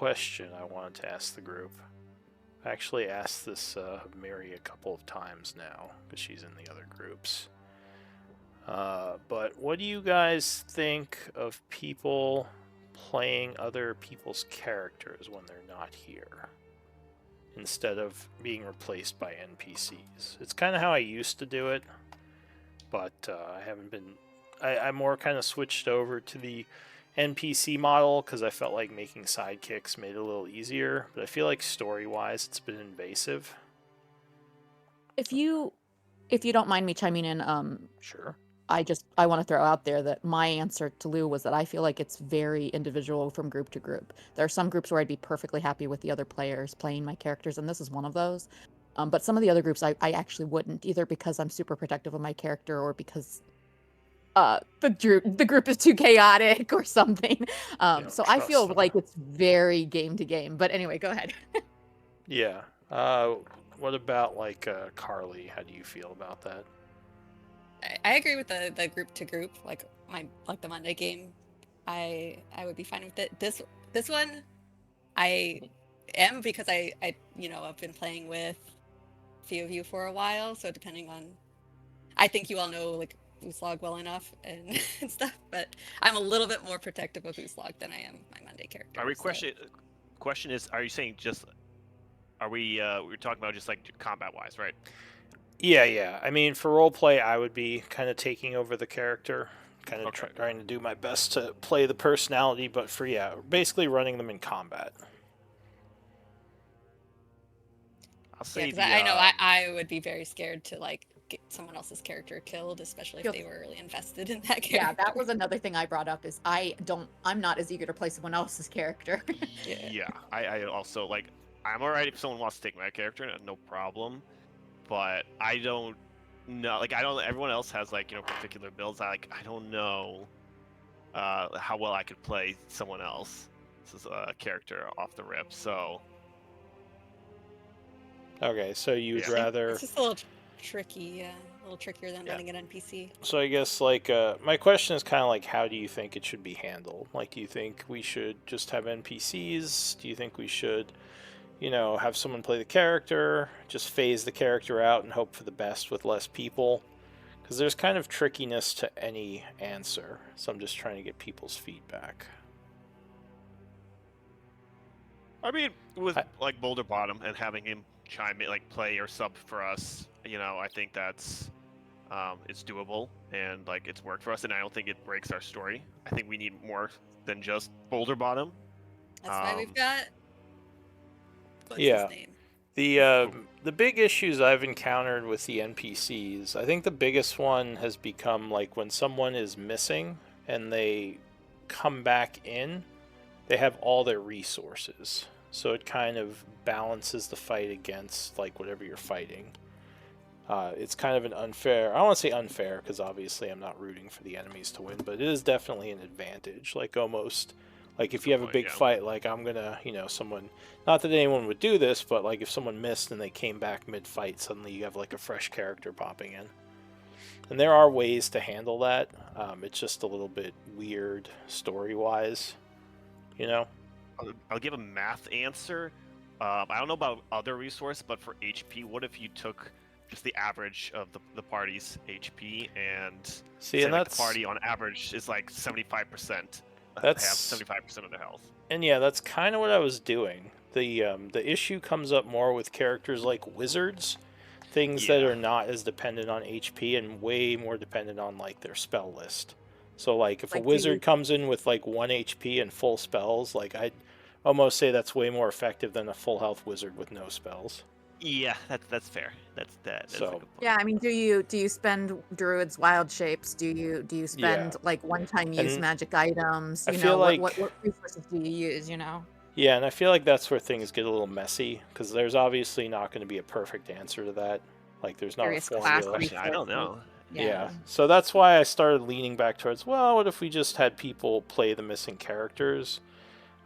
question I wanted to ask the group. I actually asked this of Mary a couple of times now, because she's in the other groups. But what do you guys think of people playing other people's characters when they're not here, instead of being replaced by NPCs? It's kind of how I used to do it, but I haven't been... I more kind of switched over to the NPC model because I felt like making sidekicks made it a little easier, but I feel like story-wise it's been invasive. If you don't mind me chiming in, Sure. I want to throw out there that my answer to Lou was that I feel like it's very individual from group to group. There are some groups where I'd be perfectly happy with the other players playing my characters, and this is one of those. But some of the other groups I actually wouldn't, either because I'm super protective of my character or because the group is too chaotic or something. So I feel them. like it's very game to game. But anyway, go ahead. Yeah. What about like Carly? How do you feel about that? I agree with the group to group, like the Monday game. I would be fine with it. This one, I am, because I I've been playing with a few of you for a while, so depending on, I think you all know like Uslog well enough and, and stuff, but I'm a little bit more protective of Uslog than I am my Monday character. Are we question is, are you saying just, are we're talking about just like combat wise, right? Yeah. I mean, for roleplay, I would be kind of taking over the character, kind of trying to do my best to play the personality, but for, basically running them in combat. I'll say because I know I would be very scared to like get someone else's character killed, especially if they were really invested in that character. Yeah, that was another thing I brought up is I'm not as eager to play someone else's character. Yeah, I also, like, I'm alright if someone wants to take my character, no problem. But I don't know, like, everyone else has, like, particular builds. I don't know how well I could play someone else. This is a character off the rip, so. Okay, so you would rather... It's just a little tricky, a little trickier than running an NPC. So I guess, like, my question is kind of like, how do you think it should be handled? Like, do you think we should just have NPCs? Do you think we should, have someone play the character, just phase the character out and hope for the best with less people? Because there's kind of trickiness to any answer, so I'm just trying to get people's feedback. I mean, with like Boulder Bottom and having him chime in, like play or sub for us, I think that's it's doable and like it's worked for us, and I don't think it breaks our story. I think we need more than just Boulder Bottom. That's why we've got what's his name? The big issues I've encountered with the NPCs, I think the biggest one has become like when someone is missing and they come back in, they have all their resources. So it kind of balances the fight against like whatever you're fighting. It's kind of an unfair... I don't want to say unfair because obviously I'm not rooting for the enemies to win, but it is definitely an advantage. Like almost... Like if you have a big fight, like I'm gonna, someone... Not that anyone would do this, but like if someone missed and they came back mid-fight, suddenly you have like a fresh character popping in. And there are ways to handle that. It's just a little bit weird story-wise, I'll give a math answer. I don't know about other resources, but for HP, what if you took just the average of the party's HP and say like the party on average is like 75%. That's have 75% of their health. And yeah, that's kind of what I was doing. The issue comes up more with characters like wizards, things that are not as dependent on HP and way more dependent on like their spell list. So like if a wizard comes in with like 1 HP and full spells, like I'd almost say that's way more effective than a full health wizard with no spells. Yeah, that's fair. That's so yeah, I mean, do you spend druid's wild shapes? Do you spend like one-time use magic items? I feel like what resources do you use? Yeah, and I feel like that's where things get a little messy because there's obviously not going to be a perfect answer to that. Like there's not a formula. I don't know. Yeah, so that's why I started leaning back towards, well, what if we just had people play the missing characters?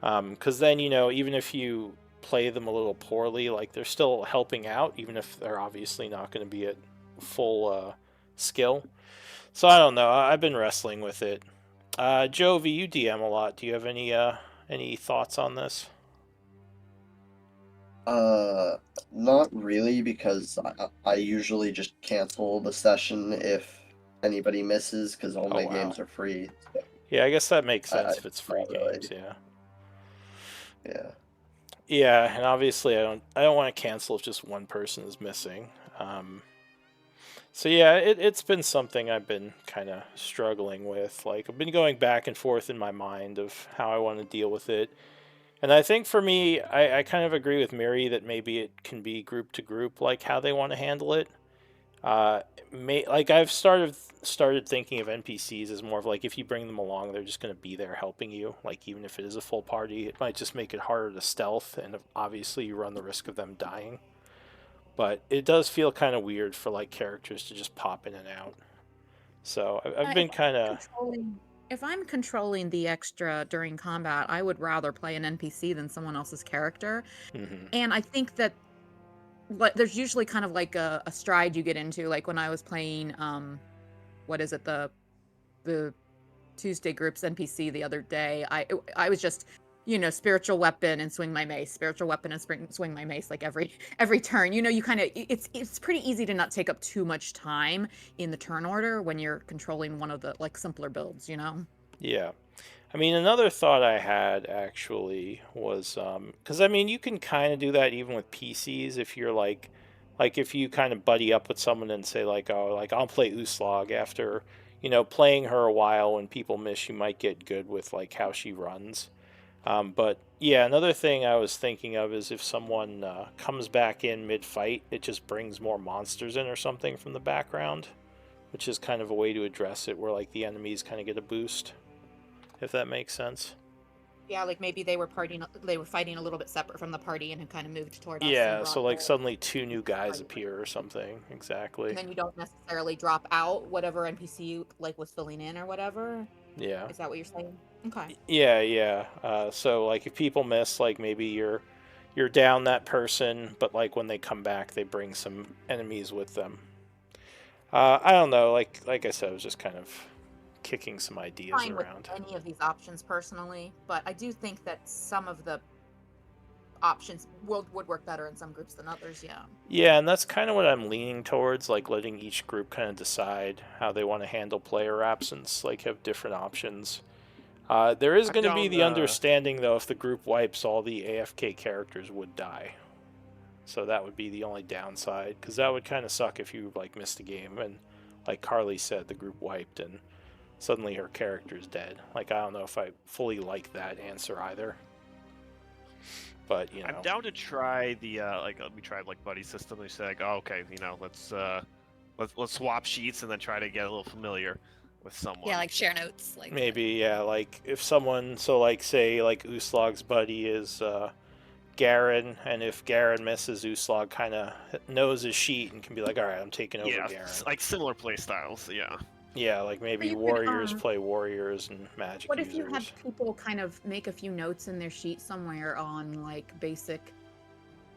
Because then, even if you play them a little poorly, like they're still helping out, even if they're obviously not going to be at full skill. So I don't know. I've been wrestling with it. Jovi, you DM a lot. Do you have any thoughts on this? Not really, because I usually just cancel the session if anybody misses, because all Oh, my wow. games are free. So Yeah, I guess that makes I sense if it's free not really. games. Yeah. Yeah. Yeah, and obviously I don't want to cancel if just one person is missing. So yeah, it's been something I've been kind of struggling with. Like I've been going back and forth in my mind of how I want to deal with it. And I think for me, I kind of agree with Miri that maybe it can be group to group, like how they want to handle it. Uh, like I've started thinking of NPCs as more of like if you bring them along, they're just going to be there helping you. Like even if it is a full party, it might just make it harder to stealth, and obviously you run the risk of them dying. But it does feel kind of weird for like characters to just pop in and out. So I've been kind of If I'm controlling the extra during combat, I would rather play an NPC than someone else's character. mm-hmm. And I think that there's usually kind of like a stride you get into. Like when I was playing, what is it, the Tuesday group's NPC the other day, I was just, spiritual weapon and swing my mace, spiritual weapon and swing my mace, like every turn. You kind of it's pretty easy to not take up too much time in the turn order when you're controlling one of the like simpler builds. Yeah. I mean, another thought I had actually was because I mean, you can kind of do that even with PCs if you're like if you kind of buddy up with someone and say like, oh, like I'll play Uslog after playing her a while. When people miss, you might get good with like how she runs. But yeah, another thing I was thinking of is if someone comes back in mid-fight, it just brings more monsters in or something from the background, which is kind of a way to address it, where like the enemies kind of get a boost, if that makes sense. Yeah, like maybe they were fighting a little bit separate from the party and had kind of moved toward us and Yeah, brought so like suddenly two new guys appear or something. and Exactly. then you don't necessarily drop out whatever NPC like was filling in or whatever. Yeah. Is that what you're saying? Okay. Yeah. So like if people miss, like maybe you're down that person, but like when they come back, they bring some enemies with them. I don't know. Like I said, I was just kind of kicking some ideas Fine with around. any of these options personally, but I do think that some of the options would work better in some groups than others. Yeah. Yeah, and that's kind of what I'm leaning towards, like letting each group kind of decide how they want to handle player absence, like have different options. There is I'm going to be down. the understanding, though, if the group wipes, all the AFK characters would die. So that would be the only downside, because that would kind of suck if you like missed a game and, like Carly said, the group wiped and suddenly her character's dead. Like I don't know if I fully like that answer either. But I'm down to try the we tried like buddy system. We said like, oh, okay, let's swap sheets and then try to get a little familiar with someone. Yeah, like share notes. Like maybe yeah, like if someone like say like Uslog's buddy is Garen, and if Garen misses, Uslog kind of knows his sheet and can be like, all right, I'm taking over Garen. Like similar play styles. Yeah. Yeah, like maybe warriors play warriors and magic What users. if you had people kind of make a few notes in their sheet somewhere on like basic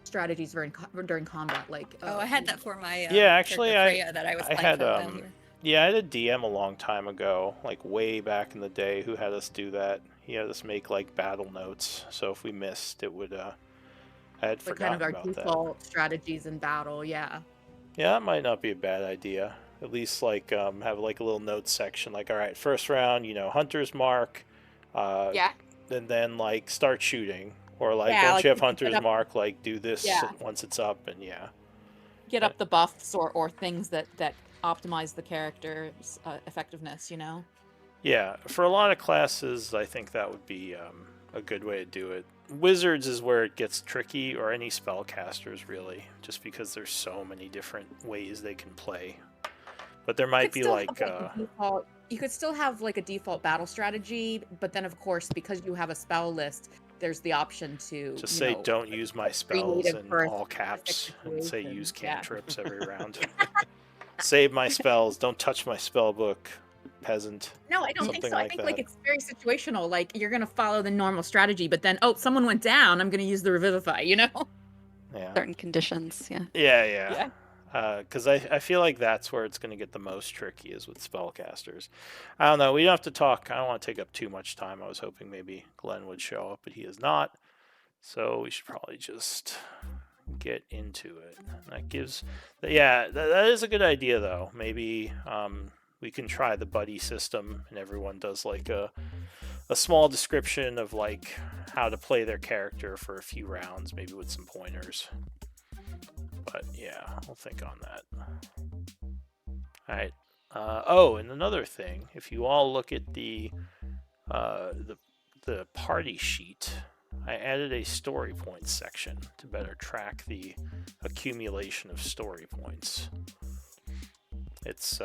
strategies during combat? Like I had that for my yeah, actually Freya that I was playing had for a while here. yeah, I had a DM a long time ago, like way back in the day, who had us do that. He had us make like battle notes, so if we missed, it would I had forgotten kind of our about default strategies in battle. Yeah. Yeah, that might not be a bad idea. At least like have like a little notes section, like all right, first round, hunter's mark, Yeah. and then like start shooting, or like Yeah, once like you have you can hunter's mark, like do this Yeah. once it's up, and yeah. Get up the buffs or things that optimize the character's effectiveness. Yeah, for a lot of classes, I think that would be a good way to do it. Wizards is where it gets tricky, or any spellcasters really, just because there's so many different ways they can play. But there might be like you could still have like a default battle strategy, but then of course because you have a spell list, there's the option to just say don't use my spells in all caps and say use cantrips every round. Save my spells, don't touch my spell book, peasant. No, I don't think so. I think that. it's very situational. Like you're gonna follow the normal strategy, but then someone went down, I'm gonna use the revivify, Yeah. Certain conditions, yeah. Yeah. Because I feel like that's where it's going to get the most tricky, is with spellcasters. I don't know. We don't have to talk. I don't want to take up too much time. I was hoping maybe Glenn would show up, but he is not. So we should probably just get into it. That gives, yeah, that is a good idea though. Maybe we can try the buddy system, and everyone does like a small description of like how to play their character for a few rounds, maybe with some pointers. But yeah, I'll think on that. All right. Oh, and another thing, if you all look at the party sheet, I added a story points section to better track the accumulation of story points. It's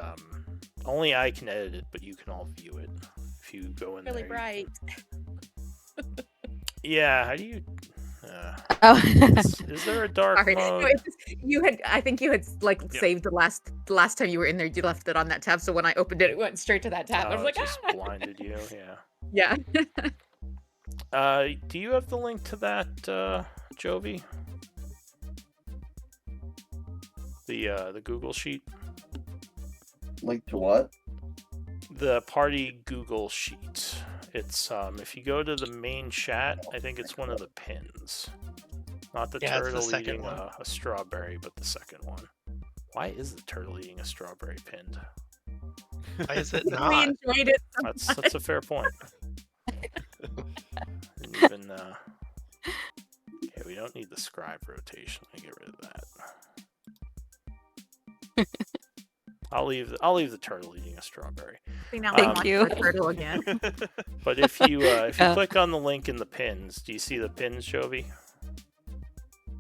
only I can edit it, but you can all view it if you go in Really there. bright. Yeah, how do you? Oh, Is there a dark sorry. No, mode? I think you had like saved the last time you were in there. You left it on that tab, so when I opened it, it went straight to that tab. I was like, it just blinded you. Yeah. Do you have the link to that, Jovi? The Google sheet. Link to what? The party Google sheet. It's if you go to the main chat, I think it's one of the pins. Not the turtle eating a strawberry, but the second one. Why is the turtle eating a strawberry pinned? Why is it We not? enjoyed it. That's a fair point. Didn't even yeah, we don't need the scribe rotation. I get rid of that. I'll leave the turtle eating a strawberry. Thank you. Turtle again. But if you click on the link in the pins, do you see the pins, Jovi?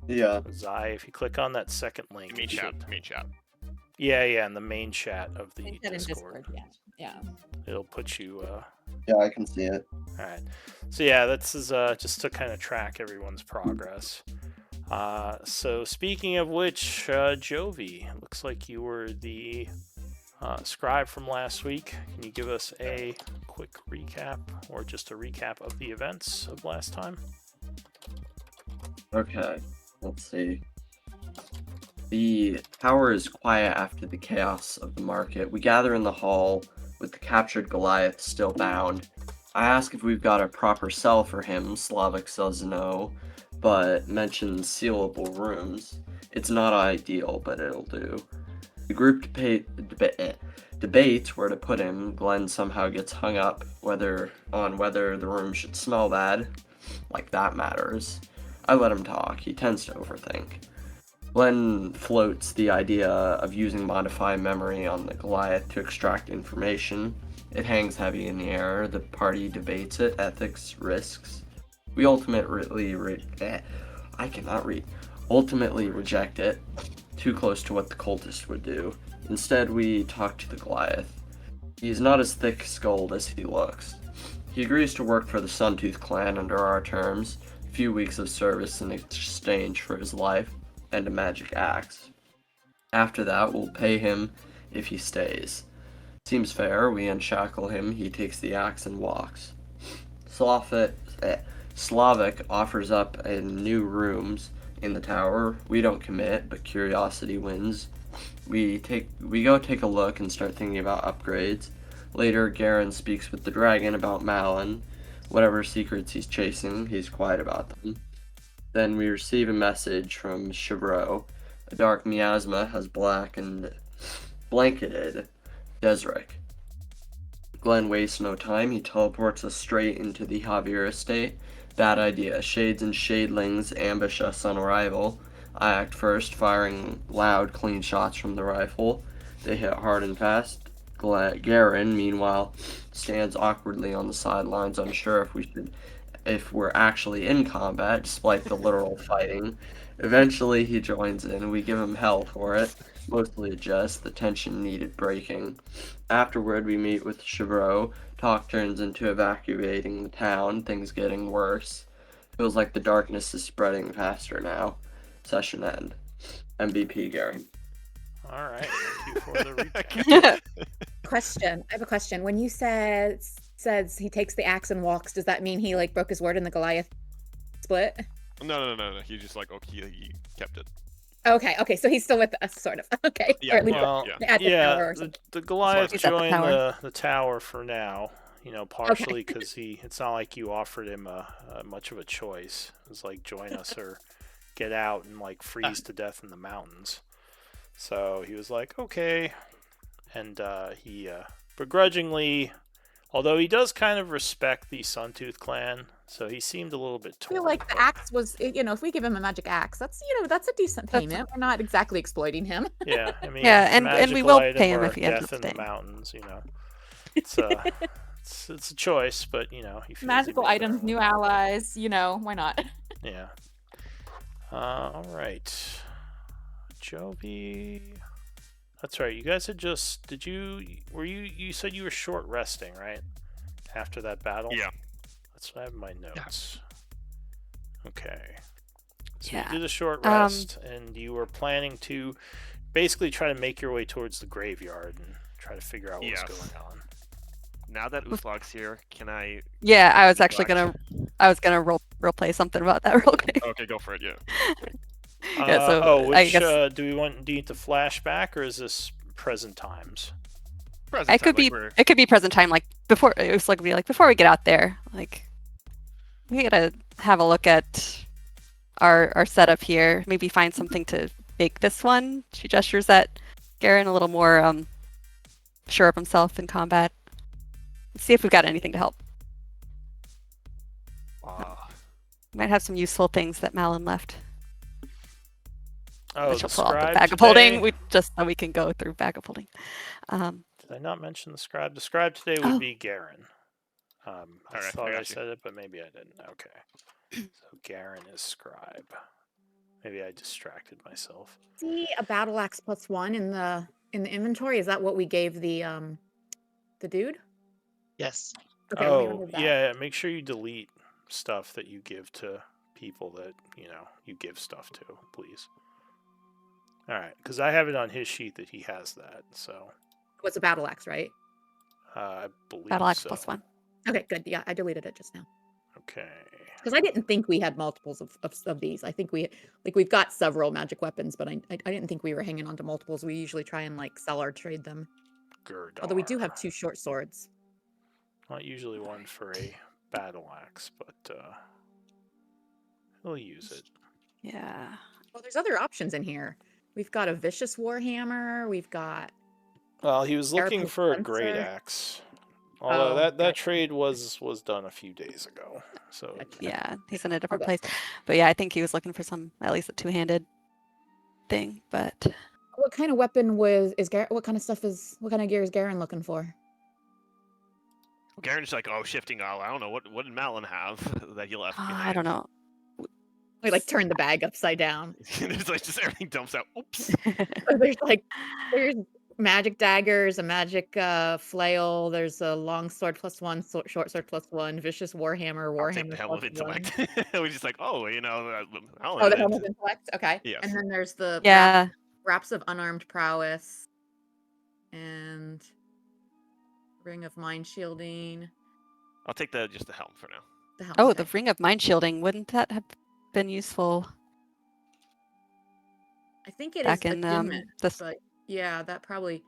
Yeah. Zai, if you click on that second link, Main it chat. should- Main chat. Yeah, in the main chat of the Link that in Discord. Yeah. It'll put you. Yeah, I can see it. All right. So yeah, this is just to kind of track everyone's progress. So speaking of which, Jovi, looks like you were the scribe from last week. Can you give us a quick recap, or just a recap of the events of last time? Okay, let's see. The tower is quiet after the chaos of the market. We gather in the hall with the captured Goliath still bound. I ask if we've got a proper cell for him. Slavik says no, but mentions sealable rooms. It's not ideal, but it'll do. The group debates where to put him. Glenn somehow gets hung up on whether the room should smell bad. Like that matters. I let him talk. He tends to overthink. Glenn floats the idea of using Modify Memory on the Goliath to extract information. It hangs heavy in the air. The party debates it. Ethics, risks. We ultimately reject it. Too close to what the cultist would do. Instead, we talk to the Goliath. He's not as thick-skulled as he looks. He agrees to work for the Suntooth clan under our terms. A few weeks of service in exchange for his life and a magic axe. After that, we'll pay him if he stays. Seems fair. We unshackle him. He takes the axe and walks. Slavik offers up new rooms in the tower. We don't commit, but curiosity wins. We go take a look and start thinking about upgrades. Later, Garen speaks with the dragon about Malin. Whatever secrets he's chasing, he's quiet about them. Then we receive a message from Chevreau. A dark miasma has blanketed Desric. Glenn wastes no time. He teleports us straight into the Javier estate. Bad idea. Shades and Shadelings ambush us on arrival. I act first, firing loud, clean shots from the rifle. They hit hard and fast. Garen, meanwhile, stands awkwardly on the sidelines, unsure if we're actually in combat, despite the literal fighting. Eventually, he joins in. We give him hell for it. Mostly a jest. The tension needed breaking. Afterward, we meet with Chevreau. Talk turns into evacuating the town. Things getting worse. Feels like the darkness is spreading faster now. Session end. MVP, Gary. All right. Thank you for the recap. I have a question. When you says he takes the axe and walks, does that mean he like broke his word and the Goliath split? No. He just like he kept it. Okay, so he's still with us, sort of. Okay. Yeah, Or at least Well, at the tower or something. the Goliath He's at the joined tower. the tower for now. Partially because it's not like you offered him much of a choice. It was like join us or get out and like freeze to death in the mountains. So he was like, okay, and he begrudgingly, although he does kind of respect the Suntooth clan, so he seemed a little bit I torn. feel like the axe was, if we give him a magic axe, that's a decent payment. We're not exactly exploiting him. Yeah, I mean, Yeah, and we magical will item pay him or if he ends death up in the staying. mountains, It's it's a choice, but he feels he Magical made the items, right new one. allies, why not? Yeah. All right. Jovi. That's right. You guys had just you said you were short resting, right? After that battle? Yeah. That's what I have in my notes. Okay. So Yeah. you did a short rest and you were planning to basically try to make your way towards the graveyard and try to figure out what's Yes. going on. Now that Uslog's here, can I? Yeah, I was Magic actually Black. gonna role play something about that real quick. Okay, go for it. Yeah. Yeah, so which I guess do you need to flashback or is this present times? Present it time, could like be we're- it could be present time, like before it was like before we get out there, like we gotta have a look at our setup here. Maybe find something to make this one. She gestures at Garen, a little more sure of himself in combat. Let's see if we've got anything to help. Might have some useful things that Malin left. Oh, Which the will pull out the scribe bag of holding. today? Just so we can go through bag of holding. Did I not mention the scribe? The scribe today would be Garen. I Alright, thought I I got you. said it, but maybe I didn't. Okay. So Garen is scribe. Maybe I distracted myself. See a battle axe +1 in the inventory. Is that what we gave the dude? Yes. Okay, let me Oh, remove that. yeah. Make sure you delete stuff that you give to people that you give stuff to, please. All right, because I have it on his sheet that he has that. So What's a battle axe, right? I believe Battle axe so. +1. Okay, good. Yeah, I deleted it just now. Okay. Because I didn't think we had multiples of these. I think we've got several magic weapons, but I didn't think we were hanging on to multiples. We usually try and sell or trade them. Gurdar. Although we do have 2 short swords. Not usually one for a battle axe, but he'll use it. Yeah. Well, there's other options in here. We've got a vicious warhammer. We've got. Well, he was looking Carapace for a great Spencer. axe. Although that gotcha. trade was done a few days ago. So Gotcha. Yeah, he's in a different Okay. place. But yeah, I think he was looking for at least a two-handed thing, but What kind of weapon is Garen? What kind of gear is Garen looking for? Garen's like, shifting aisle. I don't know what did Malin have that he left behind. I don't know. We turn the bag upside down. There's just everything dumps out. Oops. There's magic daggers, a magic flail. There's a long sword +1, short sword +1, vicious warhammer. I'll take the Warhammer helm of +1. intellect. We're just like, Oh, the helm of intellect. Okay. Yes. And then there's the Yeah. wraps of unarmed prowess, and ring of mind shielding. I'll take just the helm for now. The helm. Oh, okay. the ring of mind shielding. Wouldn't that have been useful I think it back is in attunement, this? but yeah, that probably.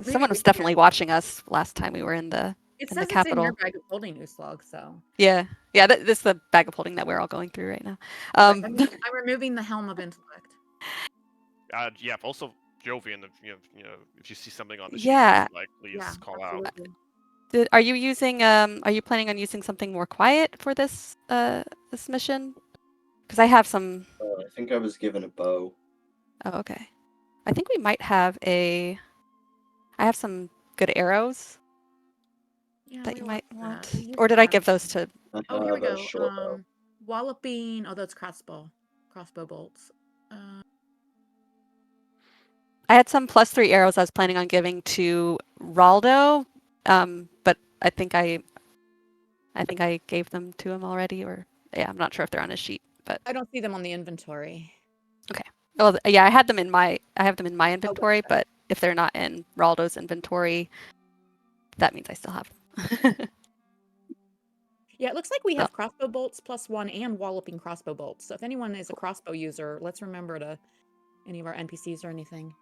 Someone was definitely watching us last time we were in the It in says the it's in your capital. bag of holding, Uslog. So Yeah. This is the bag of holding that we're all going through right now. I'm removing the helm of intellect. Yeah. Also, Jovi, and if you see something on the sheet, Yeah. please Yeah, call out. absolutely. Are you planning on using something more quiet for this mission? Because I have some. I think I was given a bow. Oh, okay. I think we might have I have some good arrows Yeah, that we you like might want. that. We used Or to did I have give those some. to? Oh, here we have a go. short bow. Walloping. Oh, that's crossbow bolts. I had some +3 arrows I was planning on giving to Raldo, but I think I gave them to him already. Or yeah, I'm not sure if they're on his sheet, but I don't see them on the inventory. well, yeah, I have them in my inventory, gotcha. but if they're not in Raldo's inventory, that means I still have them. Yeah, it looks like we have crossbow bolts +1 and walloping crossbow bolts. So if anyone is a crossbow user, let's remember to any of our NPCs or anything.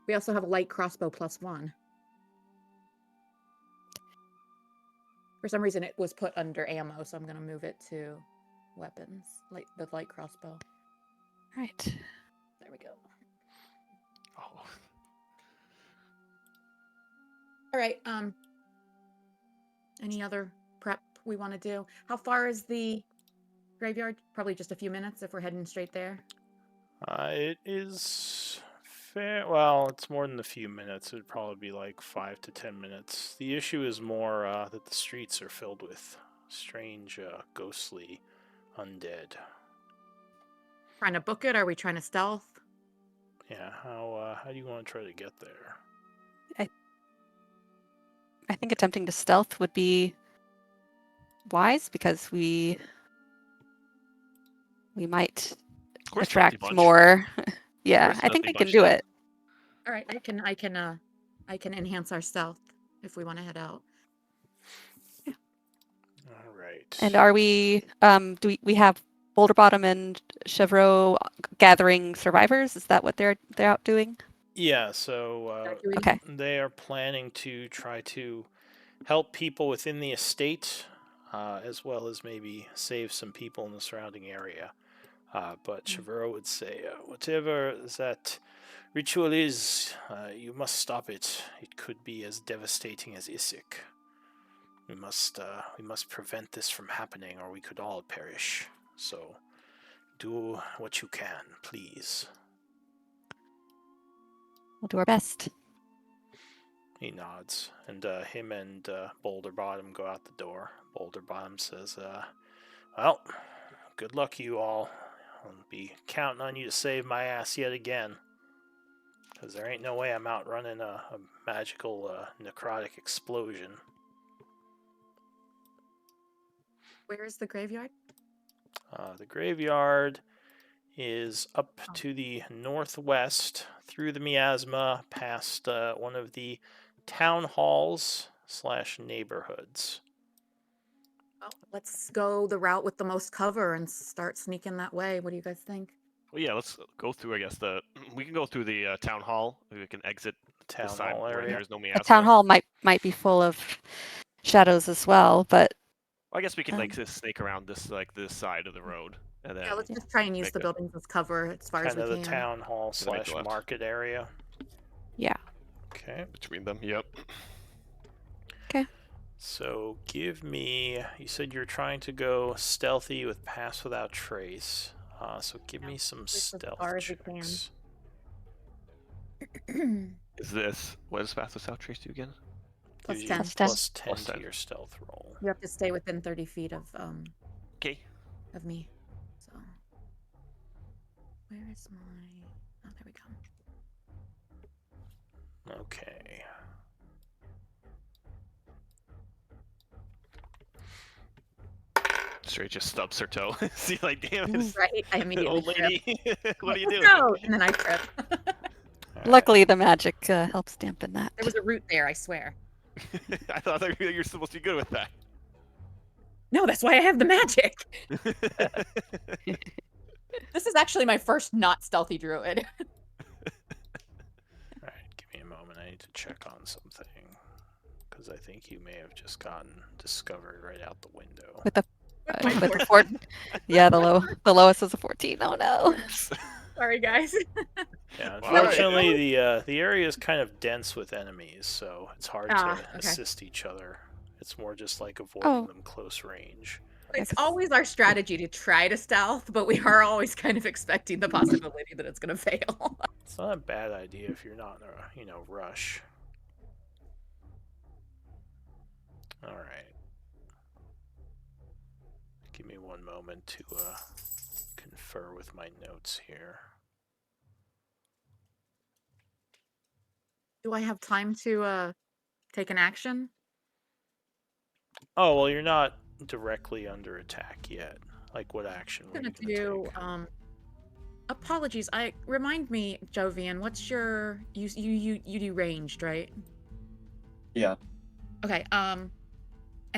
We also have a light crossbow +1. For some reason, it was put under ammo, so I'm going to move it to weapons, like the light crossbow. Right. There we go. Oh. All right. Any other prep we want to do? How far is the graveyard? Probably just a few minutes if we're heading straight there. It is fair. Well, it's more than a few minutes. It'd probably be like 5 to 10 minutes. The issue is more that the streets are filled with strange, ghostly undead. Trying to book it? Are we trying to stealth? Yeah. How do you want to try to get there? I think attempting to stealth would be wise because we might We're a stealthy attract bunch. more. We're Yeah, a I think stealthy we can bunch, do though. it. All right. I can enhance our stealth if we want to head out. All right. And are we? Do we have Boulder Bottom and Chevreau gathering survivors? Is that what they're out doing? Yeah. So Okay. they are planning to try to help people within the estate, as well as maybe save some people in the surrounding area. But Chevreau would say, whatever that ritual is, you must stop it. It could be as devastating as Isik. We must prevent this from happening, or we could all perish. So, do what you can, please. We'll do our best. He nods, and him and Boulder Bottom go out the door. Boulder Bottom says, well, good luck, you all. I'll be counting on you to save my ass yet again. Because there ain't no way I'm outrunning a magical necrotic explosion. Where is the graveyard? The graveyard is up to the northwest, through the miasma, past one of the town halls / neighborhoods. Well, let's go the route with the most cover and start sneaking that way. What do you guys think? Well, yeah, let's go through. I guess we can go through the town hall. We can exit The the town side hall where area. there's no The miasma. town hall might be full of shadows as well, but Well, I guess we can just snake around this side of the road, and then Yeah, let's just try and use make the a- buildings as cover as far as Kind we of can. the town hall So they make the / left. market area. yeah. Okay. between them. Yep. So give me. You said you're trying to go stealthy with pass without trace. So give me some as stealth far as we can. checks. Is this what does Path Without Trace do again? Plus Gives 10. you Plus 10. plus 10 Plus to 10. your stealth roll. You have to stay within 30 feet of Okay. me. So where is my? Oh, there we go. Okay. Straight just stubs her toe. See, like, damn it, Right, I immediately old trip. lady. What are you doing? No, and then I trip. All Luckily, the magic helps dampen that. There was a root there, I swear. I thought you were supposed to be good with that. No, that's why I have the magic. This is actually my first not stealthy druid. right, give me a moment. I need to check on something. Because I think you may have just gotten discovered right out the window. With the yeah, the lowest is a 14. Oh no. Sorry, guys. Yeah, Wow. unfortunately, the area is kind of dense with enemies, so it's hard to Okay. assist each other. It's more just like avoiding Oh. them close range. It's always our strategy to try to stealth, but we are always kind of expecting the possibility that it's going to fail. It's not a bad idea if you're not in a rush. All right. Give me one moment to confer with my notes here. Do I have time to take an action? Oh, well, you're not directly under attack yet. Like, what action were I'm you gonna gonna do apologies. Remind me, Jovian, what's your you do ranged, right? Yeah. Okay, and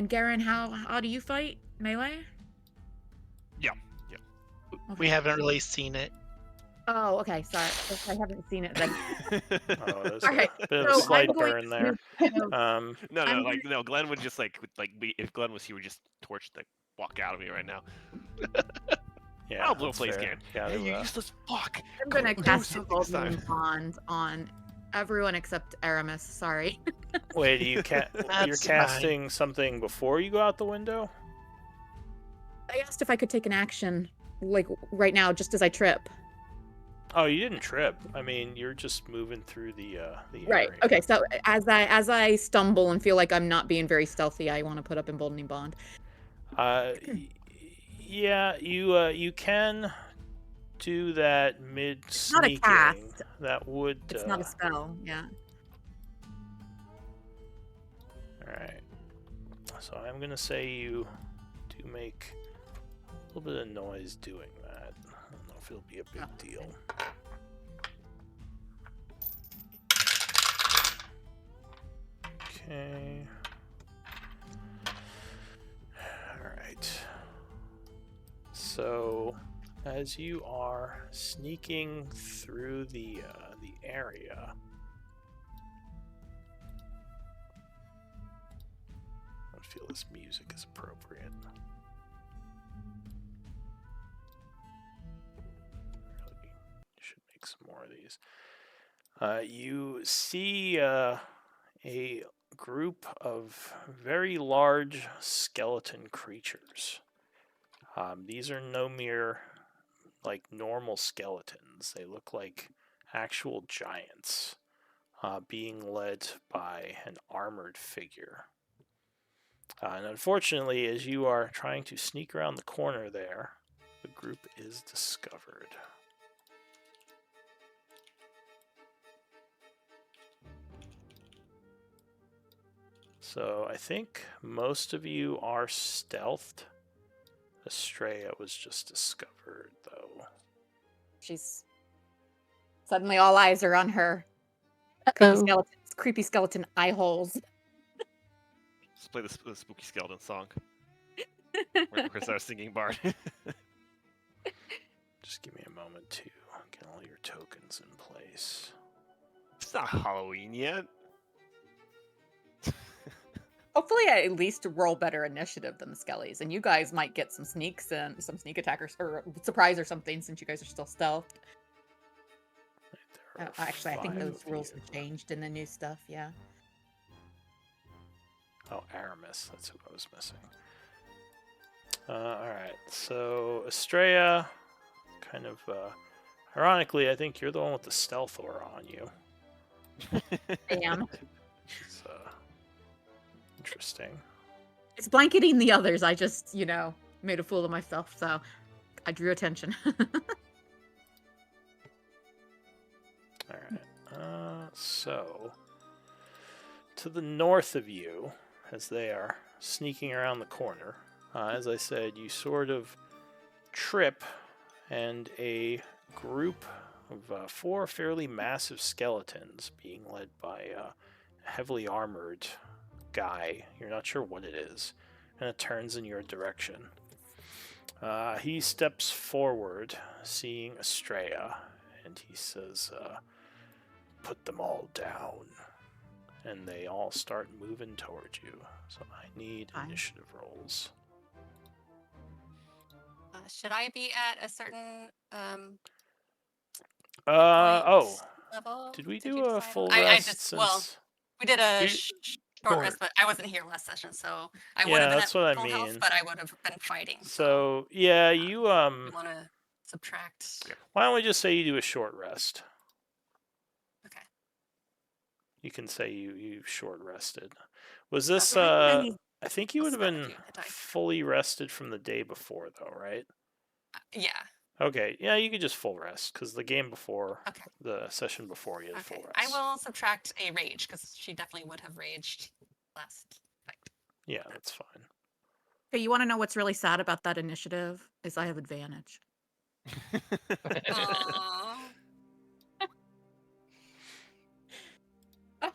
Garen, how do you fight? Melee? Yeah. We haven't really seen it. Oh, okay, sorry. If I haven't seen it then. Oh, there's Alright, a bit of a so slight I'm going burn to there. kind of- No, I'm like no. Glenn would just like if Glenn was here, would just torch the walk out of me right now. Yeah, I'll blue that's plays fair. game. Yeah, Hey, they you will. useless fuck. I'm gonna Go cast do a something this Golden time. Bond on everyone except Aramis. Sorry. Wait, you're That's casting something before you go out the window? I asked if I could take an action, like right now, just as I trip. Oh, you didn't trip. I mean, you're just moving through the Right. area. Okay. So as I stumble and feel like I'm not being very stealthy, I want to put up Emboldening Bond. Yeah, you can do that mid Not a sneaking. cast. That would. It's not a spell. Yeah. All right. So I'm gonna say you do make a little bit of noise doing that. I don't know if it'll be a big deal. Okay. All right. So, as you are sneaking through the area, I feel this music is appropriate. Really should make some more of these. You see a group of very large skeleton creatures. These are no mere like normal skeletons. They look like actual giants being led by an armored figure. And unfortunately, as you are trying to sneak around the corner there, the group is discovered. So I think most of you are stealthed. Estrella was just discovered, though. She's suddenly all eyes are on her. Creepy skeleton eye holes. Let's play the spooky skeleton song. Where Chris starts singing Bard. Just give me a moment to get all your tokens in place. It's not Halloween yet. Hopefully, I at least roll better initiative than the Skellies, and you guys might get some sneaks and some sneak attackers or surprise or something since you guys are still stealth. Right, Actually, I think those of rules you. have changed in the new stuff. Yeah. Oh, Aramis. That's who I was missing. Alright, so Estrella, kind of, ironically, I think you're the one with the stealth aura on you. I am. It's, interesting. It's blanketing the others. I just, made a fool of myself, so I drew attention. Alright, so, to the north of you, as they are sneaking around the corner, as I said, you sort of trip, and a group of 4 fairly massive skeletons being led by a heavily armored guy. You're not sure what it is, and it turns in your direction. He steps forward, seeing Estrella, and he says, "Put them all down." And they all start moving towards you. So I need initiative rolls. Should I be at a certain Oh, level? did we you do a decide full on? rest Well, we did a You- short rest, but I wasn't here last session, so I would Yeah, have been that's at what I full health, mean. but I would have been fighting. So yeah, you you want to subtract? Why don't we just say you do a short rest? Okay. You can say you short rested. Was this Okay. I think you would have Spell if been you hit die. fully rested from the day before though, right? Yeah. Okay, yeah, you could just full rest because the game before, Okay. the session before, you had full Okay. rest. I will subtract a rage because she definitely would have raged last fight. Yeah, that's fine. Okay, you want to know what's really sad about that initiative? Is I have advantage. Aww.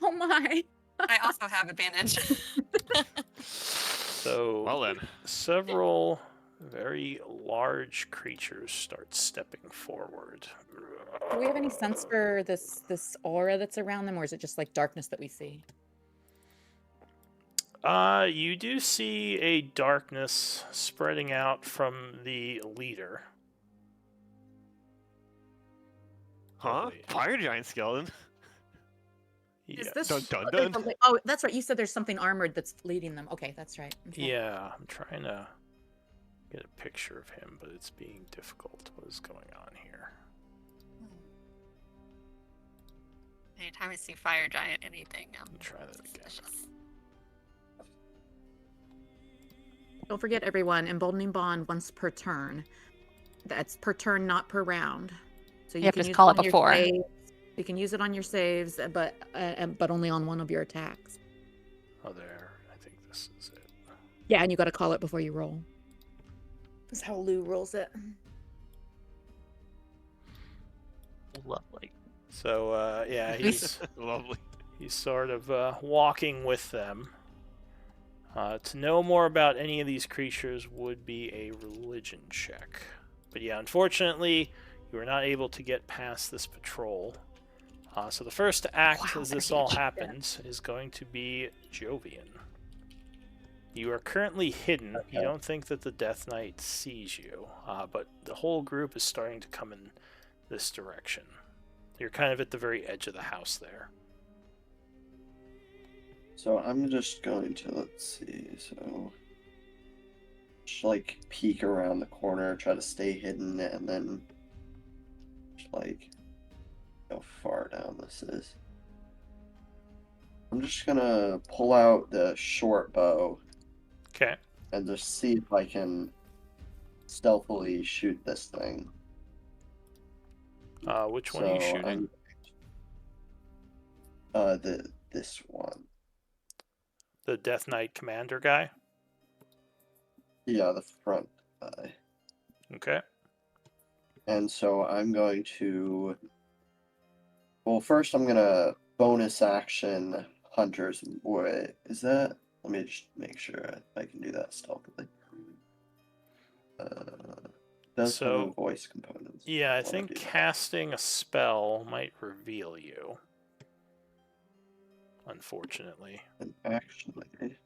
Oh my! I also have advantage. So Well then. several very large creatures start stepping forward. Do we have any sense for this aura that's around them, or is it just like darkness that we see? You do see a darkness spreading out from the leader. Huh? wait. Fire giant skeleton? Yeah. Is this? Dun, dun, oh, there's dun. oh, that's right. You said there's something armored that's leading them. Okay, that's right. Okay. Yeah, I'm trying to get a picture of him, but it's being difficult. What is going on here? Anytime I see fire giant anything, I'm Try that again. suspicious. Don't forget, everyone. Emboldening bond once per turn. That's per turn, not per round. So You have to use call on it your before. saves. You can use it on your saves, but only on one of your attacks. Oh, there. I think this is it. Yeah, and you got to call it before you roll. That's how Lou rolls it. Lovely. So, yeah, he's Lovely. he's sort of walking with them. To know more about any of these creatures would be a religion check. But yeah, unfortunately, you are not able to get past this patrol. So the first act Wow, as this that'd be a all check. happens is going to be Jovian. You are currently hidden. Okay. You don't think that the Death Knight sees you, but the whole group is starting to come in this direction. You're kind of at the very edge of the house there. So I'm just going to, let's see, so just like peek around the corner, try to stay hidden, and then just like how far down this is. I'm just gonna pull out the short bow Okay. and just see if I can stealthily shoot this thing. Which one are you So shooting? This one. The Death Knight Commander guy? Yeah, the front eye. Okay. And so I'm going to. Well, first I'm gonna bonus action Hunter's. Wait, is that? Let me just make sure I can do that stealthily. Does have So, a voice component. Yeah, I Wanna think do that. casting a spell might reveal you. Unfortunately. And actually,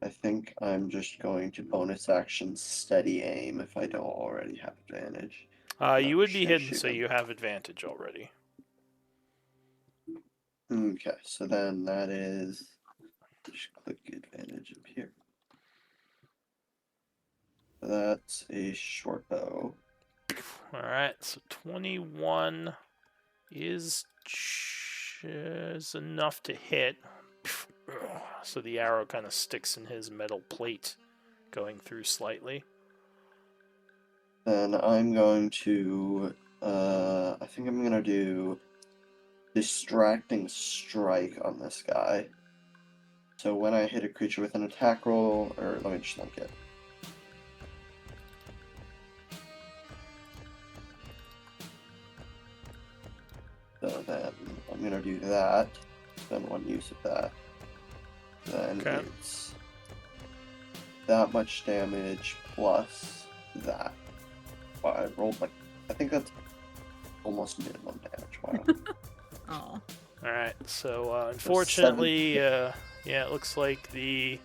I think I'm just going to bonus action steady aim if I don't already have advantage. You would be shit, hidden, shoot so him. you have advantage already. Okay, so then that is. Just click advantage up here. That's a short bow. Alright, so 21 is enough to hit. So the arrow kind of sticks in his metal plate, going through slightly. Then I'm going to. I think I'm gonna do distracting strike on this guy. So when I hit a creature with an attack roll, or let me just link it. So then I'm gonna do that. Then one use of that. Then Okay. it's that much damage plus that. Wow, I rolled like I think that's almost minimum damage. Wow. Oh. Alright, so unfortunately, yeah, it looks like the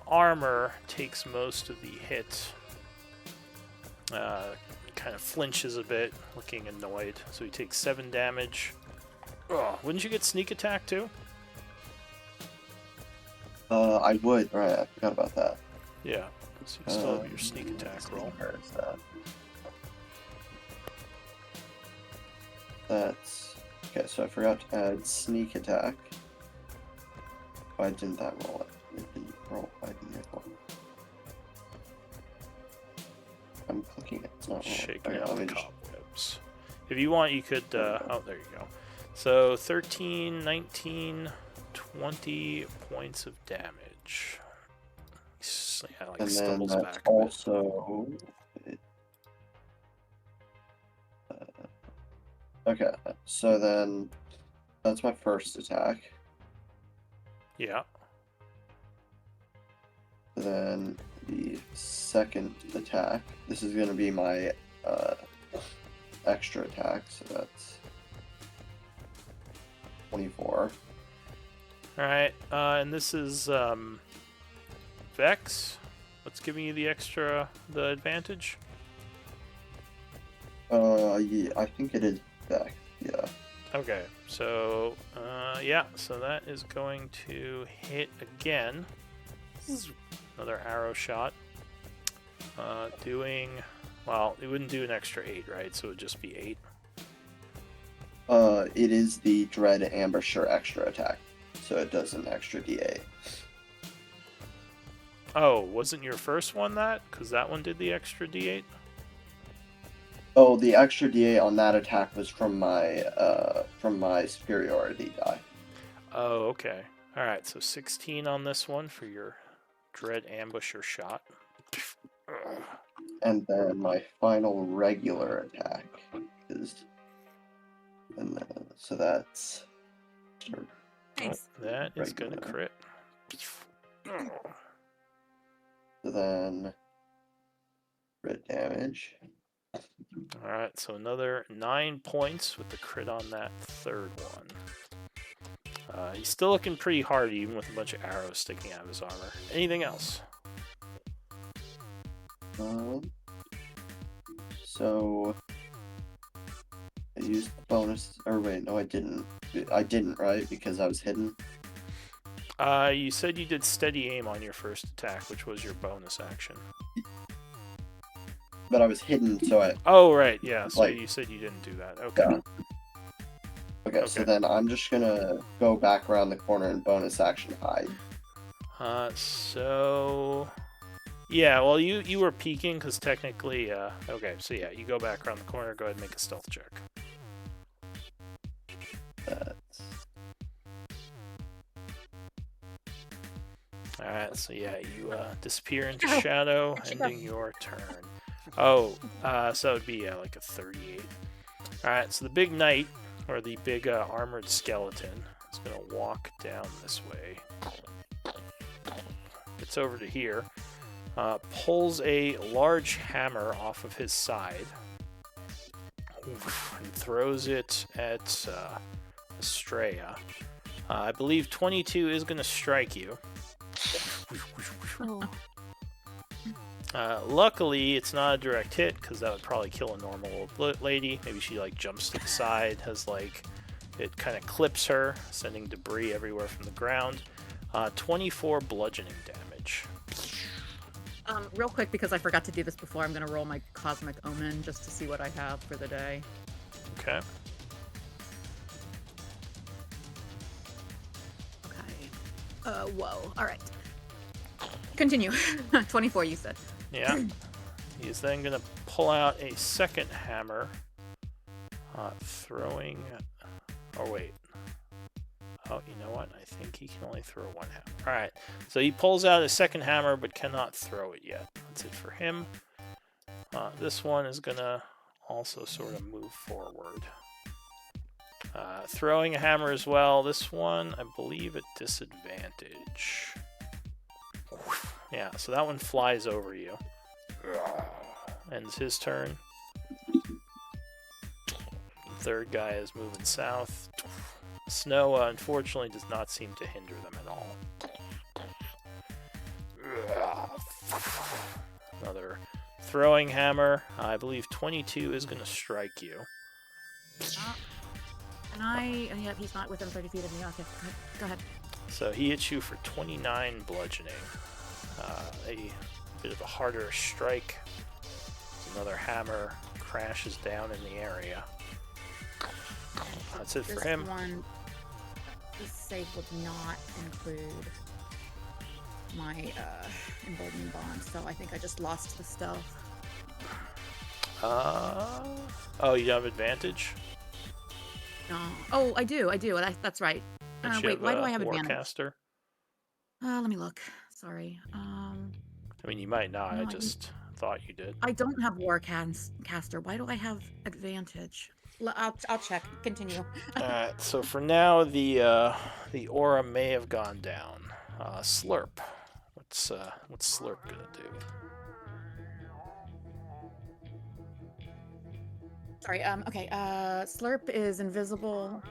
armor takes most of the hit. Kind of flinches a bit, looking annoyed. So he takes 7 damage. Oh, wouldn't you get sneak attack too? I would, right, I forgot about that. Yeah, so you still have your sneak attack roll. Where is that? That's okay, so I forgot to add sneak attack. Why didn't that roll it? It didn't roll. Why didn't it roll? I'm clicking it, it's not rolling. Shaking Okay, out let the me just- cobwebs. If you want, you could. Oh, there you go. So 13, 19, 20 points of damage. Yeah, like And then stumbles that's back a bit. also. Okay, so then that's my first attack. Yeah. Then the second attack. This is going to be my extra attack, so that's 24. All right, and this is Vex. What's giving you the advantage? Yeah, I think it is back. Yeah. Okay, so yeah, so that is going to hit again. This is another arrow shot. Doing, well, it wouldn't do an extra 8, right? So it would just be 8. It is the Dread Ambusher extra attack, so it does an extra D8. Oh, wasn't your first one that? Because that one did the extra D8? Oh, the extra D8 on that attack was from my superiority die. Oh, okay. All right, so 16 on this one for your Dread Ambusher shot. And then my final regular attack is, and then, so that's. Nice. That is going to Regular. crit. So then, crit damage. All right, so another 9 points with the crit on that third one. He's still looking pretty hard, even with a bunch of arrows sticking out of his armor. Anything else? So I used the bonus, or wait, no, I didn't. I didn't, right? Because I was hidden. You said you did steady aim on your first attack, which was your bonus action. But I was hidden, so I. Oh, right, yeah. So Like- you said you didn't do that. Okay. Yeah. Okay, so Okay. then I'm just gonna go back around the corner and bonus action hide. So yeah, well, you were peeking because technically, okay. So yeah, you go back around the corner. Go ahead and make a stealth check. That's All right. So yeah, you disappear into shadow, ending your turn. Oh, so it would be like a 38. All right. So the big knight, or the big armored skeleton, is gonna walk down this way. Gets over to here. Pulls a large hammer off of his side and throws it at Estrella. I believe 22 is going to strike you. Oh. Luckily, it's not a direct hit because that would probably kill a normal old lady. Maybe she like jumps to the side, has like it kind of clips her, sending debris everywhere from the ground. 24 bludgeoning damage. Real quick, because I forgot to do this before, I'm gonna roll my Cosmic Omen just to see what I have for the day. Okay. Okay. Whoa. All right. Continue. 24, you said. Yeah. He's then going to pull out a second hammer, throwing... Oh, wait. Oh, you know what? I think he can only throw one hammer. All right. So he pulls out a second hammer, but cannot throw it yet. That's it for him. This one is going to also sort of move forward. Throwing a hammer as well. This one, I believe, at disadvantage. Yeah, so that one flies over you. Ends his turn. The third guy is moving south. Snow, unfortunately, does not seem to hinder them at all. Another throwing hammer. I believe 22 is going to strike you. And yeah, he's not within 30 feet of me. Okay, go ahead. So he hits you for 29 bludgeoning. A bit of a harder strike. Another hammer crashes down in the area. That's it for him. This save would not include my emboldening bond, so I think I just lost the stealth. Oh, you have advantage? No. Oh, I do. That's right. Don't you Wait, have why do a I have advantage? Warcaster? Let me look. Sorry. I mean, you might not. No, I just thought you did. I don't have Warcaster. Why do I have advantage? I'll check. Continue. Alright, so for now, the aura may have gone down. Slurp. What's Slurp gonna do? Sorry. Okay. Slurp is invisible,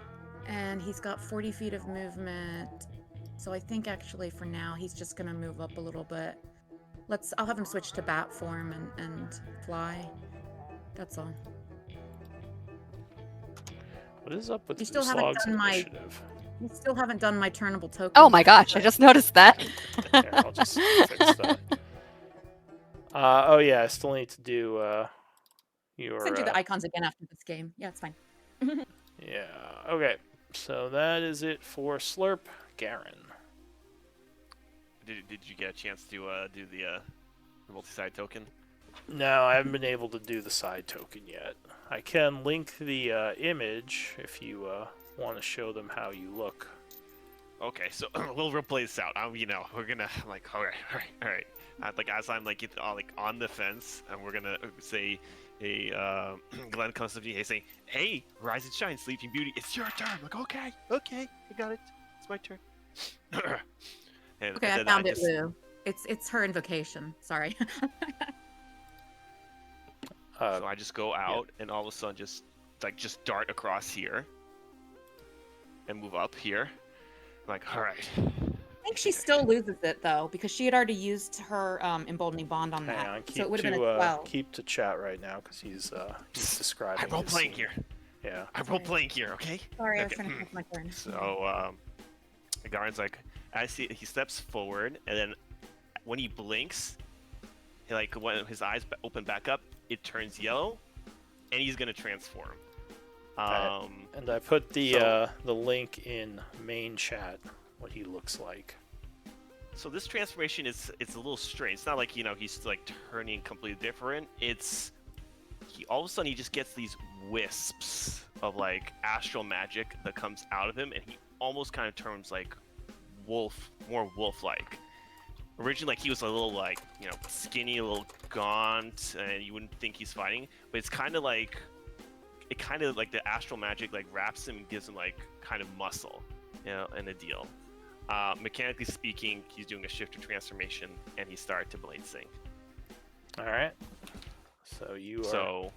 and he's got 40 feet of movement. So I think actually for now he's just gonna move up a little bit. I'll have him switch to bat form and fly. That's all. What is up with You still haven't Log's done my- initiative? You still haven't done my turnable token. Oh my gosh, I just noticed that. Here, I'll just fix that. Oh yeah, I still need to do your. I'll send you the icons again after this game. Yeah, it's fine. Yeah. Okay. So that is it for Slurp. Garen. Did you get a chance to do the multi-side token? No, I haven't been able to do the side token yet. I can link the image if you want to show them how you look. Okay, so we'll play this out. You know, we're gonna like, all right. Like as I'm like on the fence, and we're gonna say, hey, Glenn comes up to me, saying, "Hey, rise and shine, Sleeping Beauty, it's your turn." I'm like, okay, I got it. It's my turn. Okay, I found it, Lou. It's her invocation. Sorry. So I just go out, and all of a sudden, just dart across here, and move up here. I'm like, all right. I think she still loses it though, because she had already used her emboldening bond on that. Hang on, So it would have been a 12. keep to chat right now because he's describing. I'm role playing his here. Yeah. I'm role playing here, okay? Sorry, I was Okay. trying to take my turn. So, Garen's like, I see. He steps forward, and then when he blinks, when his eyes open back up, it turns yellow, and he's gonna transform. And I put the link in main chat. What he looks like. So this transformation it's a little strange. It's not like he's like turning completely different. All of a sudden he just gets these wisps of like astral magic that comes out of him, and he almost kind of turns like more wolf-like. Originally, like he was a little like skinny, a little gaunt, and you wouldn't think he's fighting. But it's kind of like the astral magic like wraps him and gives him like kind of muscle, and a deal. Mechanically speaking, he's doing a shifter transformation, and he started to blade sync. All right. So you are. So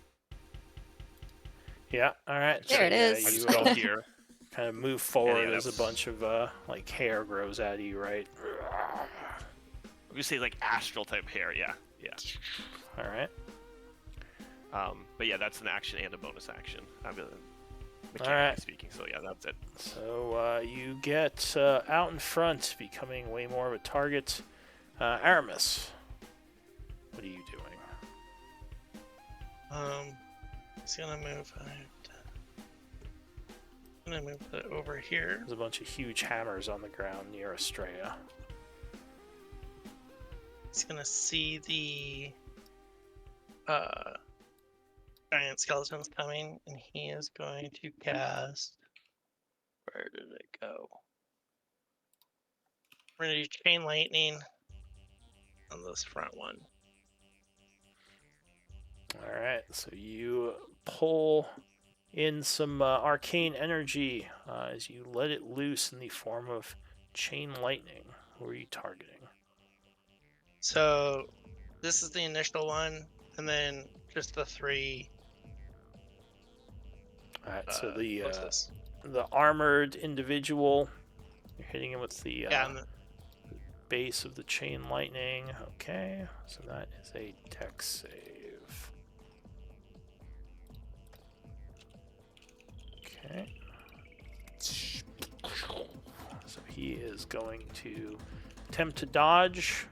yeah. All right. There it is. You just go here. kind of move forward yeah, as a bunch of like hair grows out of you, right? We say like astral type hair. Yeah. All right. But yeah, that's an action and a bonus action. Mechanically Alright. speaking, so yeah, that's it. So you get out in front, becoming way more of a target. Aramis, what are you doing? He's gonna move. I'm gonna move it over here. There's a bunch of huge hammers on the ground near Estrella. He's gonna see the giant skeletons coming, and he is going to cast. Where did it go? We're gonna do chain lightning on this front one. All right, so you pull in some arcane energy as you let it loose in the form of chain lightning. Who are you targeting? So this is the initial one, and then just the three. All right, so closest. the armored individual, you're hitting him with the base of the chain lightning. Okay, so that is a dex save. Okay. So he is going to attempt to dodge.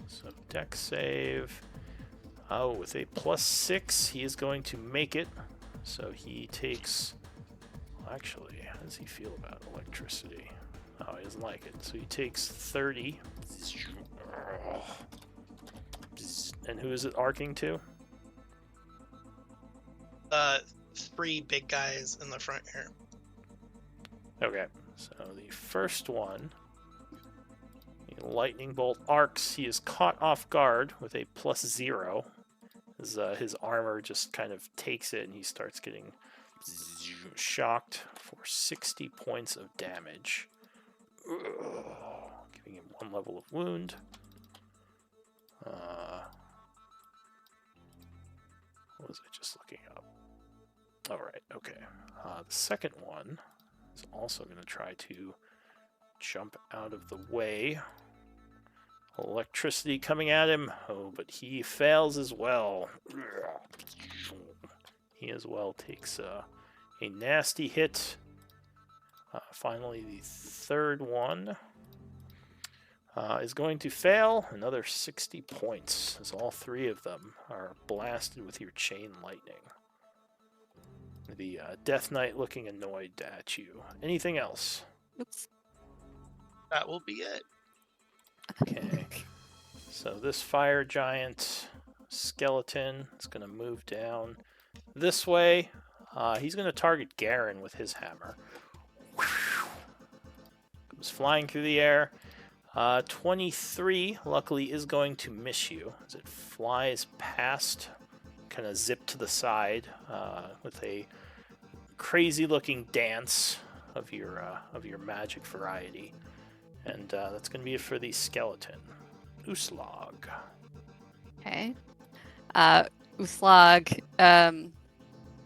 So dex save. Oh, with a +6, he is going to make it. So he takes... Actually, how does he feel about electricity? Oh, he doesn't like it. So he takes 30. And who is it arcing to? Three big guys in the front here. Okay, so the first one, the lightning bolt arcs. He is caught off guard with a +0. His armor just kind of takes it, and he starts getting shocked for 60 points of damage. Giving him 1 level of wound. What was I just looking up? All right, okay. The second one is also going to try to jump out of the way. Electricity coming at him. Oh, but he fails as well. He as well takes a nasty hit. Finally, the third one is going to fail. Another 60 points, as all three of them are blasted with your chain lightning. The Death Knight looking annoyed at you. Anything else? Oops. That will be it. Okay. So this fire giant skeleton is going to move down this way. He's going to target Garen with his hammer. Comes flying through the air. 23, luckily, is going to miss you as it flies past, kind of zip to the side with a crazy-looking dance of your magic variety. And that's going to be it for the skeleton. Uslog. Okay. Uslog,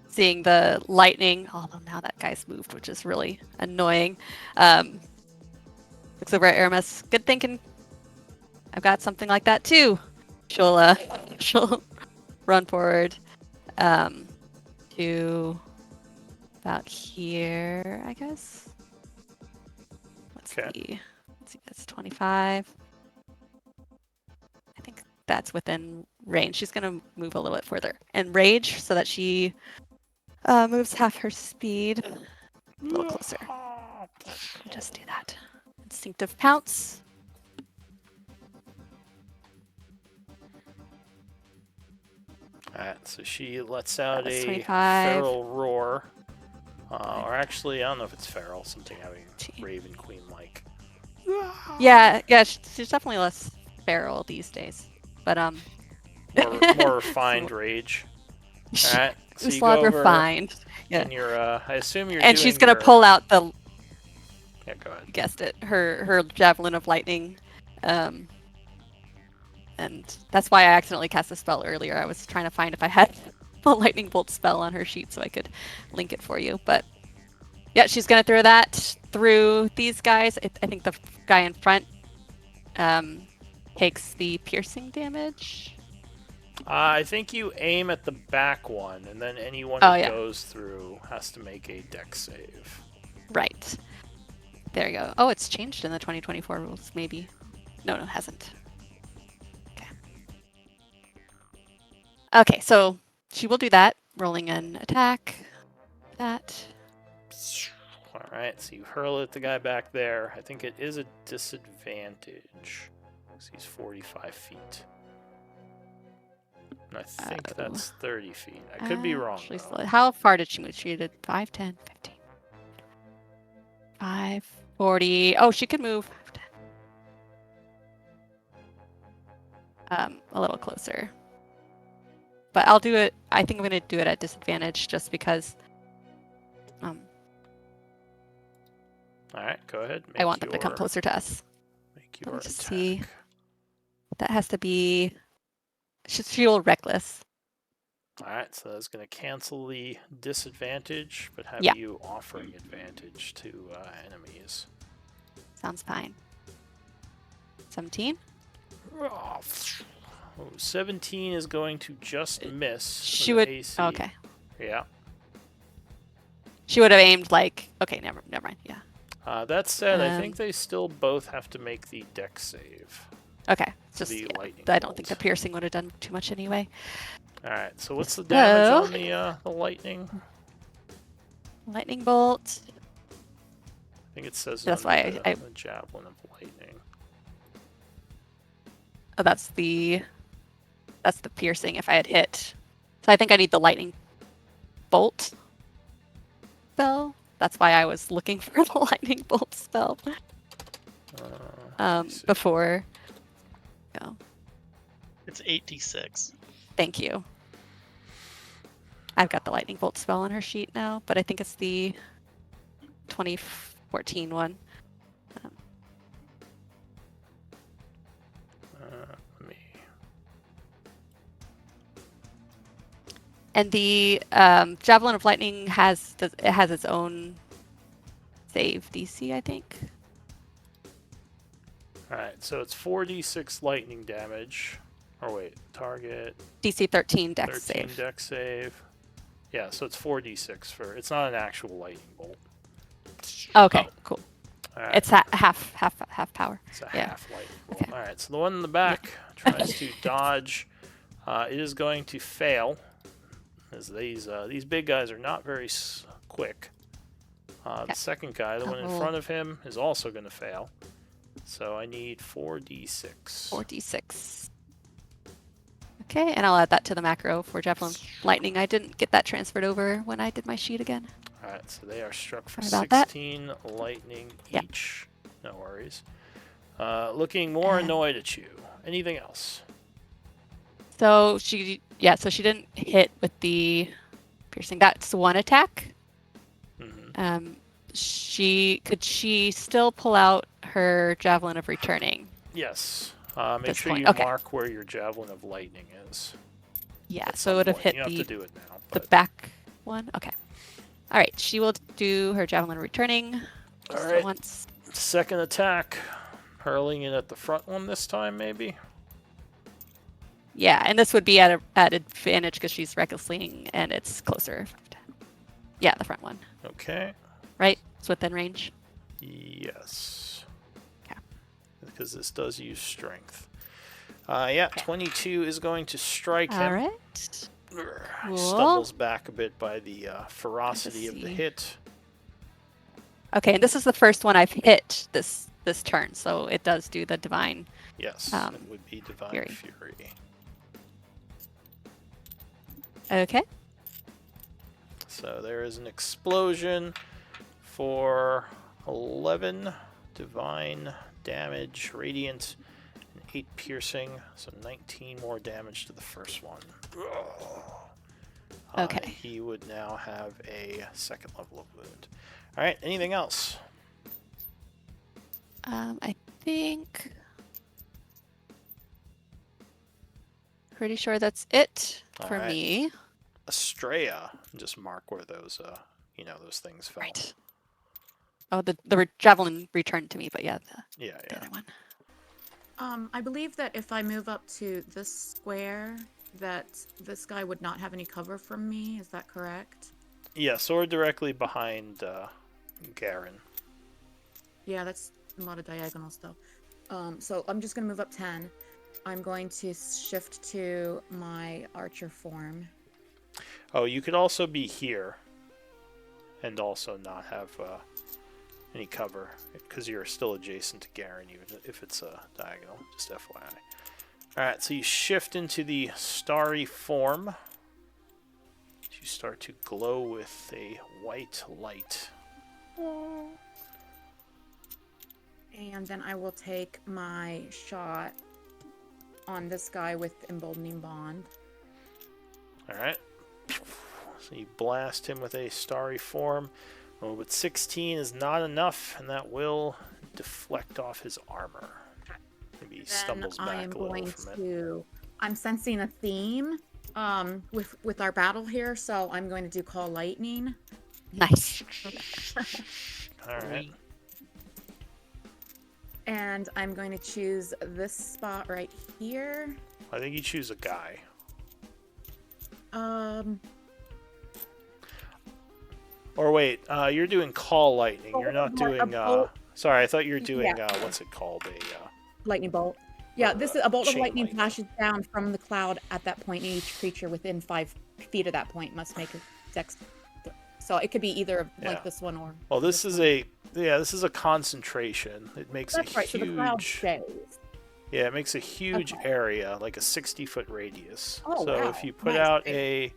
seeing the lightning, although now that guy's moved, which is really annoying. Looks over at Aramis. Good thinking. I've got something like that too. She'll run forward to about here, I guess. Let's see. That's 25. I think that's within range. She's gonna move a little bit further and rage so that she moves half her speed. A little closer. Just do that. Instinctive pounce. Alright, so she lets out That's a 25. feral roar. Or actually, I don't know if it's feral, something having Raven Queen like. Yeah, she's definitely less feral these days. But more refined rage. Alright, so you go Uslog over refined. Yeah. and you're I assume you're And doing she's gonna your... pull out the, Yeah, go ahead. you guessed it, her javelin of lightning. And that's why I accidentally cast a spell earlier. I was trying to find if I had a lightning bolt spell on her sheet so I could link it for you. But yeah, she's gonna throw that through these guys. I think the guy in front takes the piercing damage. I think you aim at the back one, and then anyone Oh, who yeah. goes through has to make a dex save. Right. There you go. Oh, it's changed in the 2024 rules, maybe. No, it hasn't. Okay. Okay, so she will do that. Rolling an attack. That. Alright, so you hurl it at the guy back there. I think it is a disadvantage, because he's 45 feet. And I think that's 30 feet. I could be wrong, though. How far did she move? She did 5, 10, 15. 5, 40. Oh, she could move. 10. A little closer. But I'll do it. I think I'm going to do it at disadvantage just because. Alright, go ahead. I want them to come closer to us. Make your Let me just attack. see. That has to be. She'll roll reckless. Alright, so that's going to cancel the disadvantage, but have Yeah. you offering advantage to enemies. Sounds fine. 17? Oh, 17 is going to just miss. She with would. AC. Okay. Yeah. She would have aimed like. Okay, never mind. Yeah. That said, I think they still both have to make the dex save. Okay. It's just. The Yeah, lightning I don't think the bolt. piercing would have done too much anyway. Alright, so what's the damage So- on the lightning? Lightning bolt. I think it says it That's on why the, the javelin of lightning. Oh, that's the piercing if I had hit. So I think I need the lightning bolt spell. That's why I was looking for the lightning bolt spell Let me see. before. Go. It's 8d6. Thank you. I've got the lightning bolt spell on her sheet now, but I think it's the 2014 one. Let me... And the Javelin of Lightning has its own save DC, I think. Alright, so it's 4d6 lightning damage. Or wait, target DC 13 Dex 13 save. dex save. Yeah, so it's 4d6 for. It's not an actual lightning bolt. Okay, Oh. cool. Alright, It's half power. it's a yeah. half lightning bolt. Okay. Alright, so the one in the back tries to dodge. It is going to fail, as these big guys are not very quick. The second guy, the one in front of him, is also going to fail. So I need 4d6. 4d6. Okay, and I'll add that to the macro for Javelin Lightning. I didn't get that transferred over when I did my sheet again. Alright, so they are struck for Sorry about 16 lightning Yeah. each. No worries. Looking more annoyed at you. Anything else? So she didn't hit with the piercing. That's one attack. Mm-hmm. Could she still pull out her Javelin of Returning? Yes. Make This sure point, you okay. mark where your Javelin of Lightning is. Yeah, at so some it would have point. hit You don't have to do it now. the But... back one. Okay. All right, she will do her Javelin of Returning just All right. once. Second attack. Hurling it at the front one this time, maybe? Yeah, and this would be at advantage because she's recklessing and it's closer. Yeah, the front one. Okay. Right? It's within range. Yes. Okay. Because this does use strength. Yeah, 22 is going to strike him. All right. He stumbles back a bit by the ferocity of the see. hit. Okay, and this is the first one I've hit this turn, so it does do the divine. Yes, it would be Divine Fury. Okay. So there is an explosion for 11 divine damage, radiant, and 8 piercing, so 19 more damage to the first one. Okay. He would now have a second level of wound. All right, anything else? I think. Pretty sure that's it for Alright. me. Estrella, just mark where those, those things fell. Right. Oh, the Javelin returned to me, but yeah, the Yeah. other one. I believe that if I move up to this square, that this guy would not have any cover from me. Is that correct? Yes, or directly behind Garen. Yeah, that's a lot of diagonal stuff. So I'm just going to move up 10. I'm going to shift to my archer form. Oh, you could also be here and also not have any cover because you're still adjacent to Garen, even if it's a diagonal, just FYI. Alright, so you shift into the starry form. You start to glow with a white light. And then I will take my shot on this guy with Emboldening Bond. Alright. So you blast him with a starry form. Oh, but 16 is not enough, and that will deflect off his armor. Maybe he stumbles back a little from it. I'm sensing a theme with our battle here, so I'm going to do Call Lightning. Nice. Alright. And I'm going to choose this spot right here. I think you choose a guy. Or wait, you're doing Call Lightning. You're not doing. Sorry, I thought you were doing. What's it called? Lightning bolt. Yeah, this is a bolt of chain lightning lightning. flashes down from the cloud at that point, and each creature within 5 feet of that point must make a dex. So it could be either like this one or. Well, this is a concentration. It makes That's a right. So the cloud huge. stays. Yeah, it makes a huge area, like a 60-foot radius. Oh, so wow. if you put Nice. out a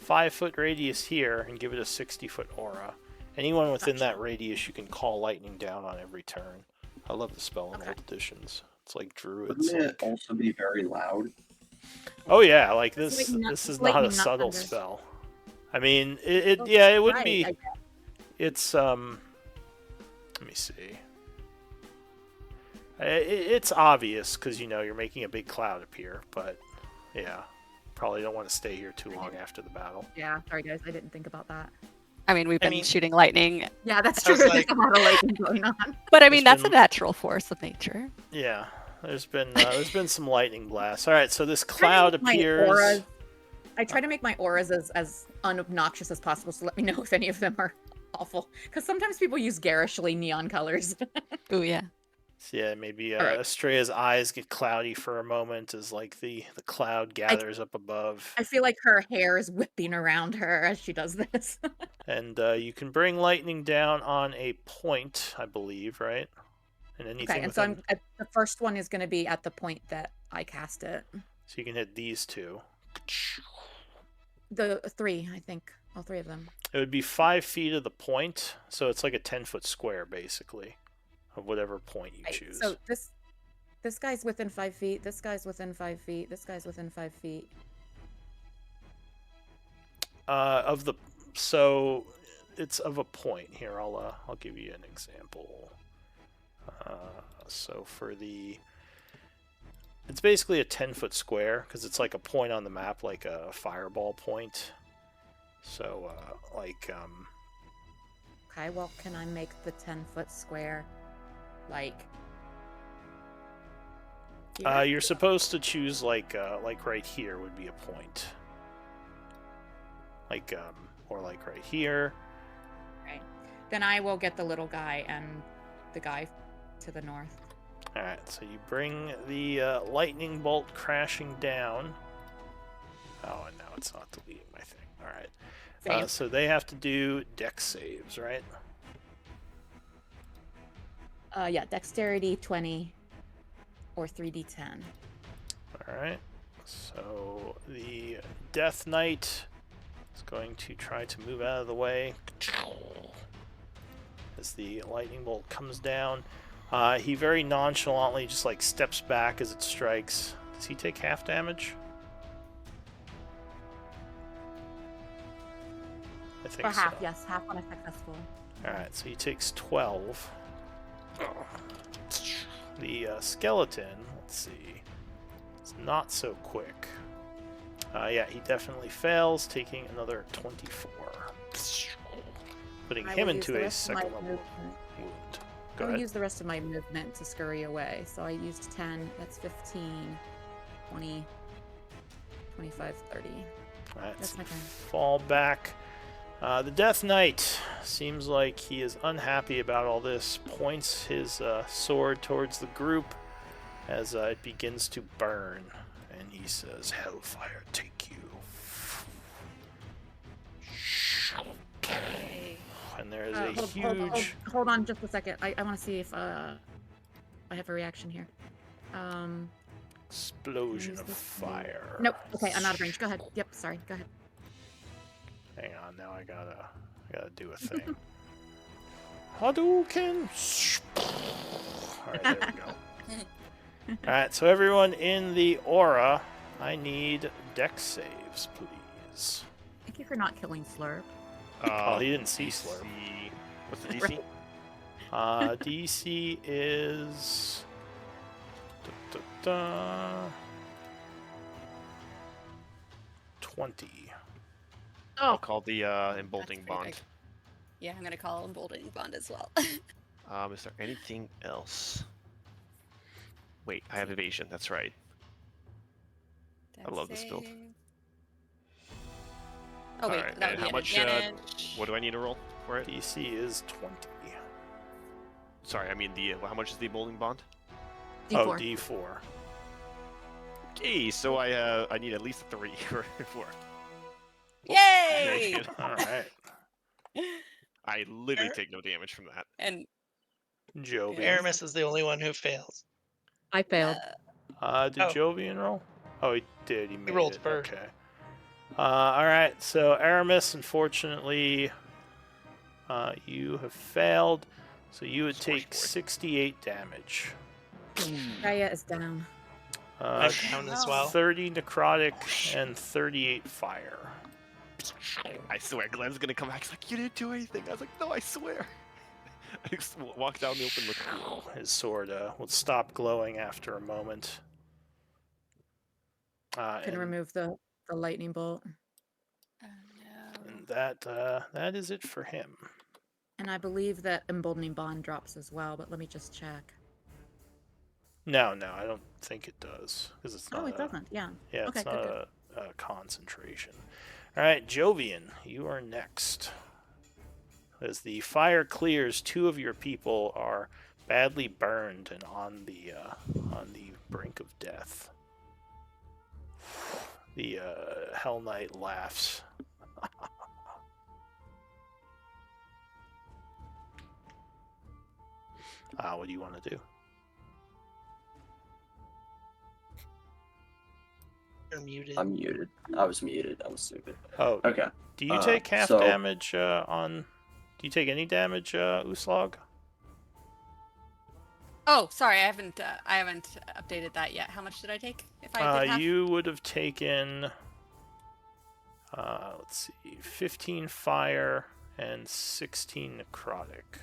5-foot radius here and give it a 60-foot aura, anyone within that radius you can call lightning down on every turn. I love the spell in old editions. It's like druids. Wouldn't it also be very loud? Oh yeah, like It's this. lightning, This is lightning, not a not subtle thunder. spell. I mean, it Oh, it would right, be. I guess. It's Let me see. It's obvious because you're making a big cloud appear, but yeah, probably don't want to stay here too long after the battle. Yeah, sorry guys, I didn't think about that. I mean, we've I been mean- shooting lightning, Yeah, that's I true. was There's like- a lot of lightning going on. but I mean, There's that's a been- natural force of nature. Yeah, there's been some lightning blasts. All right, so this Try to cloud make my appears. auras- I try to make my auras as unobnoxious as possible, so let me know if any of them are awful. Because sometimes people use garishly neon colors. Ooh, yeah. So yeah, maybe All right. Estrella's eyes get cloudy for a moment as like the cloud gathers up above, I feel like her hair is whipping around her as she does this. and you can bring lightning down on a point, I believe, right? And anything Okay, and so within, the first one is going to be at the point that I cast it. so you can hit these two. The 3, I think. All 3 of them. It would be 5 feet of the point, so it's like a 10-foot square basically, of whatever point you Right, choose. so this guy's within 5 feet. This guy's within 5 feet. This guy's within 5 feet. So it's of a point. Here, I'll give you an example. So for it's basically a 10-foot square because it's like a point on the map, like a fireball point. So Okay, well, can I make the 10-foot square like? here? you're supposed to choose like right here would be a point. Or like right here. Right. Then I will get the little guy and the guy to the north. Alright, so you bring the lightning bolt crashing down. Oh, and now it's not deleting my thing. Alright. Same. So they have to do dex saves, right? Yeah, dexterity 20 or 3d10. Alright. So the Death Knight is going to try to move out of the way as the lightning bolt comes down. He very nonchalantly just like steps back as it strikes. Does he take half damage? I think Or half, so. yes, half when it's successful. Alright, so he takes 12. The skeleton, let's see, it's not so quick. Yeah, he definitely fails, taking another 24. Putting I him will use into the a rest of my second level movement. wound. Go I'll ahead. use the rest of my movement to scurry away. So I used 10, that's 15, 20, 25, 30. Alright, That's so my turn. fall back. The Death Knight seems like he is unhappy about all this, points his sword towards the group as it begins to burn, and he says, "Hellfire take you." Okay. And there is a Hold- huge... hold on just a second. I want to see if I have a reaction here. explosion Use of this fire. Nope. Okay, I'm out of range. Go ahead. Yep, sorry. Go ahead. Hang on, now I gotta do a thing. Hadouken! Alright, there we go. Alright, so everyone in the aura, I need dex saves, please. Thank you for not killing Slurp. Oh, he didn't see DC. Slurp. What's the DC? DC is... 20. I'll call the emboldening That's pretty bond. big. Yeah, I'm gonna call emboldening bond as well. Is there anything else? Wait, I have evasion. That's right. I love this build. Dex save. Oh wait, Alright, that and would how be much, an advantage. What do I need to roll for it? DC is 20. Sorry, I mean the. How much is the emboldening bond? D4. Oh, D4. Okay, so I need at least a 3 or 4. Yay! Alright. I literally take no damage from that. And Jovian. Aramis is the only one who fails. I failed. Did Oh. Jovian roll? Oh, he did. He made rolled it. first. Okay. Alright, so Aramis, unfortunately, you have failed. So you would take Squishboard. 68 damage. Gaia is down. I'm down as well. 30 necrotic and 38 fire. I swear, Glenn's gonna come back. He's like, "You didn't do anything." I was like, "No, I swear." I just walk down the open look. His sword will stop glowing after a moment. Can And remove the lightning bolt. oh no. And that is it for him. And I believe that Emboldening Bond drops as well, but let me just check. No, I don't think it does because it's not. Oh, it doesn't. Yeah. Yeah, Okay, it's not good. a concentration. All right, Jovian, you are next. As the fire clears, 2 of your people are badly burned and on the brink of death. The Hell Knight laughs. What do you want to do? You're muted. I'm muted. I was muted. I'm stupid. Oh, Okay. do you take half so- damage on... Do you take any damage, Uslog? Oh, sorry, I haven't updated that yet. How much did I take? If I did half? You would have taken... let's see... 15 fire and 16 necrotic.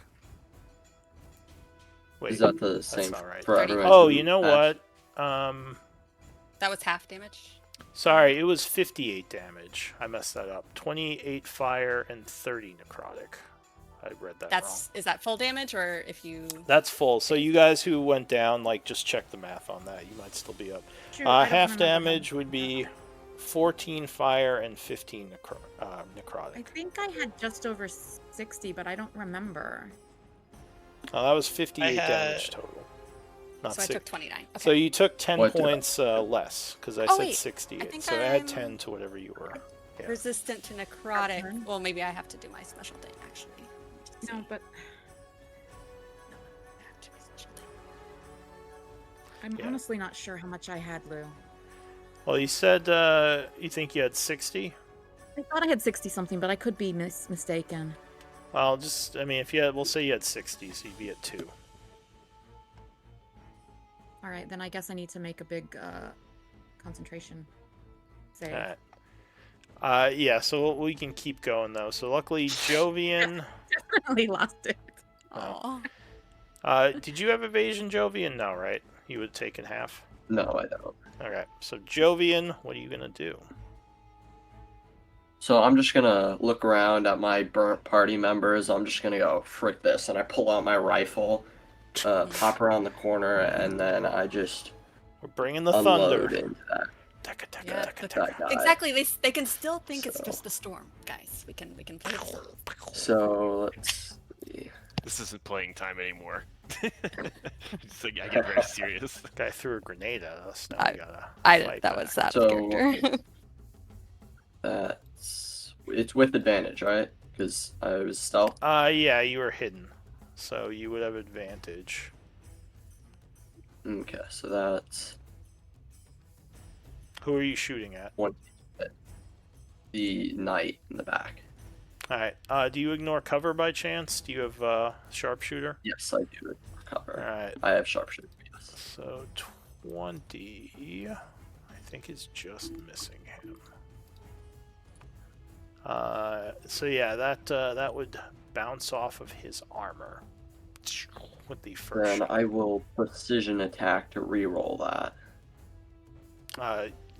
Wait, Is that the same not right. for 30. everyone? Oh, who you know actually- what? That was half damage. Sorry, it was 58 damage. I messed that up. 28 fire and 30 necrotic. I read that wrong. Is that full damage or if you? That's full. So you guys who went down, like, just check the math on that. You might still be up. True, I don't Half remember damage would be 14 fire and 15 necrotic. I think I had just over 60, but I don't remember. Oh, that was 58 I had- damage total. Not So I 60. took 29. Okay. So you took 10 What did I- points less, because I Oh, said wait. 60. I think So add I'm- 10 to whatever you were. Yeah. Resistant to necrotic. turn? Well, maybe I have to do my special thing actually. Let me just No, see. but No, I have to do my special thing. I'm Yeah. honestly not sure how much I had, Lou. Well, you said you think you had 60? I thought I had 60 something, but I could be mistaken. Well, if you had, we'll say you had 60, so you'd be at 2. All right, then I guess I need to make a big concentration save. Alright. Yeah, so we can keep going, though. So luckily, Jovian... Definitely lost it. No. Aw. Did you have evasion, Jovian? No, right? You would have taken half. No, I don't. Okay, so Jovian, what are you going to do? So I'm just gonna look around at my burnt party members. I'm just gonna go, frick this, and I pull out my rifle, pop around the corner, and then I just We're bringing the unload thunder. into that. Taka, taka, Yeah, taka, the- taka. guy. Exactly. They can still think it's So- just the storm, guys. We can play it safe. So let's see. This isn't playing time anymore. It's like, I get very serious. Guy threw a grenade at us. Now I- we gotta I fight that back. was that So- character. It's with advantage, right? Because I was stealth. Yeah, you were hidden, so you would have advantage. Okay, so that's Who are you shooting at? the knight in the back. All right. Do you ignore cover by chance? Do you have sharpshooter? Yes, I do All cover. right. I have sharpshooter. Yes. So 20, I think is just missing him. So yeah, that would bounce off of his armor with the first. Then shot. I will precision attack to re-roll that.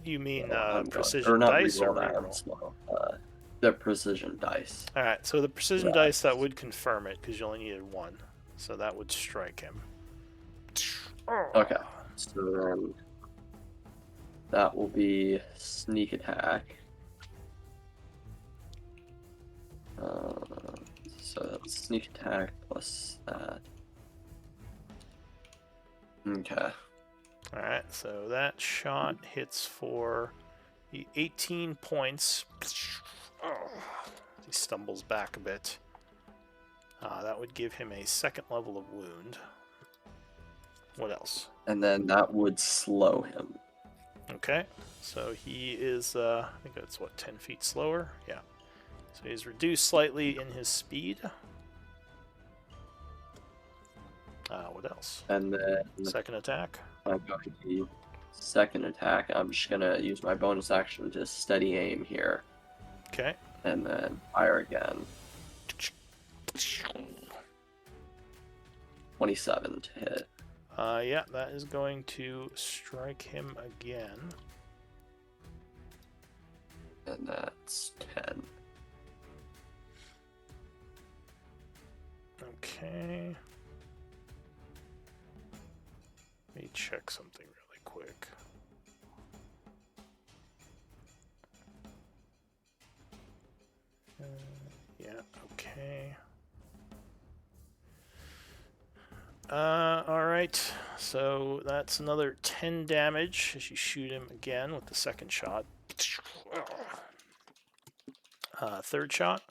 You mean I'm going- precision or not dice or re-roll that, I'm reroll? slow. The precision dice. All right. So the precision Yeah. dice that would confirm it because you only needed 1, so that would strike him. Okay. So then that will be sneak attack. So that's sneak attack plus that. Okay. All right, so that shot hits for the 18 points. He stumbles back a bit. That would give him a 2nd level of wound. What else? And then that would slow him. Okay, so he is, I think that's what, 10 feet slower? Yeah. So he's reduced slightly in his speed. What else? And then 2nd attack. I'm going to second attack. I'm just gonna use my bonus action to steady aim here, Okay. and then fire again. 27 to hit. Yeah, that is going to strike him again. And that's 10. Okay. Let me check something really quick. Yeah, okay. Alright. So that's another 10 damage as you shoot him again with the second shot. Third shot.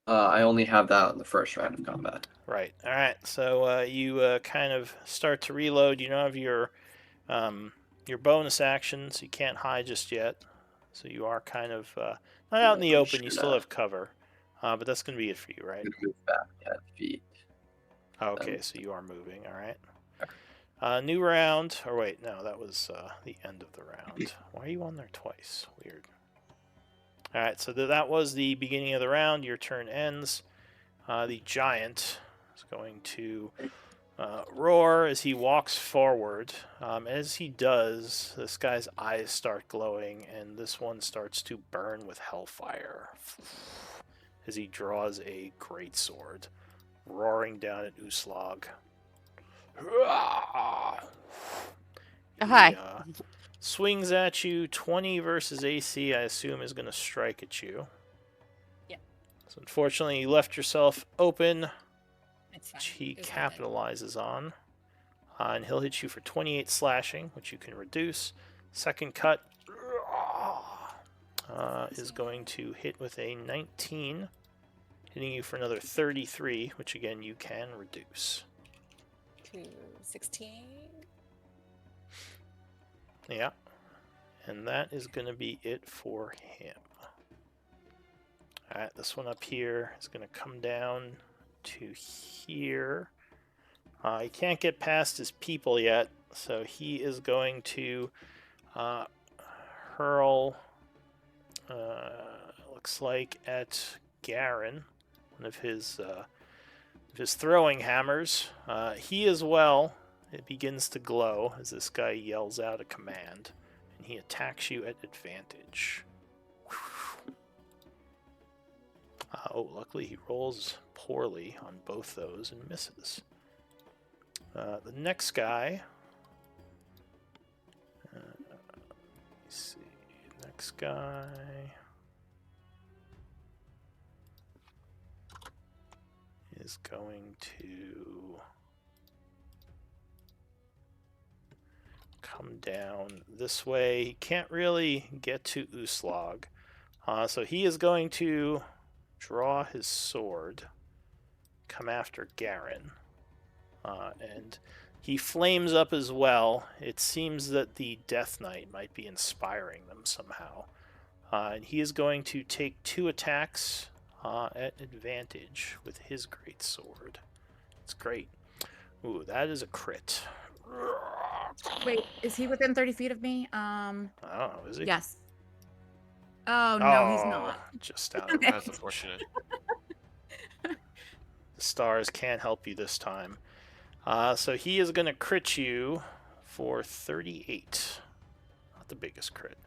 I only have that on the first round of combat. Right. Alright. So you kind of start to reload. You don't have your bonus action, so you can't hide just yet. So you are kind of not out in the open. You still have cover. But that's going to be it for you, right? I'm gonna move back 10 feet. Okay, so you are moving. All right. New round. Or wait, no, that was the end of the round. Why are you on there twice? Weird. All right, so that was the beginning of the round. Your turn ends. The giant is going to roar as he walks forward. As he does, this guy's eyes start glowing, and this one starts to burn with hellfire as he draws a greatsword, roaring down at Uslag. Hi. Swings at you. 20 versus AC, I assume, is going to strike at you. Yeah. So unfortunately, you left yourself open, It's fine. which he It was my bad. capitalizes on. And he'll hit you for 28 slashing, which you can reduce. Second cut is going to hit with a 19, hitting you for another 33, which again you can reduce. To 16. Yeah. And that is going to be it for him. Alright, this one up here is going to come down to here. He can't get past his people yet, so he is going to hurl, looks like, at Garen, one of his throwing hammers. He as well, it begins to glow as this guy yells out a command, and he attacks you at advantage. Luckily he rolls poorly on both those and misses. The next guy, let's see, next guy is going to come down this way. He can't really get to Uslag, so he is going to draw his sword, come after Garen, and he flames up as well. It seems that the Death Knight might be inspiring them somehow. And he is going to take 2 attacks at advantage with his great sword. It's great. Ooh, that is a crit. Wait, is he within 30 feet of me? Oh, is he? Yes. Oh, no, he's not. Just out of That's unfortunate. The stars can't help you this time. So he is going to crit you for 38. Not the biggest crit.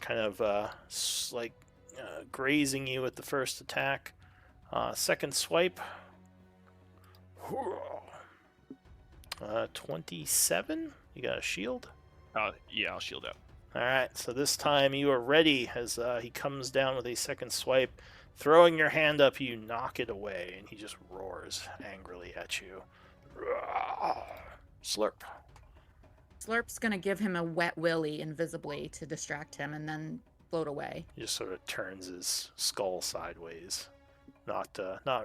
Kind of grazing you with the first attack. Second swipe. 27? You got a shield? Yeah, I'll shield out. Alright, so this time you are ready as he comes down with a second swipe. Throwing your hand up, you knock it away, and he just roars angrily at you. Slurp. Slurp's gonna give him a wet willy invisibly to distract him and then float away. He just sort of turns his skull sideways, not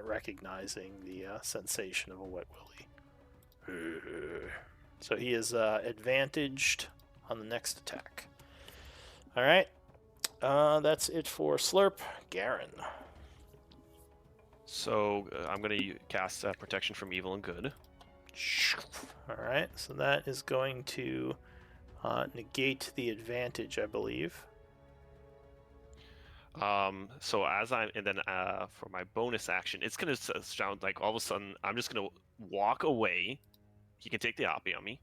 recognizing the sensation of a wet willy. So he is advantaged on the next attack. Alright, that's it for Slurp. Garen. So I'm going to cast Protection from Evil and Good. Alright, so that is going to negate the advantage, I believe. So for my bonus action, it's going to sound like all of a sudden I'm just going to walk away. He can take the Oppie on me.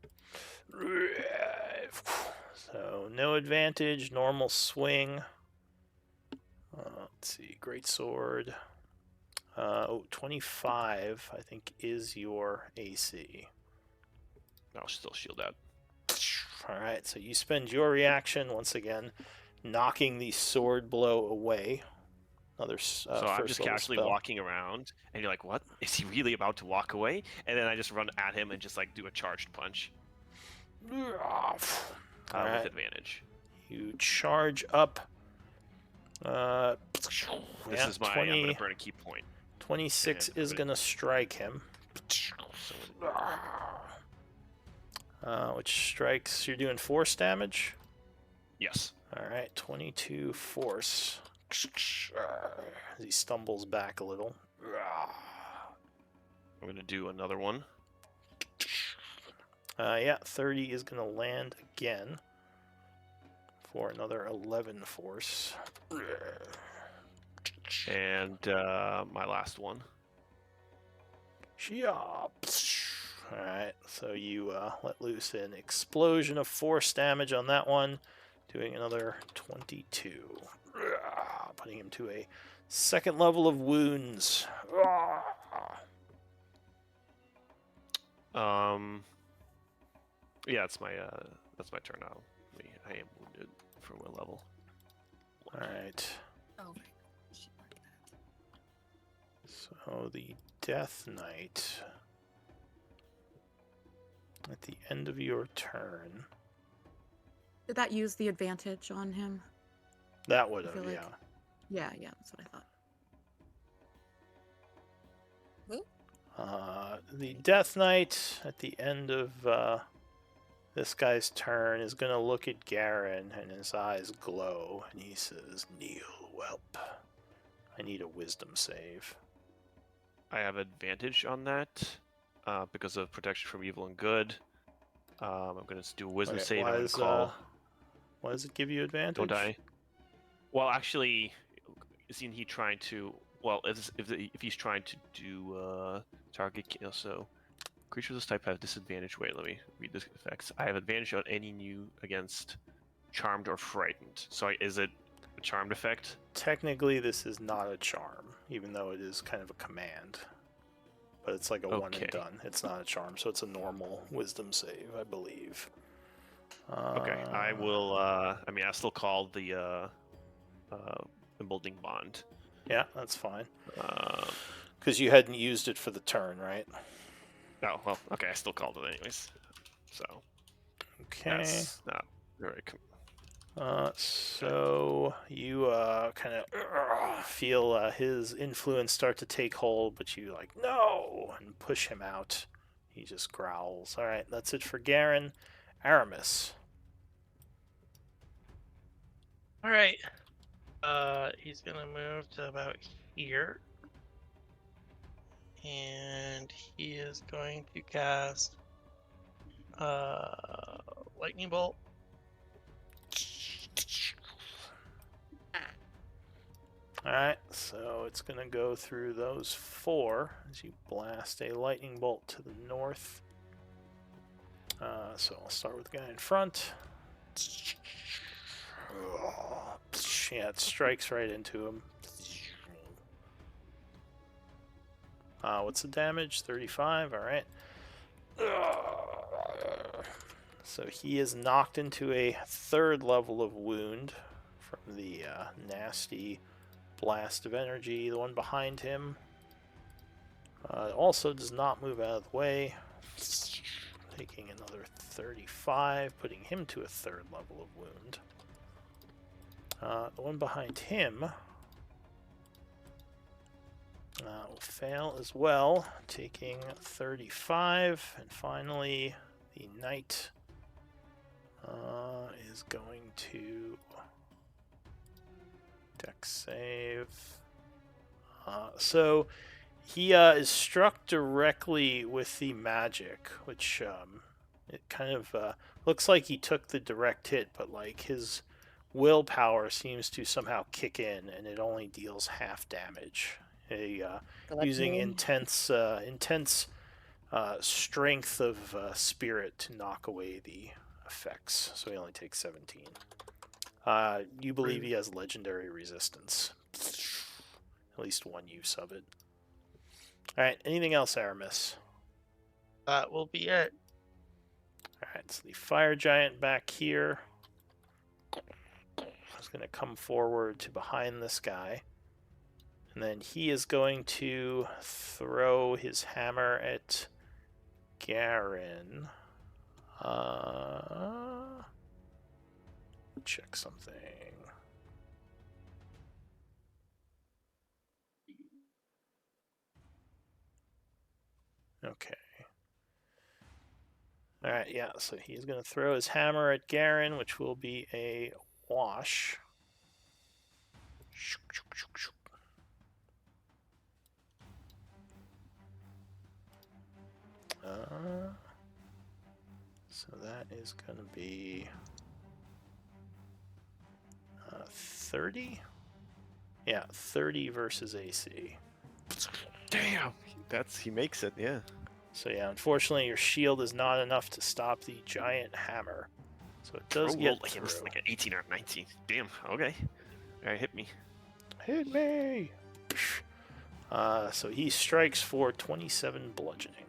So no advantage, normal swing. Let's see, great sword. 25, I think, is your AC. I'll still shield out. All right, so you spend your reaction once again, knocking the sword blow away. Another So I'm just casually spell. walking around, and you're like, "What? Is he really about to walk away?" And then I just run at him and just like do a charged punch All with right, advantage. you charge up. This is my. I'm gonna burn a key point. 26 is gonna strike him. Which strikes. You're doing force damage. Yes. All right, 22 force. As he stumbles back a little. I'm gonna do another one. Yeah, 30 is gonna land again for another 11 force. And my last one. Alright, so you let loose an explosion of force damage on that one, doing another 22. Putting him to a second level of wounds. Yeah, that's my turn now. I am wounded for what level? Alright. Oh my So the Death Knight, at the end of your turn, Did that use the advantage on him? that would I have, feel yeah. like- Yeah, that's what I thought. The Death Knight, at the end of this guy's turn, is going to look at Garen, and his eyes glow, and he says, "Kneel, whelp. I need a wisdom save." I have advantage on that because of protection from evil and good. I'm gonna do a wisdom save. I'm gonna call. Why does it give you advantage? Don't die. Well, actually, isn't he trying to? Well, if he's trying to do target kill, so creatures of this type have disadvantage. Wait, let me read the effects. I have advantage on any new against charmed or frightened. So is it a charmed effect? Technically, this is not a charm, even though it is kind of a command. But it's like a one and done. It's not a charm, so it's a normal wisdom save, I believe. Okay, I will. I still call the emboldening bond. Yeah, that's fine. Because you hadn't used it for the turn, right? Oh, well, okay, I still called it anyways. So. Okay. That's not very. So you kind of feel his influence start to take hold, but you like, no, and push him out. He just growls. All right, that's it for Garen. Aramis. All right. He's gonna move to about here, and he is going to cast lightning bolt. Alright, so it's going to go through those 4 as you blast a lightning bolt to the north. So I'll start with the guy in front. Yeah, it strikes right into him. What's the damage? 35, alright. So he is knocked into a 3rd level of wound from the nasty blast of energy. The one behind him also does not move out of the way, taking another 35, putting him to a 3rd level of wound. The one behind him will fail as well, taking 35, and finally the knight is going to dex save. So he is struck directly with the magic, which it kind of looks like he took the direct hit, but like his willpower seems to somehow kick in, and it only deals half damage. Using intense strength of spirit to knock away the effects, so he only takes 17. You believe he has legendary resistance, at least one use of it. All right. Anything else, Aramis? That will be it. All right. So the fire giant back here is going to come forward to behind this guy. And then he is going to throw his hammer at Garen. Check something. Okay. Alright, yeah, so he's going to throw his hammer at Garen, which will be a wash. So that is going to be 30? Yeah, 30 versus AC. Damn, he makes it. Yeah. So yeah, unfortunately your shield is not enough to stop the giant hammer. So it does get through. It's like an 18 or 19. Damn. Okay. All right, hit me. Hit me! So he strikes for 27 bludgeoning.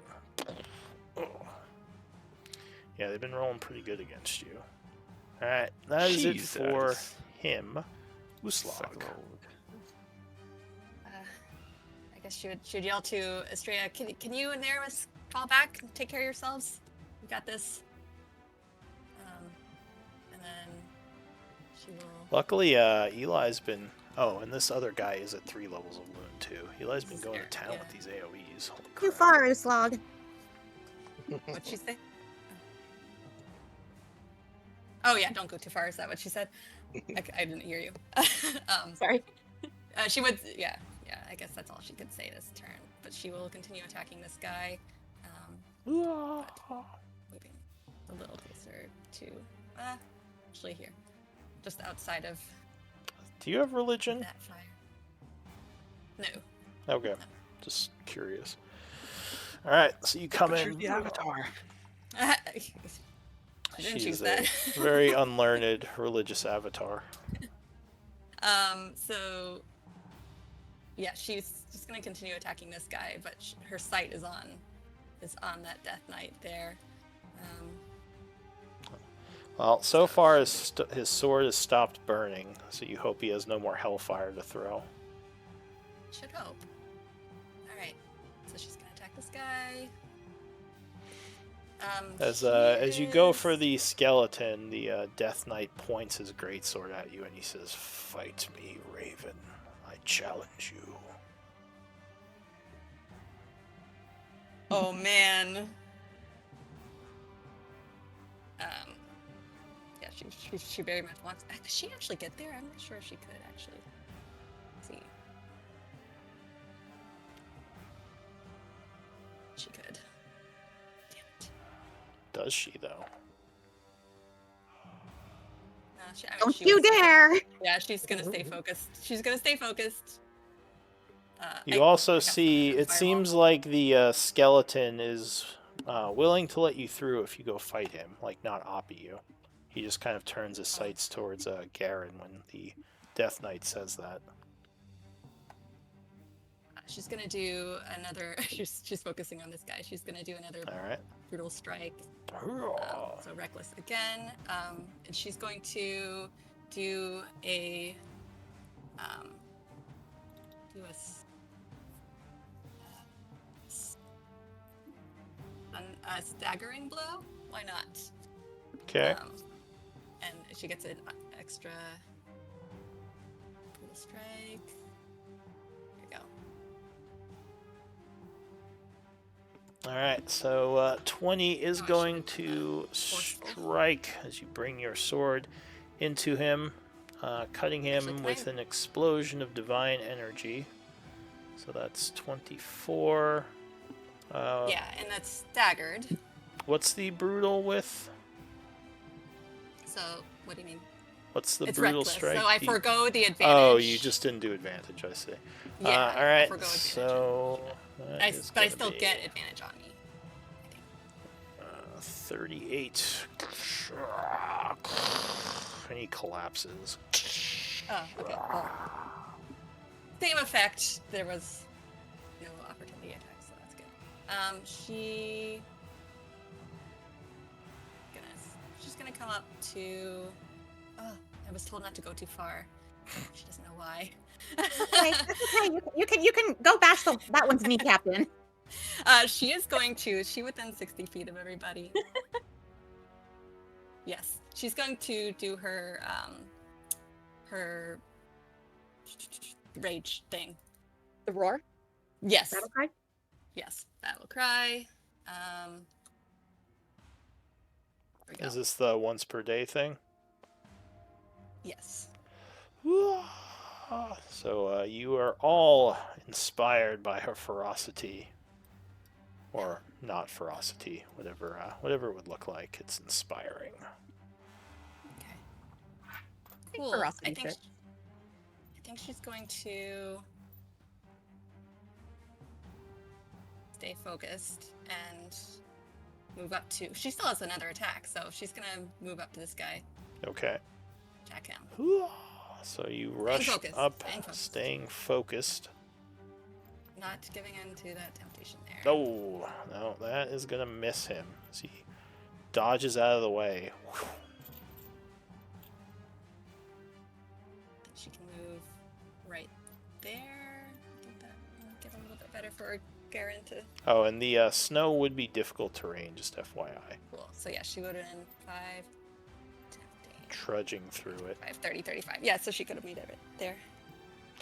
Oh. Yeah, they've been rolling pretty good against you. Alright, that is it for him. Uslog. I guess should yell to Estrella, can you and Aramis fall back and take care of yourselves? We got this. And then she will... Luckily, Eli's been... Oh, and this other guy is at 3 levels of wound, too. Eli's been going to town with these AoEs. Holy Too crap. far, Uslog. What'd she say? Oh yeah, don't go too far. Is that what she said? I didn't hear you. Sorry. She would, yeah. I guess that's all she could say this turn. But she will continue attacking this guy. Moving a little closer to, actually here, just outside of. Do you have religion? That fire. No. Okay, just curious. All right, so you come in. The avatar. I didn't choose She's that. a very unlearned religious avatar. So yeah, she's just gonna continue attacking this guy, but her sight is on that Death Knight there. Well, so far his sword has stopped burning, so you hope he has no more hellfire to throw. Should hope. All right, so she's gonna attack this guy. As you go for the skeleton, the Death Knight points his greatsword at you and he says, "Fight me, Raven. I challenge you." Oh man. Yeah, she very much wants. Does she actually get there? I'm not sure if she could actually. Let's see. She could. Damn it. Does she, though? No, Don't you dare! Yeah, she's gonna stay focused. She's gonna stay focused. You also see, it seems like the skeleton is willing to let you through if you go fight him, like not op you. He just kind of turns his sights towards Garen when the Death Knight says that. She's gonna do another. She's focusing on this guy. She's gonna do another brutal strike. So reckless again, and she's going to do a staggering blow. Why not? Okay. And she gets an extra brutal strike. There you go. Alright, so 20 is going to strike as you bring your sword into him, cutting him with an explosion of divine energy. So that's 24. Yeah, and that's staggered. What's the brutal with? So, what do you mean? What's the it's brutal reckless, strike? so I forgo the advantage. Oh, you just didn't do advantage, I see. Yeah, alright, so... but I still get advantage on me. 38. And he collapses. Oh, okay. Well, same effect. There was no opportunity attacks, so that's good. She's gonna come up to. Oh, I was told not to go too far. She doesn't know why. Okay, that's okay. You can go bash that one's kneecap in. She is going to. Is she within 60 feet of everybody? Yes, she's going to do her rage thing. The roar. Yes. Battle cry. Yes. Battle cry. There we go. Is this the once per day thing? Yes. So you are all inspired by her ferocity, or not ferocity, whatever it would look like. It's inspiring. Okay. I think Cool. ferocity I think she's going to stay focused and move up to. She still has another attack, so she's gonna move up to this guy. Okay. Attack him. So you rush focused, up, staying focused. staying focused. Not giving in to that temptation there. No, that is gonna miss him as he dodges out of the way. She can move right there. I think that will get a little bit better for Garen to. Oh, and the snow would be difficult terrain, just FYI. Cool. So yeah, she would have been 5, 10, 15, Trudging through it. 5, 30, 35. Yeah, so she could have made it right there.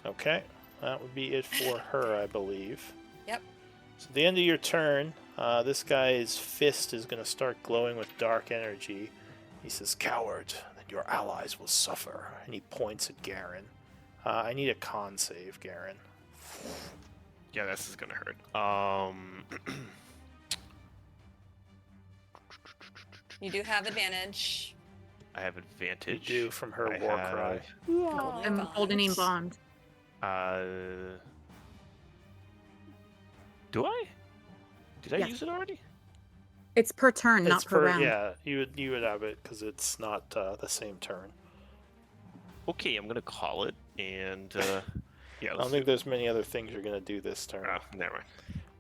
Okay, that would be it for her, I believe. Yep. So at the end of your turn, this guy's fist is going to start glowing with dark energy. He says, "Coward, then your allies will suffer." And he points at Garen. I need a con save, Garen. Yeah, this is gonna hurt. You do have advantage. I have You advantage. do from her I war have- cry. I'm holding bond. Do I? Did I Yes. use it already? It's per turn, not It's per round. Yeah, you would have it because it's not the same turn. Okay, I'm gonna call it, and yeah. I don't think there's many other things you're going to do this turn. Never mind.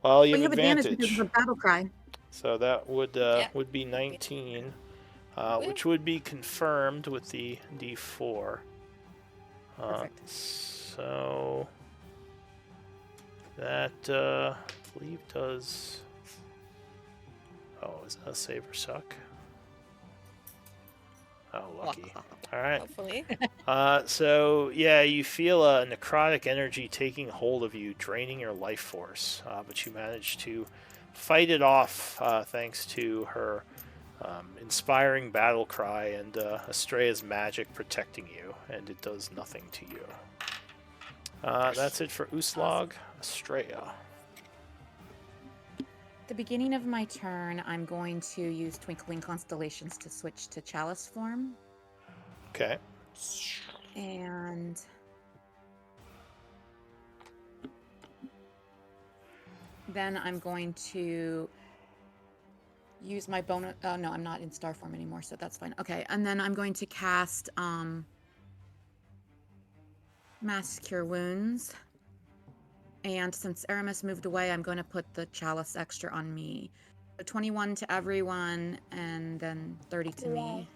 Well, you But have because advantage. of the battle cry. So that would Yeah. would be 19, Yeah. which would be confirmed with the D4. Perfect. So that I believe does. Oh, is that a save or suck? Oh, lucky. All right. Hopefully. So yeah, you feel a necrotic energy taking hold of you, draining your life force, but you manage to fight it off thanks to her inspiring battle cry and Estrella's magic protecting you, and it does nothing to you. That's it for Uslog. Estrella. At the beginning of my turn, I'm going to use Twinkling Constellations to switch to Chalice form. Okay. And then I'm going to use my bonus. Oh no, I'm not in star form anymore, so that's fine. Okay, and then I'm going to cast Mass Cure Wounds. And since Aramis moved away, I'm going to put the Chalice extra on me. So 21 to everyone, and then 30 to me.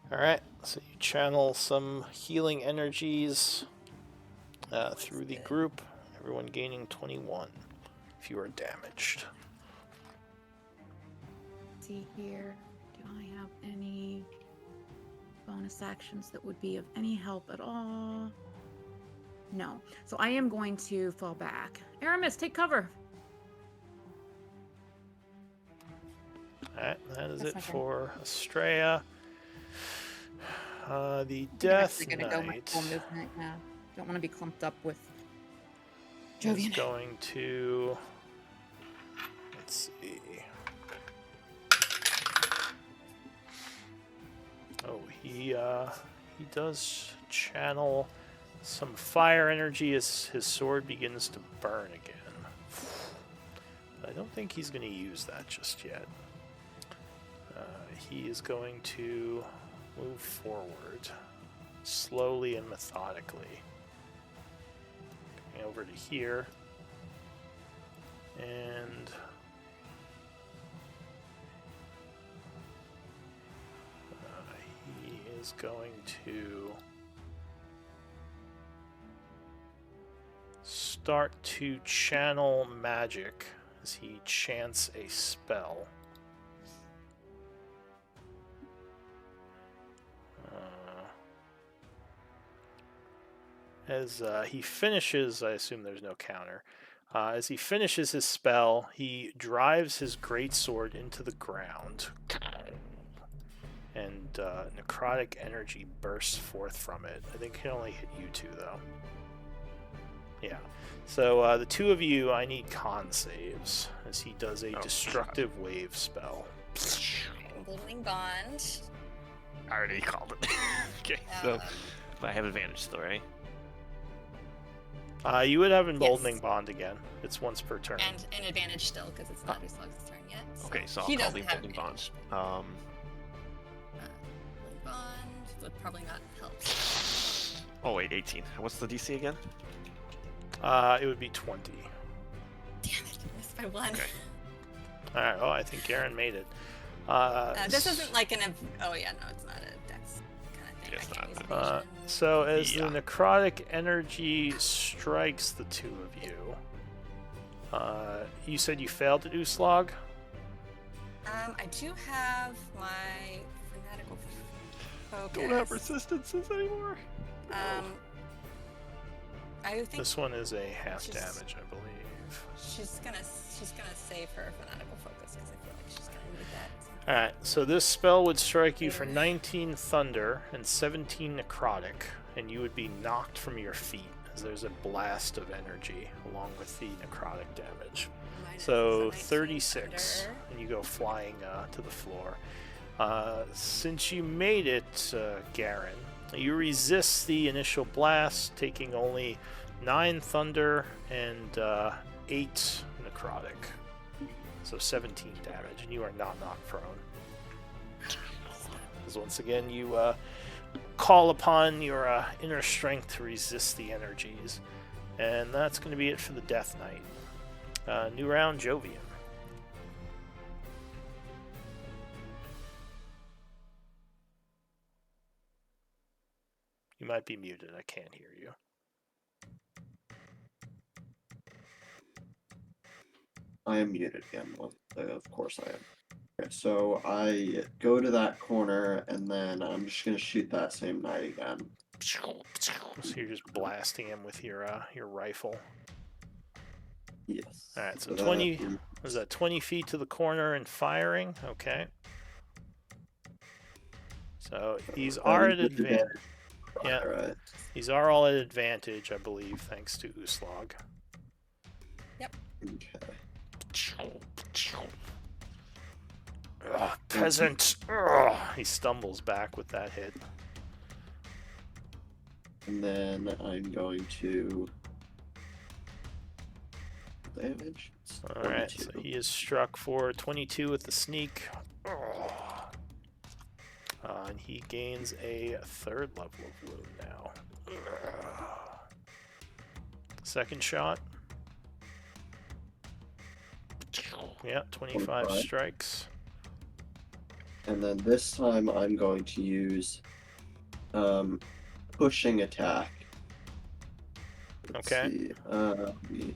All right. So you channel some healing energies through the group. Everyone gaining 21 if you are damaged. Let's see here. Do I have any bonus actions that would be of any help at all? No. So I am going to fall back. Aramis, take cover. Alright, that is That's it my turn. for Estrella. The I'm Death actually gonna go my Knight full movement now. Don't want to be clumped up with is Jovian. going to... Let's see... Oh, he does channel some fire energy as his sword begins to burn again. I don't think he's going to use that just yet. He is going to move forward slowly and methodically. Going over to here. And he is going to start to channel magic as he chants a spell. As he finishes, I assume there's no counter. As he finishes his spell, he drives his greatsword into the ground. And necrotic energy bursts forth from it. I think it can only hit you two, though. Yeah. So the two of you, I need con saves, as he does a destructive wave spell. Emboldening Bond. I already called it. Okay, so but I have advantage still, right? You would have Emboldening Bond again. It's once per turn. And an advantage still, because it's not Uslog's turn yet. So Okay, so I'll he call the doesn't have Emboldening Bond. Emboldening Bond would probably not help. Oh wait, 18. What's the DC again? It would be 20. Damn it, I missed by 1. Okay. Alright, well, I think Garen made it. This isn't like an... Oh yeah, no, it's not a dex kind of thing. It's I can't use not. evasion. So as the necrotic energy strikes the two of you, you said you failed at Uslog? I do have my fanatical focus. Don't have resistances anymore. I think This one is a half She's- damage, I believe. she's gonna save her fanatical focus because I feel like she's gonna need that. Alright, so this spell would strike you for 19 thunder and 17 necrotic, and you would be knocked from your feet as there's a blast of energy along with the necrotic damage. Minus So the 19 36, thunder. and you go flying to the floor. Since you made it, Garen, you resist the initial blast, taking only 9 thunder and 8 necrotic. So 17 damage, and you are not knocked prone. Because once again, you call upon your inner strength to resist the energies. And that's going to be it for the Death Knight. New round, Jovian. You might be muted, I can't hear you. I am muted again. Well, of course I am. Okay, so I go to that corner, and then I'm just gonna shoot that same knight again. So you're just blasting him with your rifle. Yes. Alright, so that 20 is- was that 20 feet to the corner and firing? Okay. So these that are is at advantage. Yeah. Alright. These are all at advantage, I believe, thanks to Uslog. Okay. Ugh, peasant! Ugh. He stumbles back with that hit. And then I'm going to damage. It's Alright, so 22. he is struck for 22 with the sneak. Ugh. And he gains a 3rd level of wound now. Ugh. Second shot. Yeah, 25 25. strikes. And then this time I'm going to use pushing attack. Let's Okay. see.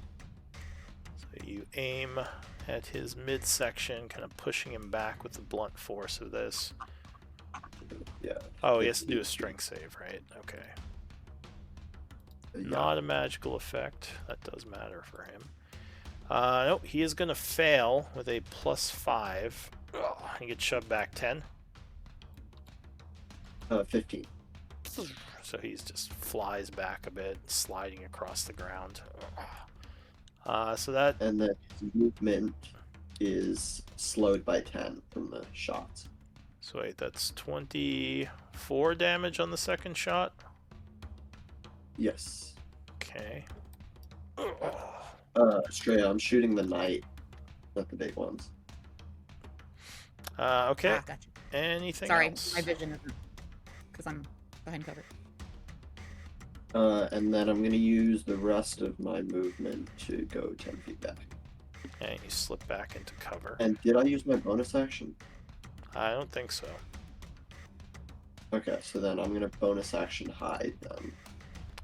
So you aim at his midsection, kind of pushing him back with the blunt force of this. Yeah. Oh, he has to do a strength save, right? Okay. Yeah. Not a magical effect. That does matter for him. Nope, he is going to fail with a +5. Ugh, he gets shoved back 10. 15. So he's just flies back a bit, sliding across the ground. So that And then his movement is slowed by 10 from the shots. So wait, that's 24 damage on the second shot? Yes. Okay. Straight, I'm shooting the knight, not the big ones. Okay. Ah, gotcha. Anything Sorry, else? my vision isn't because I'm behind cover. And then I'm going to use the rest of my movement to go 10 feet back. And you slip back into cover. And did I use my bonus action? I don't think so. Okay, so then I'm gonna bonus action hide then.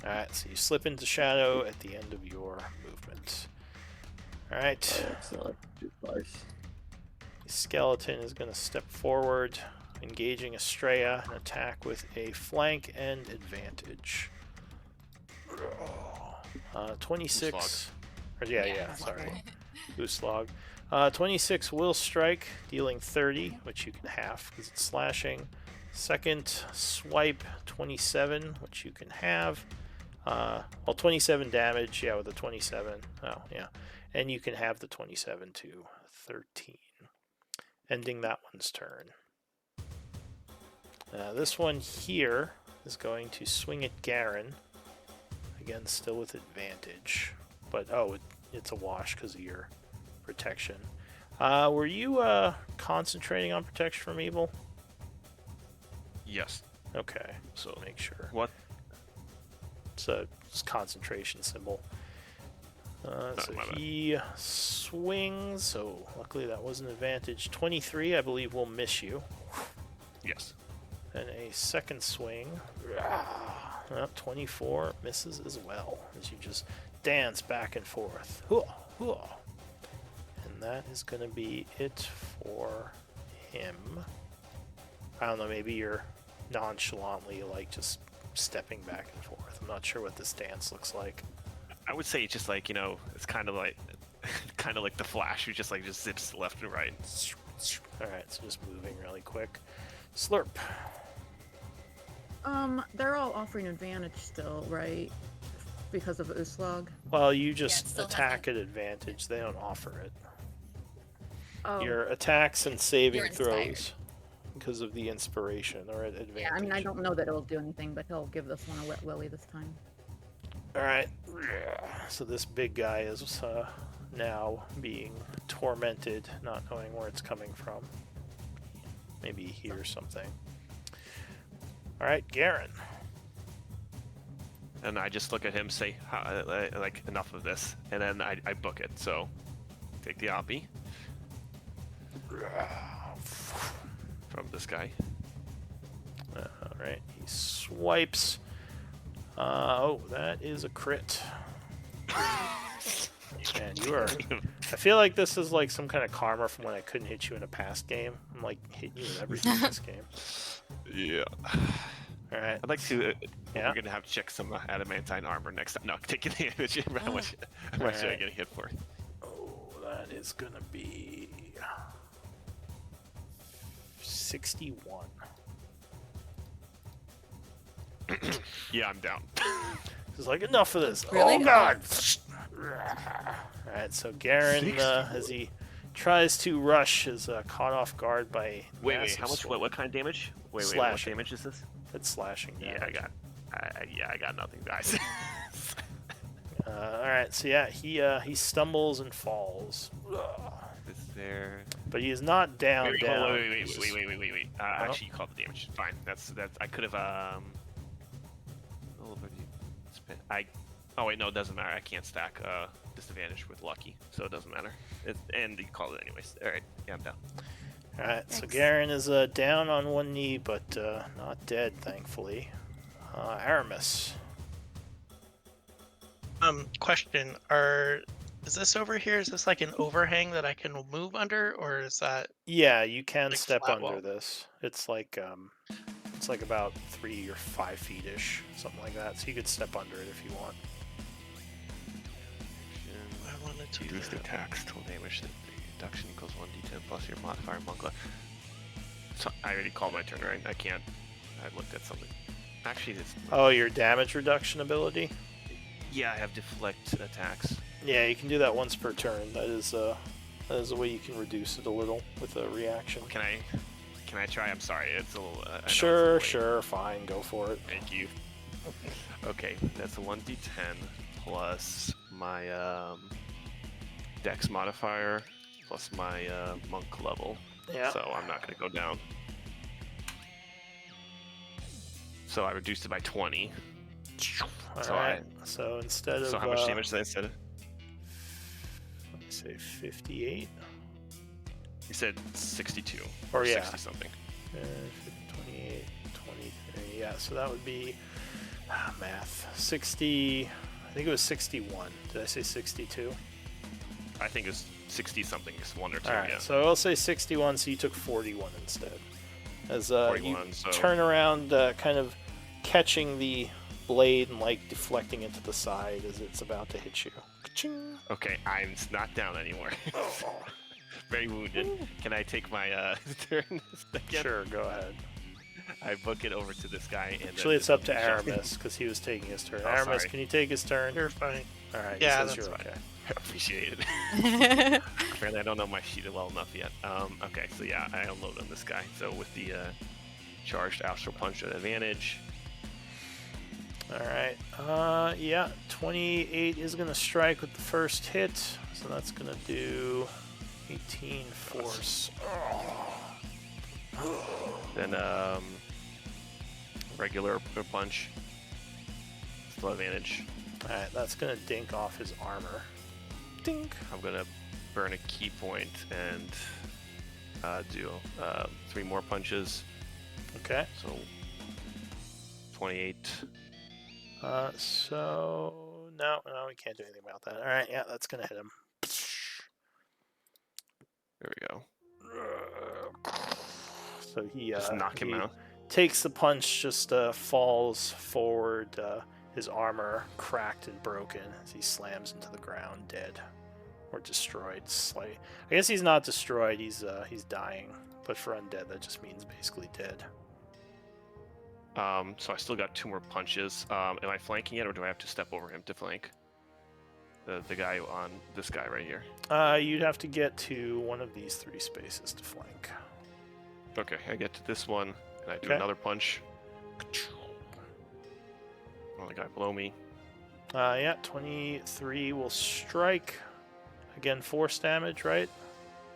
Alright, so you slip into shadow at the end of your movement. Alright. I accidentally did twice. The skeleton is going to step forward, engaging Estrella, and attack with a flank and advantage. 26. Or, yeah, sorry. Gooslog. 26 will strike, dealing 30, which you can half because it's slashing. Second swipe, 27, which you can have. Well, 27 damage, yeah, with a 27. Oh, yeah. And you can have the 27 to 13. Ending that one's turn. This one here is going to swing at Garen. Again, still with advantage. But, it's a wash because of your protection. Were you concentrating on protection from evil? Yes. Okay, so make sure. What? It's a concentration symbol. So my bad. he swings, so luckily that was an advantage. 23, I believe, will miss you. Yes. And a second swing. 24 misses as well, as you just dance back and forth. And that is going to be it for him. I don't know, maybe you're nonchalantly, like, just stepping back and forth. I'm not sure what this dance looks like. I would say it's just like, it's kind of like the Flash, who just zips left and right. Alright, so just moving really quick. Slurp. They're all offering advantage still, right? Because of Uslag. Well, you just still attack at advantage. They don't offer it. Oh, Your attacks and saving You're inspired. throws, because of the inspiration, are at advantage. yeah. I mean, I don't know that it'll do anything, but he'll give this one a wet willy this time. Alright, so this big guy is now being tormented, not knowing where it's coming from. Maybe he hears something. Alright, Garen. And I just look at him, say, like, enough of this, and then I book it. So, take the Oppie from this guy. Alright, he swipes. Oh, that is a crit. Man, you are... I feel like this is like some kind of karma from when I couldn't hit you in a past game. I'm like hitting you with everything in this game. Yeah. Alright. I'd like to. Yeah. We're gonna have to check some adamantine armor next time. No, taking the damage. How much am I getting hit for? Oh, that is gonna be 61. Yeah, I'm down. He's like, enough of this. Really? Oh god. Alright, so Garen, as he tries to rush, is caught off guard by. Wait, how much? What kind of damage? Wait, what Slashing. damage is this? It's slashing Yeah, damage. I got nothing, guys. Alright, so yeah, he stumbles and falls. Is there? But he is not down. Wait. He's just- Wait. Actually, you called the damage. Fine. That's. I could have. Oh wait, no, it doesn't matter. I can't stack disadvantage with lucky, so it doesn't matter. And you called it anyways. All right, yeah, I'm down. Alright, so Thanks. Garen is down on one knee, but not dead, thankfully. Aramis. Question: is this over here? Is this like an overhang that I can move under, or is that? Yeah, you can Like step flat under wall. this. It's like about 3 or 5 feet-ish, something like that. So you could step under it if you want. I wanted to. Reduced attacks, total damage. The reduction equals 1d10 plus your modifier monk. So I already called my turn, right? I can't. I looked at something. Actually, it's. Oh, your damage reduction ability? Yeah, I have deflect attacks. Yeah, you can do that once per turn. That is a way you can reduce it a little with a reaction. Can I try? I'm sorry, it's a little. I know it's a Sure, little late. sure, fine, go for it. Thank you. Okay, that's a 1d10 plus my dex modifier plus my monk level. Yeah. So I'm not going to go down. So I reduced it by 20. So Alright, so instead of... So how much damage did I set? say 58. You said 62 Or yeah. 60 something. 28, 23. Yeah, so that would be math. 60. I think it was 61. Did I say 62? I think it's 60 something. It's 1 or 2. All right, Yeah. so I'll say 61. So you took 41 instead. As 41, you so turn around, kind of catching the blade and like deflecting it to the side as it's about to hit you. Ka-ching. okay, I'm not down anymore. Very wounded. Can I take my turn again? Sure, go ahead. I book it over to this guy. And Actually, it's up to Aramis because he was taking his turn. Oh, Aramis, sorry. can you take his turn? You're fine. All right. Yeah, he says that's you're fine. okay. I appreciate it. Apparently, I don't know my sheet well enough yet. Okay, so yeah, I unload on this guy. So with the charged astral punch at advantage. All right. Yeah, 28 is going to strike with the first hit. So that's going to do 18 force. Then regular punch. Still advantage. All right, that's going to dink off his armor. Dink. I'm gonna burn a key point and do 3 more punches. Okay. So 28. So no, we can't do anything about that. All right, yeah, that's going to hit him. There we go. So he Just knock him he out. takes the punch, just falls forward, his armor cracked and broken as he slams into the ground, dead or destroyed. I guess he's not destroyed. He's dying, but for undead, that just means basically dead. So I still got 2 more punches. Am I flanking yet, or do I have to step over him to flank? The guy on this guy right here. You'd have to get to one of these 3 spaces to flank. Okay, I get to this one, and I do Okay. another punch. Oh, the guy below me. Yeah, 23 will strike. Again, force damage, right?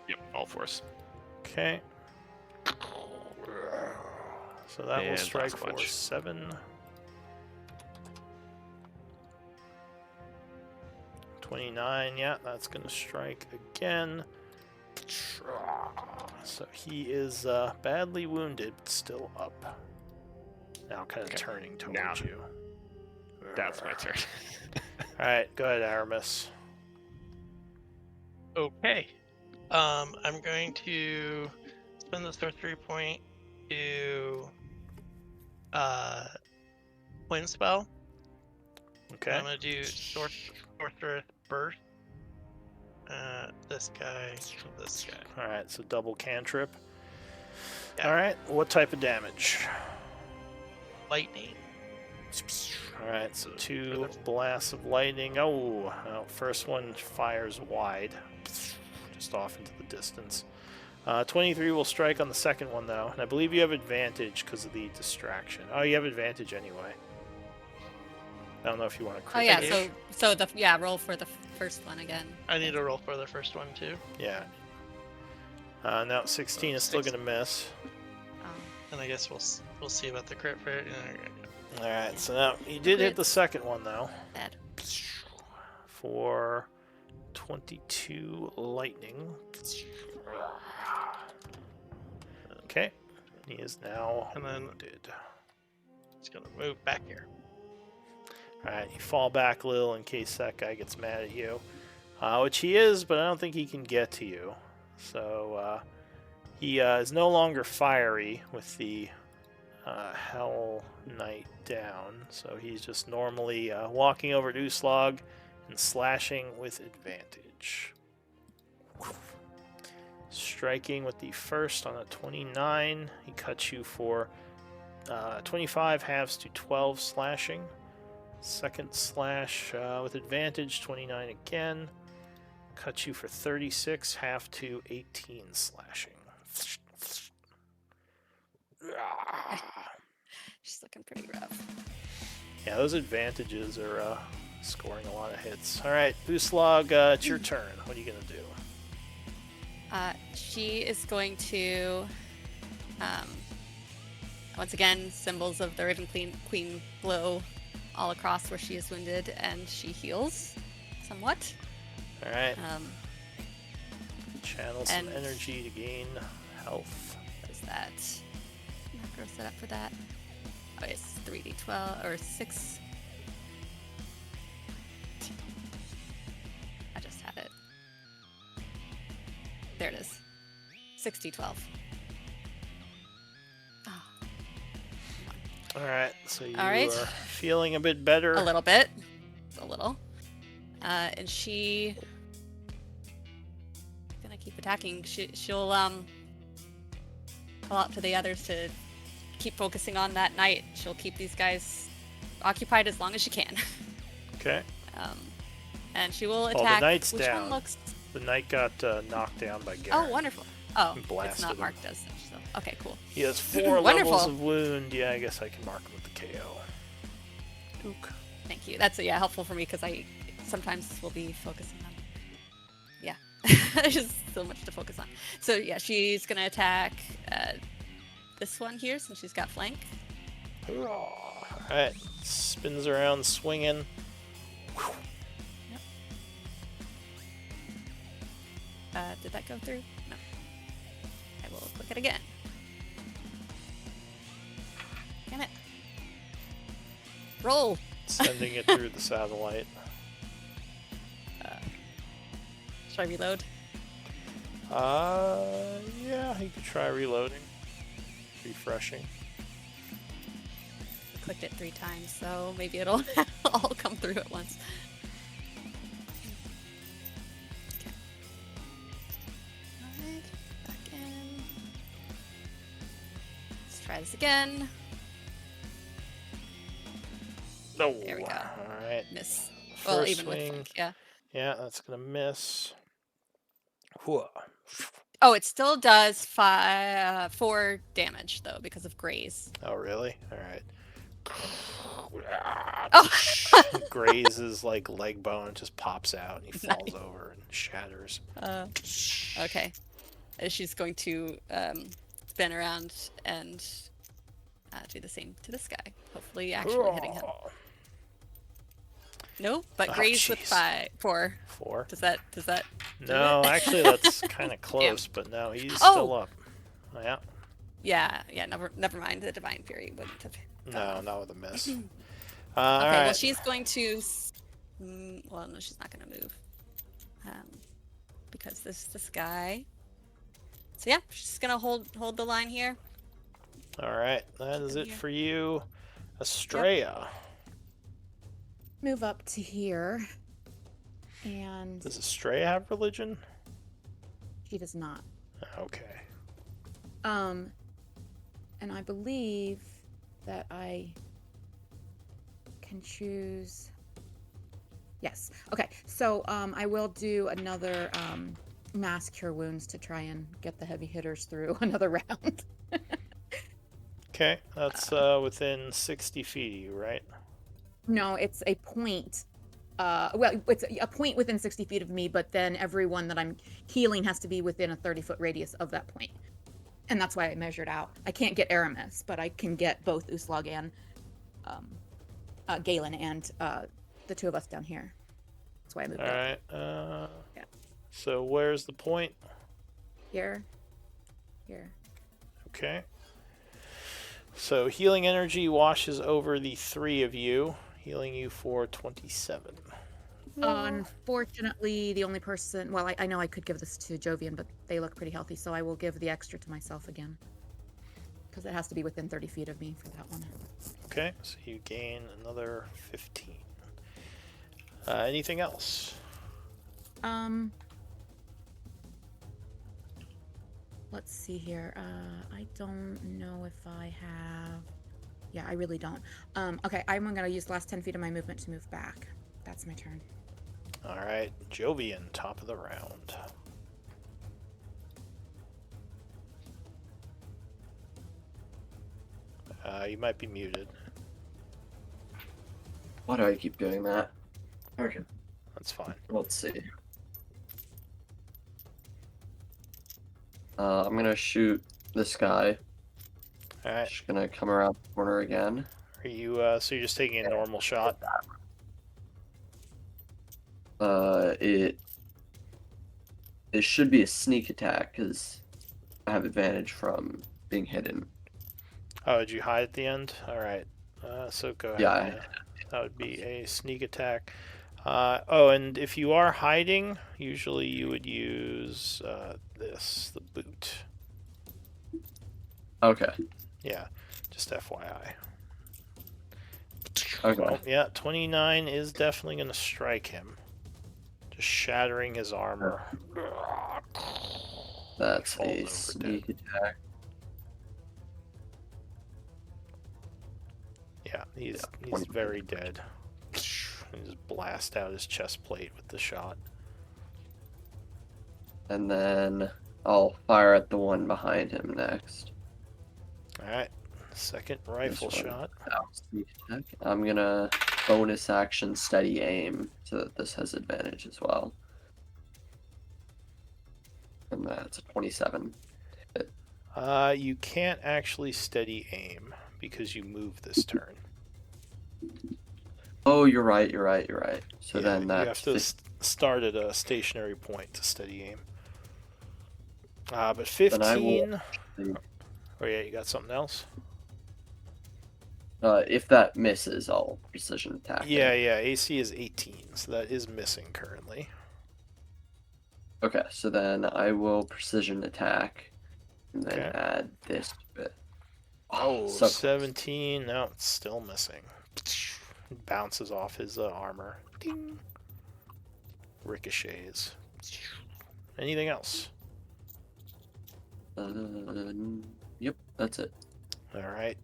Yep, all force. Okay. So that will And strike last for punch. 7. 29, yeah, that's going to strike again. So he is badly wounded, but still up. Now kind of Okay. turning towards Now. you. That's my turn. Alright, go ahead, Aramis. Okay. I'm going to spend the sorcery point to Wind Spell. Okay. I'm gonna do Sorceress Burst. This guy, this guy. Alright, so double cantrip. Yeah. Alright, what type of damage? Lightning. Alright, so 2 blasts of lightning. Oh, no, first one fires wide, just off into the distance. 23 will strike on the second one, though. And I believe you have advantage because of the distraction. Oh, you have advantage anyway. I don't know if you want to Oh crit. yeah, Ish. so roll for the first one again. I need to roll for the first one too. Yeah. Now 16 is still going to miss. And I guess we'll see about the crit for it. Alright, so now you did hit the second one, though. Bad. For 22 lightning. Okay. He is now And then- wounded. It's gonna move back here. Alright, you fall back a little in case that guy gets mad at you. Which he is, but I don't think he can get to you. So, he is no longer fiery with the Hell Knight down. So he's just normally walking over to Uslog and slashing with advantage. Striking with the first on a 29. He cuts you for 25 halves to 12 slashing. Second slash with advantage, 29 again. Cuts you for 36, half to 18 slashing. She's looking pretty rough. Yeah, those advantages are scoring a lot of hits. All right, Uslog, it's your turn. What are you going to do? She is going to, once again, symbols of the Raven Queen glow all across where she is wounded, and she heals somewhat. All right. Channel some And- energy to gain health. What is that? Macro set up for that. Oh, it's 3d12 or 6. I just had it. There it is. 6d12. Oh, Alright, so you Alright. are feeling a bit better. a little bit. A little. And she gonna keep attacking. She'll call out to the others to keep focusing on that knight. She'll keep these guys occupied as long as she can. Okay. And she will the attack. knight's Which down. one looks? The knight got knocked down by Garen. Oh, wonderful. Oh, And it's blasted not him. marked as such. So okay, cool. He has 4 Wonderful. levels of wound. Yeah, I guess I can mark him with the KO. Duke. Thank you. That's helpful for me because I sometimes will be focusing on. Yeah, there's just so much to focus on. So yeah, she's gonna attack this one here since she's got flank. Alright, spins around swinging. Did that go through? No. I will click it again. Damn it. Roll. Sending it through the satellite. Should I reload? Yeah, you could try reloading. Refreshing. I clicked it 3 times, so maybe it'll all come through at once. Okay. Alright, back in. Let's try this again. No. There we go. Alright. Miss. Well, First even with swing. flank, yeah. Yeah, that's gonna miss. Whoa. Oh, it still does 4 damage though because of graze. Oh, really? Alright. Oh, Grazes like leg bone just pops out and he falls Nice. over and shatters. okay. She's going to spin around and do the same to this guy. Hopefully, actually hitting him. Nope, but Oh, graze with jeez. 4. 4. Does that? No, actually that's kind of close, but no, he's Oh! still up. Yeah. Yeah. Never mind. The divine fury wouldn't have. No, not with a miss. Okay, Alright. well she's going to. Well, no, she's not going to move. Because this guy. So yeah, she's gonna hold the line here. Alright, that is it Here. for you. Estrella. Move up to here. And Does Estrella have religion? she does not. Okay. And I believe that I can choose. Yes. Okay. So I will do another mass cure wounds to try and get the heavy hitters through another round. Okay, that's within 60 feet of you, right? No, it's a point. Well, it's a point within 60 feet of me, but then everyone that I'm healing has to be within a 30-foot radius of that point. And that's why I measured out. I can't get Aramis, but I can get both Uslag and Galen and the 2 of us down here. That's why I moved up. Alright, Yeah. so where's the point? Here. Okay. So healing energy washes over the 3 of you, healing you for 27. Unfortunately, the only person... Well, I know I could give this to Jovian, but they look pretty healthy, so I will give the extra to myself again. Because it has to be within 30 feet of me for that one. Okay, so you gain another 15. Anything else? Let's see here. I don't know if I have... Yeah, I really don't. Okay, I'm going to use the last 10 feet of my movement to move back. That's my turn. Alright, Jovian, top of the round. You might be muted. Why do I keep doing that? Okay, That's fine. let's see. I'm gonna shoot this guy. Alright, Just gonna come around the corner again. are you, so you're just taking a normal shot? It It should be a sneak attack because I have advantage from being hidden. Oh, did you hide at the end? All right. So go ahead. Yeah, Yeah. That would be a sneak attack. Oh, and if you are hiding, usually you would use this, the boot. okay. Yeah, just FYI. Okay. Well, yeah, 29 is definitely going to strike him. Just shattering his armor. That's Falls a over sneak dead. attack. Yeah, he's 20. very dead. You just blast out his chest plate with the shot. And then I'll fire at the one behind him next. Alright, second rifle This one. shot. Sneak attack. I'm gonna bonus action steady aim so that this has advantage as well. And that's a 27. You can't actually steady aim because you move this turn. Oh, you're right. So Yeah, then you that's have to start at a stationary point to steady aim. But 15. Oh yeah, you got something else? if that misses, I'll precision attack. Yeah, AC is 18, so that is missing currently. Okay, so then I will precision attack and then Okay. add this to it. Oh, so close. 17. No, it's still missing. Bounces off his armor. Ding. Ricochets. Anything else? Yep, that's it. Alright.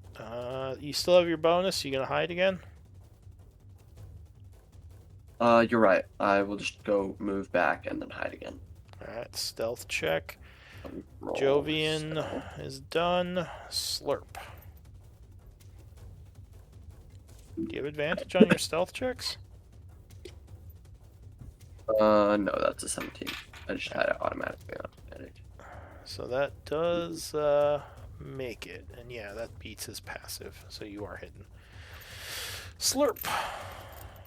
You still have your bonus? You gonna hide again? You're right. I will just go move back and then hide again. Alright, stealth check. Roll Jovian stealth. is done. Slurp. Do you have advantage on your stealth checks? No, that's a 17. I just had it automatically on advantage. So that does make it. And yeah, that beats his passive. So you are hidden. Slurp.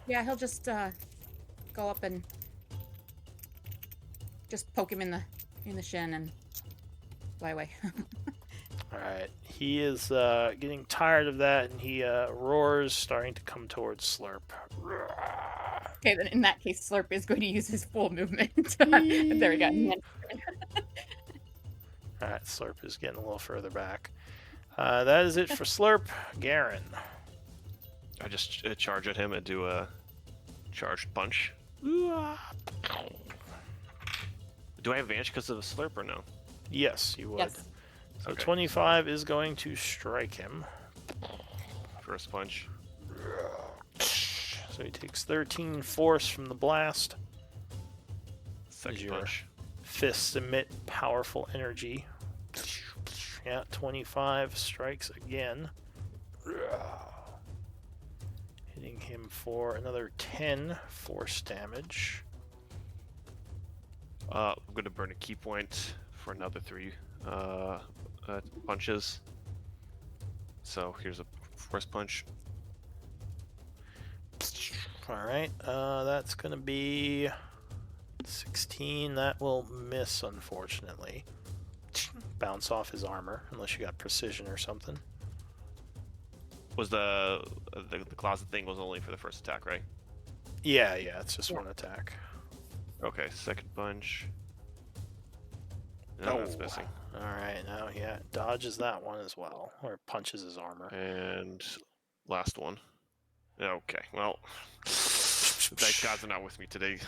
Yeah, he'll just go up and just poke him in the shin and fly away. Alright. He is getting tired of that, and he roars, starting to come towards Slurp. Okay, then in that case, Slurp is going to use his full movement. There we go. Alright, Slurp is getting a little further back. That is it for Slurp. Garen. I just charge at him and do a charged punch. Do I have advantage because of the slurp or no? Yes, you would. Yes. So Okay. 25 is going to strike him. First punch. So he takes 13 force from the blast. Second your- punch. Fists emit powerful energy. Yeah, 25 strikes again. Hitting him for another 10 force damage. I'm going to burn a key point for another 3 punches. So here's a first punch. Alright, that's going to be 16. That will miss, unfortunately. Bounce off his armor, unless you got precision or something. Was the closet thing was only for the first attack, right? Yeah, it's just one attack. Okay, second punch. No, that's missing. Alright, now dodges that one as well. Or punches his armor. And last one. Okay, well, thank God they're not with me today.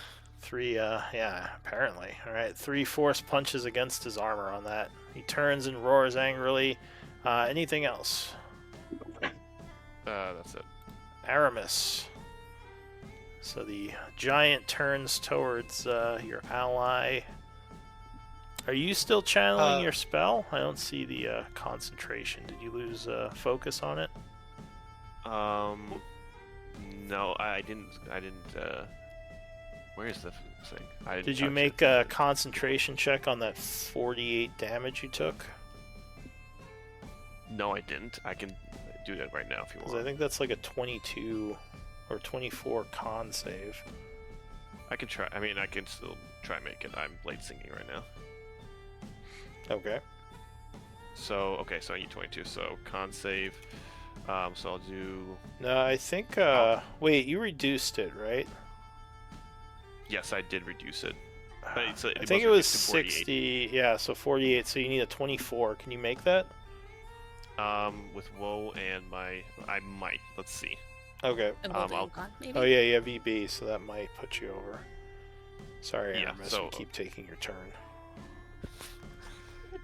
3, apparently. Alright, 3 force punches against his armor on that. He turns and roars angrily. Anything else? That's it. Aramis. So the giant turns towards your ally. Are you still channeling your spell? I don't see the concentration. Did you lose focus on it? No, I didn't. Where is the thing? I didn't Did you touch make it. a concentration check on that 48 damage you took? No, I didn't. I can do that right now if you Because I want. think that's like a 22 or 24 con save. I can try. I mean, I can still try and make it. I'm blade singing right now. Okay. So okay, so I need 22. So con save. So I'll do. No, I think. Wait, you reduced it, right? Yes, I did reduce it. But I think it was 60. Yeah, so 48. So you need a 24. Can you make that? With woe and I might. Let's see. Okay. Involving God, maybe? Oh yeah, you have EB, so that might put you over. Sorry, Yeah, Aramis, so- we keep taking your turn.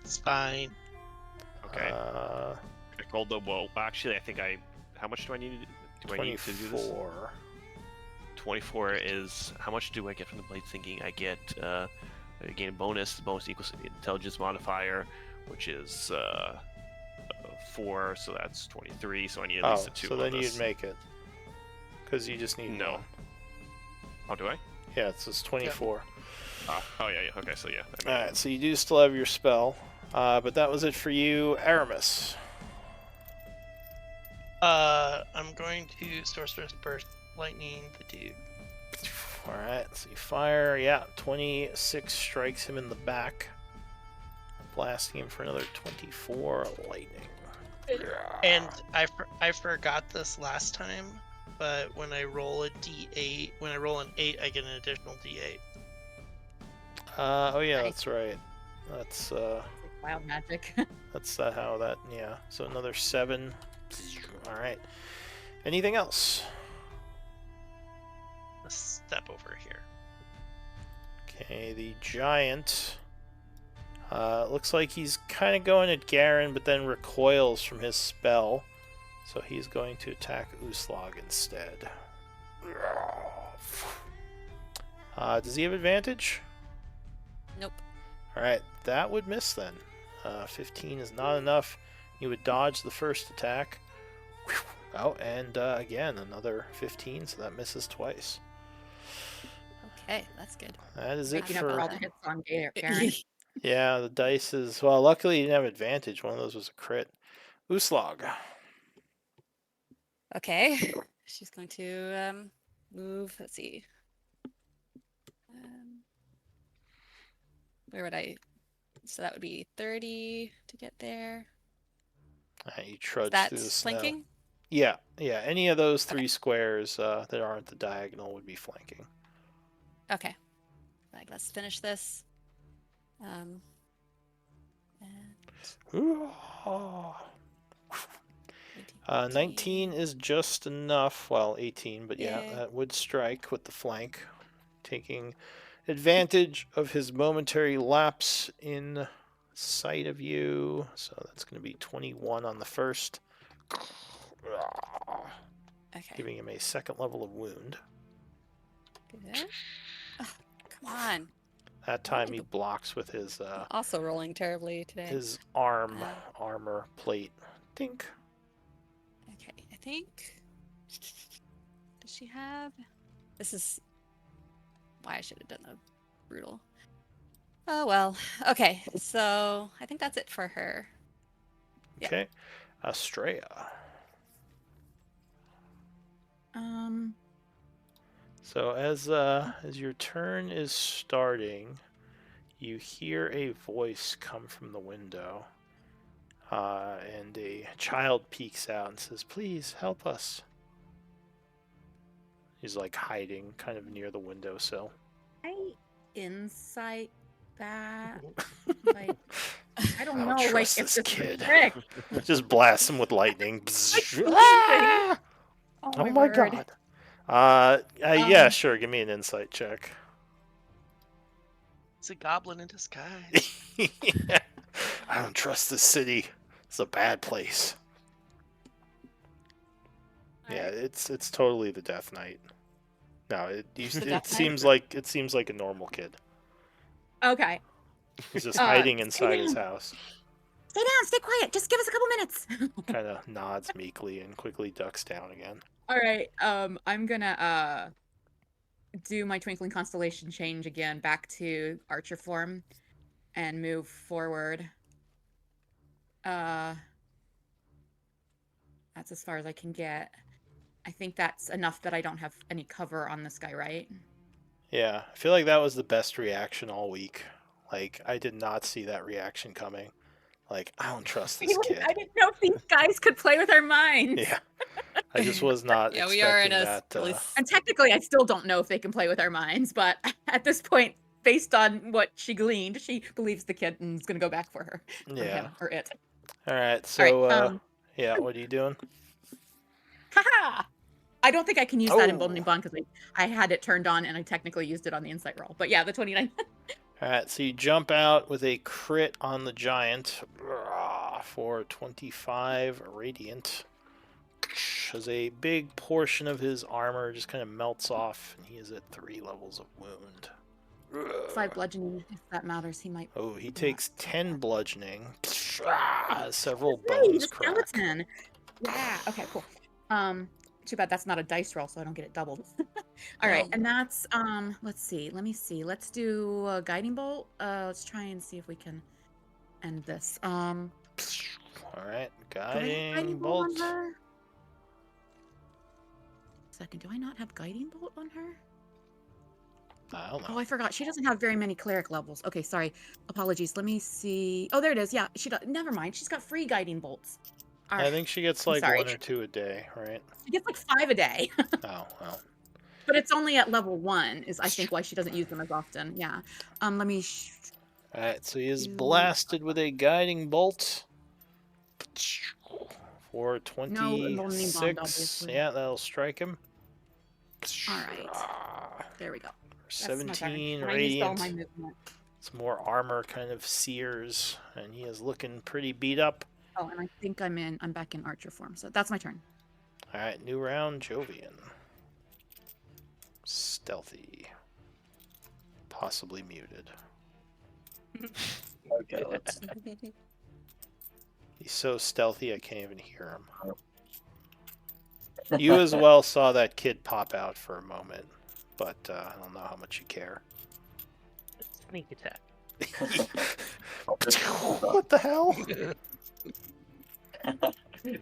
It's fine. Okay. I rolled the woe. Actually, I think I. How much do I need? Do I need to do this? 24. 24 is how much do I get from the blade thinking? I get I gain a bonus. The bonus equals the intelligence modifier, which is 4, so that's 23. So I need at least a 2 so on then this. you'd make it. Because you just need No. one. Oh, do I? Yeah, it's just 24. Oh yeah. Okay, so yeah. Alright, so you do still have your spell. But that was it for you, Aramis. I'm going to Sorcerer's Burst lightning the dude. Alright, so you fire. Yeah, 26 strikes him in the back. Blasting him for another 24 lightning. And I forgot this last time, but when I roll a d8, when I roll an 8, I get an additional d8. Oh yeah, Nice. that's right. That's Wild magic. that's how that, yeah. So another 7. Alright. Anything else? Let's step over here. Okay, the giant. Looks like he's kind of going at Garen, but then recoils from his spell. So he's going to attack Uslag instead. Does he have advantage? Nope. Alright, that would miss then. 15 is not enough. You would dodge the first attack. Oh, and again, another 15, so that misses twice. Okay, that's good. That is it Making up for for... all the hits on Garen. Yeah, the dice is... Well, luckily you didn't have advantage. One of those was a crit. Uslag. Okay, she's going to move. Let's see. Where would I? So that would be 30 to get there. You trudge That's through the snow. flanking. Yeah. Any of those 3 Okay. squares that aren't the diagonal would be flanking. Okay. Like, let's finish this. And Ooh. 18, 19 is just enough. Well, 18, but yeah, Yeah. that would strike with the flank. Taking advantage of his momentary lapse in sight of you. So that's going to be 21 on the first. Okay. Giving him a second level of wound. Good. Ugh, come on. That time he blocks with his I'm also rolling terribly today. his armor plate. Dink. Okay, I think. Does she have? This is why I should have done the brutal. Oh well. Okay, so I think that's it for her. Yeah. Okay. Estrella. So as your turn is starting, you hear a voice come from the window. And a child peeks out and says, "Please help us." He's like hiding kind of near the windowsill. I insight that. Like, I don't know. Like, trust if this this kid. trick. Just blast him with lightning. Ah! Oh my word. god. Yeah, sure. Give me an insight check. It's a goblin in disguise. I don't trust this city. It's a bad place. Yeah, it's totally the Death Knight. No, it seems like a normal kid. Okay. He's just stay hiding inside his down. house. Stay down. Stay quiet. Just give us a couple minutes. Kind of nods meekly and quickly ducks down again. All right. I'm gonna do my twinkling constellation change again back to archer form and move forward. That's as far as I can get. I think that's enough that I don't have any cover on this guy, right? Yeah, I feel like that was the best reaction all week. Like, I did not see that reaction coming. Like, I don't trust this kid. I didn't know if these guys could play with our minds. Yeah, I just was not Yeah, we are in expecting a that. really And technically, I still don't know if they can play with our minds, but at this point, based on what she gleaned, she believes the kid and is going to go back for her. Or Yeah. him, or it. All right, so, All right, yeah, what are you doing? Haha! I don't think I can use that emboldening Oh. bond because I had it turned on and I technically used it on the insight roll. But yeah, the 29. All right, so you jump out with a crit on the giant for 25 radiant. As a big portion of his armor just kind of melts off, and he is at 3 levels of wound. 5 bludgeoning, if that matters. He might. Oh, he takes 10 bludgeoning. Several Hey, bones the crack. skeleton. Yeah. Okay. Cool. Too bad that's not a dice roll, so I don't get it doubled. All right, No. and that's Let's see. Let me see. Let's do a guiding bolt. Let's try and see if we can end this. All right, Do I have guiding guiding bolt bolt. on her? Second, do I not have guiding bolt on her? I don't Oh, know. I forgot. She doesn't have very many cleric levels. Okay, sorry. Apologies. Let me see. Oh, there it is. Yeah, she does. Never mind. She's got free guiding bolts. All I right. think she gets I'm like sorry. 1 or 2 a day, right? She gets like 5 a day. Oh, well. But it's only at level 1 is I think why she doesn't use them as often. Yeah. Let me Alright, so he is do- blasted with a guiding bolt for emboldening bond, 26. obviously. Yeah, that'll strike him. Alright. There we go. That's my turn. 17 And I used all my radiant. movement. Some more armor kind of sears, and he is looking pretty beat up. Oh, and I think I'm back in archer form. So that's my turn. Alright, new round, Jovian. Stealthy. Possibly muted. Okay, let's. He's so stealthy I can't even hear him. You as well saw that kid pop out for a moment, but I don't know how much you care. Sneak attack. What the hell?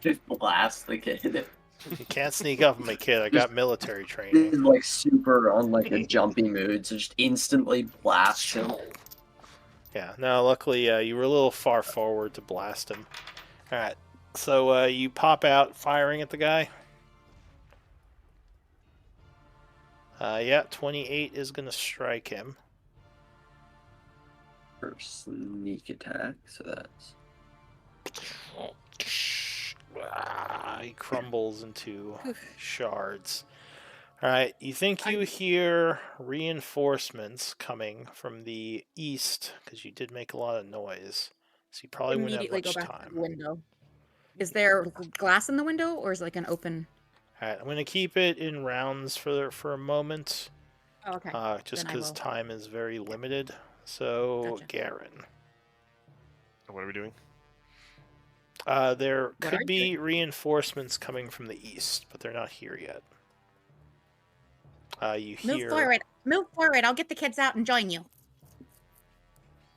Just blast the kid. You can't sneak up on my kid. I got military He's training. like super on like a jumpy mood, so just instantly blast him. Yeah, no, luckily you were a little far forward to blast him. Alright, so you pop out firing at the guy. Yeah, 28 is going to strike him. For sneak attack, so that's. He crumbles into shards. Alright, you think you hear reinforcements coming from the east, because you did make a lot of noise. So you probably wouldn't have Immediately go much back to time. the window. Is there glass in the window or is it like an open? Alright, I'm going to keep it in rounds for a moment. Oh, okay. Just Then I because will. time is very limited. So, Gotcha. Garen. What are we doing? There What are could be reinforcements coming from the east, but they're not here yet. You Move hear forward. Move forward. I'll get the kids out and join you.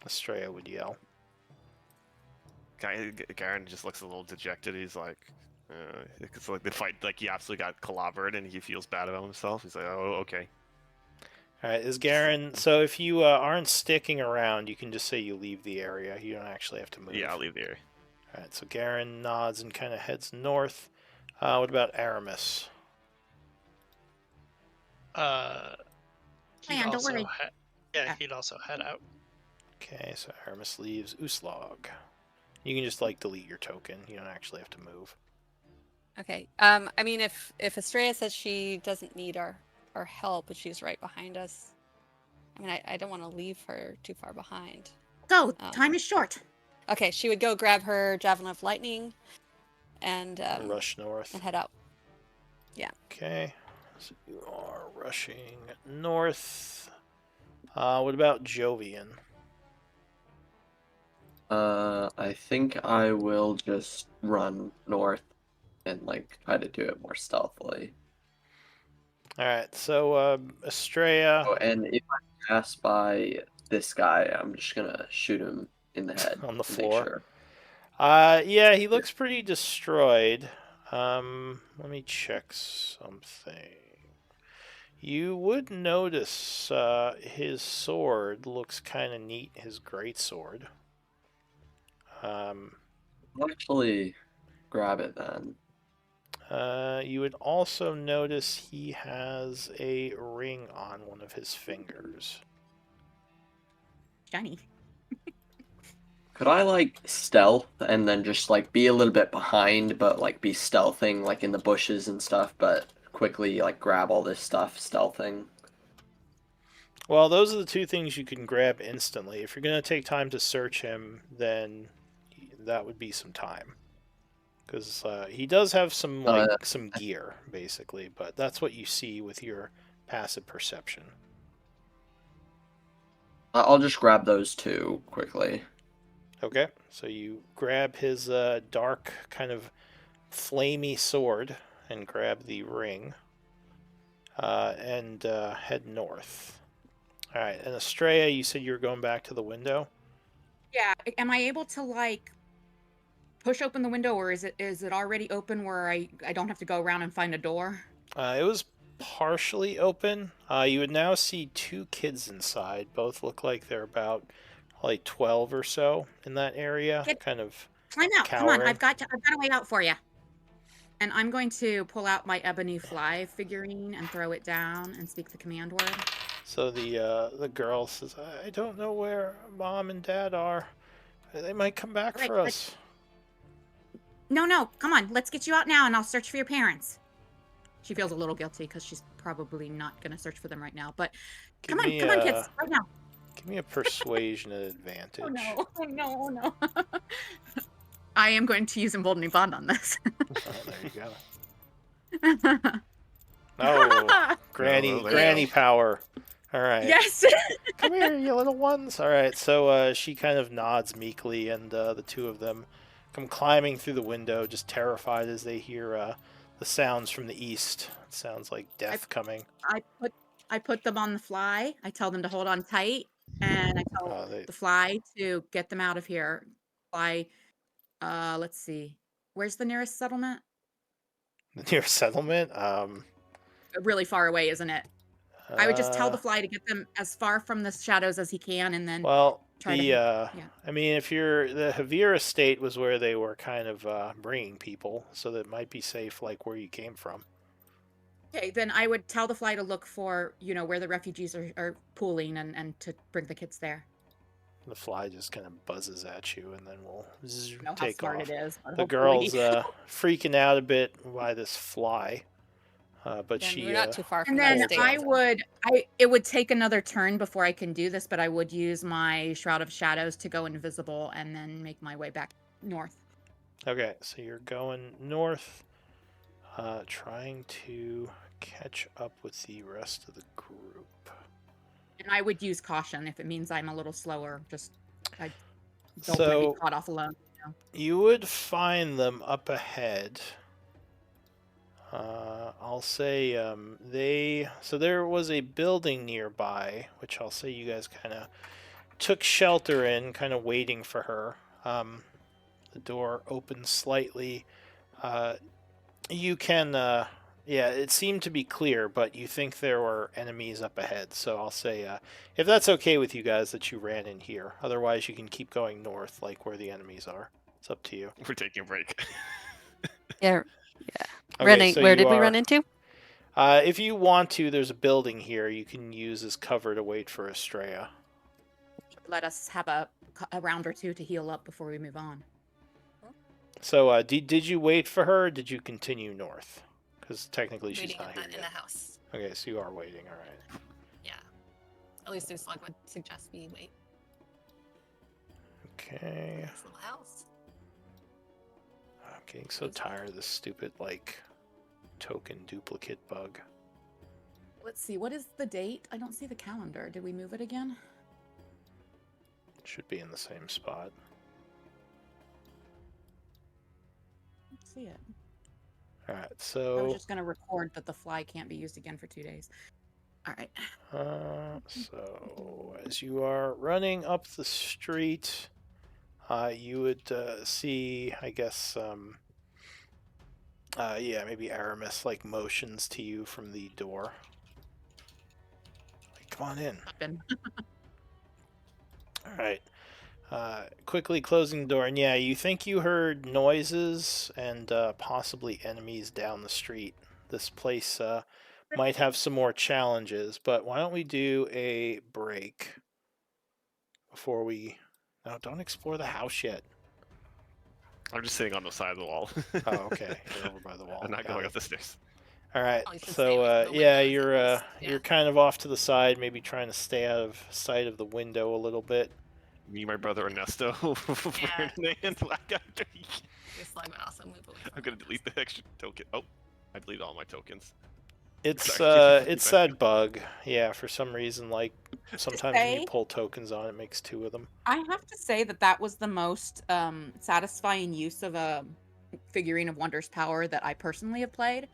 Estrella would yell. Garen just looks a little dejected. He's like, it's like the fight, like he absolutely got clobbered, and he feels bad about himself. He's like, oh, okay. All right, is Garen? So if you aren't sticking around, you can just say you leave the area. You don't actually have to move. Yeah, I'll leave the area. All right, so Garen nods and kind of heads north. What about Aramis? He'd Man, don't also worry. he'd also head out. Okay, so Aramis leaves Uslog. You can just like delete your token. You don't actually have to move. Okay. I mean, if Estrella says she doesn't need our help, but she's right behind us, I mean, I don't want to leave her too far behind. Go. Time is short. Okay, she would go grab her Javelin of Lightning and Rush north. and head out. Yeah. Okay, so you are rushing north. What about Jovian? I think I will just run north and like try to do it more stealthily. All right, so Estrella Oh, and if I pass by this guy, I'm just gonna shoot him in the head on the to make floor. sure. Yeah, he looks pretty destroyed. Let me check something. You would notice his sword looks kind of neat, his greatsword. I'll actually grab it then. You would also notice he has a ring on one of his fingers. Shiny. Could I like stealth and then just like be a little bit behind, but like be stealthing like in the bushes and stuff, but quickly like grab all this stuff stealthing? Well, those are the two things you can grab instantly. If you're going to take time to search him, then that would be some time. Because he does have some some gear, basically, but that's what you see with your passive perception. I'll just grab those two quickly. Okay, so you grab his dark, kind of flamey sword and grab the ring and head north. All right, and Estrella, you said you were going back to the window? Yeah. Am I able to like push open the window, or is it already open where I don't have to go around and find a door? It was partially open. You would now see two kids inside. Both look like they're about like 12 or so in that area. Kid, kind of climb out. cowering. Come on, I've got a way out for you. And I'm going to pull out my ebony fly figurine and throw it down and speak the command word. So the girl says, "I don't know where Mom and Dad are. They might come back Right, for us." No, come on, let's get you out now and I'll search for your parents. She feels a little guilty because she's probably not going to search for them right now, but come on, kids, right now. Give me a persuasion advantage. Oh no. I am going to use Emboldening Bond on this. There you go. Oh, granny power. All right. Yes. Come here, you little ones. All right, so she kind of nods meekly, and the two of them come climbing through the window, just terrified as they hear the sounds from the east. It sounds like death coming. I put them on the fly. I tell them to hold on tight, and I tell the fly to get them out of here. Fly. Let's see. Where's the nearest settlement? The nearest settlement? Really far away, isn't it? I would just tell the fly to get them as far from the shadows as he can, and then try to. I mean, if you're the Javier estate was where they were kind of bringing people, so that might be safe, like where you came from. Okay, then I would tell the fly to look for, where the refugees are pooling and to bring the kids there. The fly just kind of buzzes at you, and then we'll take off. It is, the girl's freaking out a bit by this fly, but we're not too far from and that then it would take another turn before I can do this, but I would use my Shroud of Shadows to go invisible and then make my way back north. Okay, so you're going north, trying to catch up with the rest of the group. And I would use caution if it means I'm a little slower. Just I don't want to be caught off alone. You would find them up ahead. I'll say there was a building nearby, which I'll say you guys kind of took shelter in, kind of waiting for her. The door opened slightly. You can it seemed to be clear, but you think there were enemies up ahead. So I'll say, if that's okay with you guys, that you ran in here. Otherwise, you can keep going north, like where the enemies are. It's up to you. We're taking a break. Yeah. Okay, Running. so Where did we run into? If you want to, there's a building here you can use as cover to wait for Estrella. Let us have a round or two to heal up before we move on. So, did you wait for her, or did you continue north? Because technically she's not here in the house. Okay, so you are waiting, all right. Yeah. At least Uslug would suggest we wait. Okay. This little house. I'm getting so tired of this stupid, token duplicate bug. Let's see, what is the date? I don't see the calendar. Did we move it again? Should be in the same spot. Let's see it. All right, so I was just going to record that the fly can't be used again for 2 days. All right. So as you are running up the street, you would see, I guess, maybe Aramis motions to you from the door. Come on in. Been- All right. Quickly closing the door, and yeah, you think you heard noises and possibly enemies down the street. This place might have some more challenges, but why don't we do a break before we... No, don't explore the house yet. I'm just sitting on the side of the wall. Oh, okay. You're over by the wall. I'm not Got going it. up the stairs. All right. Oh, you should stay So away from the yeah, windows you're at least. Yeah. you're kind of off to the side, maybe trying to stay out of sight of the window a little bit. Me, my brother Ernesto, Ferdinand, Black after you. Your slime would also move away. I'm gonna delete the extra token. Oh, I deleted all my tokens. It's Sorry, it's that bug. Yeah, for some reason, like sometimes when you say- pull tokens on, it makes two of them. I have to say that was the most satisfying use of a figurine of Wonder's power that I personally have played.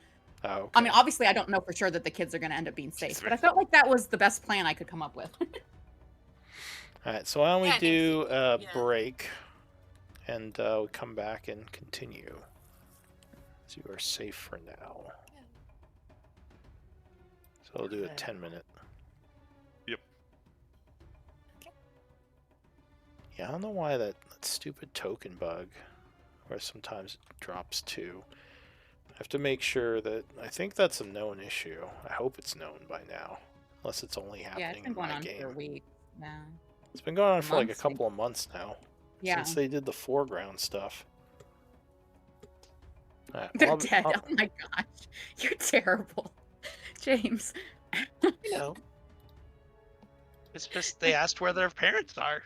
Oh, okay. I mean, obviously, I don't know for sure that the kids are going to end up being safe, but I felt like that was the best plan I could come up with. All right. So why don't we Yeah, I think do a yeah. break, and we come back and continue. So you are safe for now. Yeah. So we'll do a Okay. 10-minute. Yep. Okay. Yeah, I don't know why that stupid token bug, where sometimes it drops two. I have to make sure that... I think that's a known issue. I hope it's known by now. Unless it's only Yeah, happening it's been in going my on game. for a week now. It's been going on for like a Months, couple of months now. Yeah, Since they did the foreground stuff. Alright, they're well, dead. Oh my gosh, you're terrible, James. You know. It's just they asked where their parents are.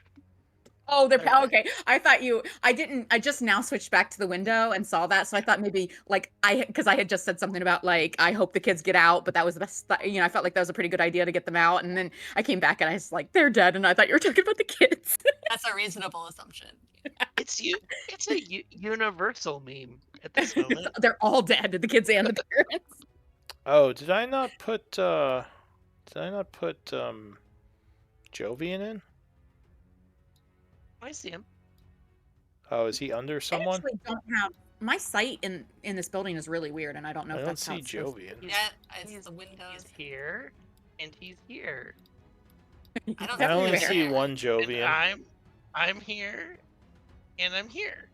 Oh, they're Okay. okay. I thought you. I didn't. I just now switched back to the window and saw that, so I thought maybe like because I had just said something about like I hope the kids get out, but that was the best. I felt like that was a pretty good idea to get them out, and then I came back and I was like, they're dead, and I thought you were talking about the kids. That's a reasonable assumption. It's a universal meme at this moment. They're all dead, the kids and the parents. Oh, did I not put Jovian in? I see him. Oh, is he under I someone? actually don't have my sight in this building is really weird, and I don't know I if don't that's how see it's supposed to- Jovian. Yeah, it's the windows. He's here, and he's here. I don't I see only where. see one And Jovian. I'm here, and I'm here.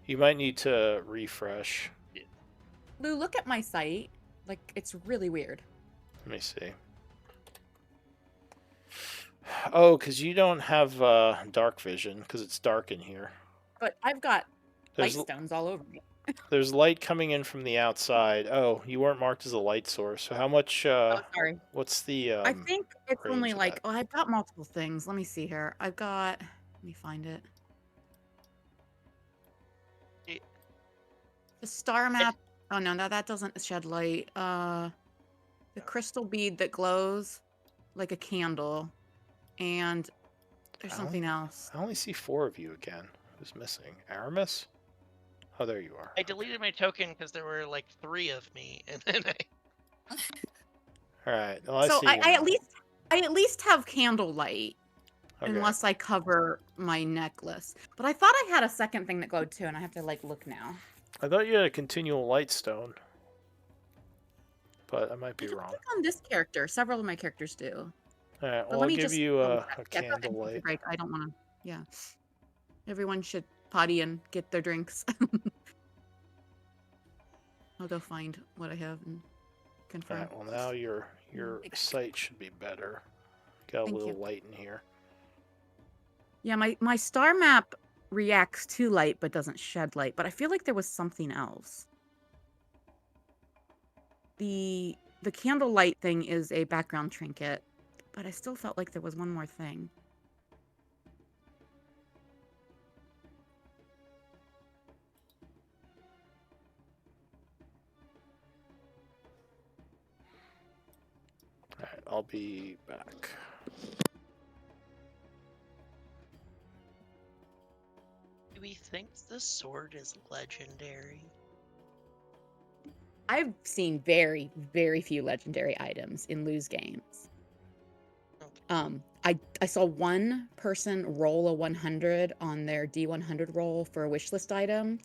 You might need to refresh. Lou, look at my sight. Like it's really weird. Let me see. Oh, because you don't have dark vision, because it's dark in here. But I've got light There's, stones all over me. there's light coming in from the outside. Oh, you weren't marked as a light source. So how much, Oh, sorry. what's the, I think it's range only of like that? oh, I've got multiple things. Let me see here. I've got. Let me find it. It- The star map. Oh no, that doesn't shed light. The crystal bead that glows like a candle, and there's Oh. something else. I only see 4 of you again. Who's missing? Aramis? Oh, there you are. I deleted my token because there were like 3 of me, and then All right. Well, So see I you at least have candlelight. Okay. Unless I cover my necklace. But I thought I had a second thing that glowed too, and I have to like look now. I thought you had a continual light stone. But I might be I don't wrong. think on this character. Several of my characters do. All right. But Well, let I'll me give just you double a check. Yeah, go ahead, candle take a light. break. I don't want to. Yeah. Everyone should potty and get their drinks. I'll go find what I have and All confirm. right. Well, now your sight should be better. Got a Thank little you. light in here. Yeah, my star map reacts to light but doesn't shed light. But I feel like there was something else. The candle light thing is a background trinket, but I still felt like there was one more thing. All right. I'll be back. do we think the sword is legendary? I've seen very, very few legendary items in Lou's games. I saw one person roll a 100 on their D100 roll for a wishlist item,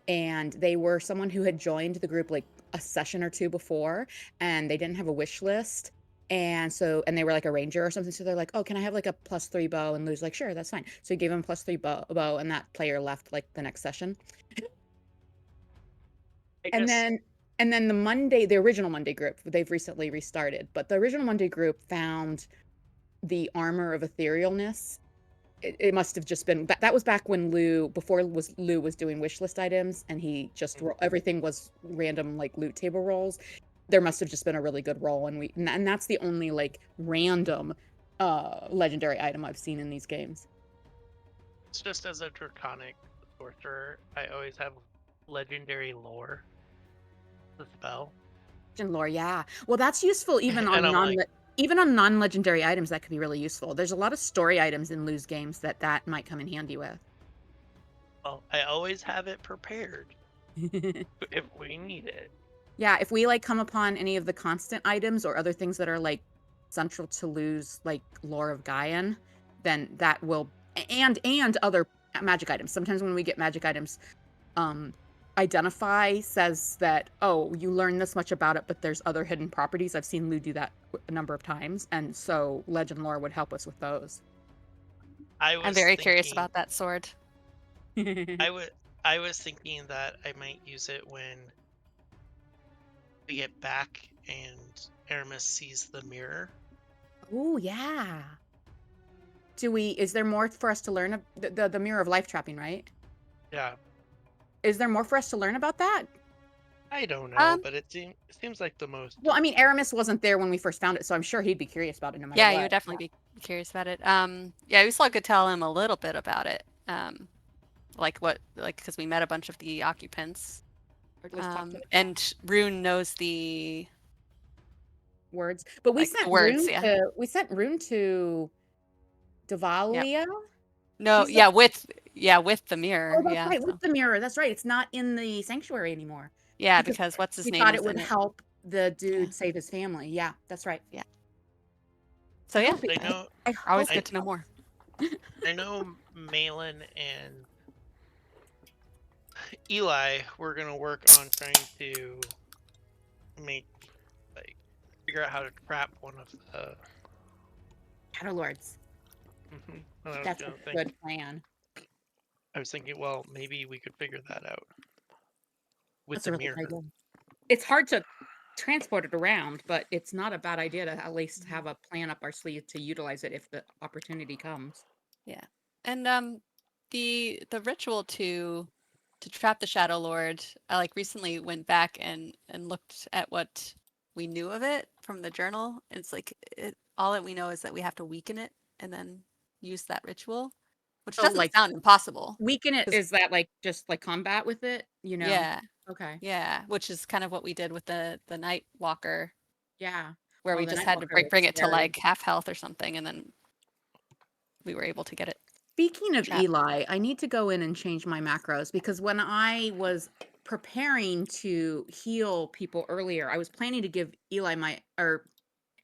and they were someone who had joined the group like a session or two before, and they didn't have a wish list, And they were like a ranger or something. So they're like, oh, can I have like a +3 bow? And Lou's like, sure, that's fine. So he gave him a +3 bow, and that player left like the next session. And then the original Monday group, they've recently restarted, but the original Monday group found the armor of etherealness. It must have just been that was back when Lou was doing wish list items, and he just everything was random like loot table rolls. There must have just been a really good roll, and that's the only like random legendary item I've seen in these games. It's just as a draconic sorcerer, I always have legendary lore. The spell. Legend lore, yeah. Well, that's useful even on non-legendary items. That could be really useful. There's a lot of story items in Lou's games that might come in handy with. Well, I always have it prepared if we need it. Yeah, if we like come upon any of the constant items or other things that are like central to Lou's like lore of Gaian, then that will and other magic items. Sometimes when we get magic items, Identify says that, oh, you learn this much about it, but there's other hidden properties. I've seen Lou do that a number of times, and so legend lore would help us with those. I'm very curious about that sword. I was thinking that I might use it when we get back and Aramis sees the mirror. Oh yeah. Is there more for us to learn of the mirror of life trapping, right? Yeah. Is there more for us to learn about that? I don't know, but it seems like the most. Well, I mean, Aramis wasn't there when we first found it, so I'm sure he'd be curious about it no matter what. Yeah, you would definitely be curious about it. Yeah, we still could tell him a little bit about it. Because we met a bunch of the occupants. And Rune knows the words. But we sent Rune to Devalia. Yep. No, with the mirror. Oh, that's right, with the mirror. That's right. It's not in the sanctuary anymore. Yeah, because what's his name? We thought it would help the dude save his family. Yeah, that's right. Yeah. So yeah, always good to know more. I know Malin and Eli were gonna work on trying to figure out how to trap one of the Shadowlords. Mm-hmm. That's a good plan. I was thinking, well, maybe we could figure that out with the mirror. It's hard to transport it around, but it's not a bad idea to at least have a plan up our sleeve to utilize it if the opportunity comes. Yeah, and the ritual to trap the Shadowlord, I recently went back and looked at what we knew of it from the journal. And it's all that we know is that we have to weaken it and then use that ritual, which doesn't sound impossible. Weaken it, is that just combat with it, Yeah. Okay. Yeah, which is kind of what we did with the Night Walker. Yeah. Where we just had to bring it to half health or something, and then we were able to get it. Speaking of Eli, I need to go in and change my macros, because when I was preparing to heal people earlier, I was planning to give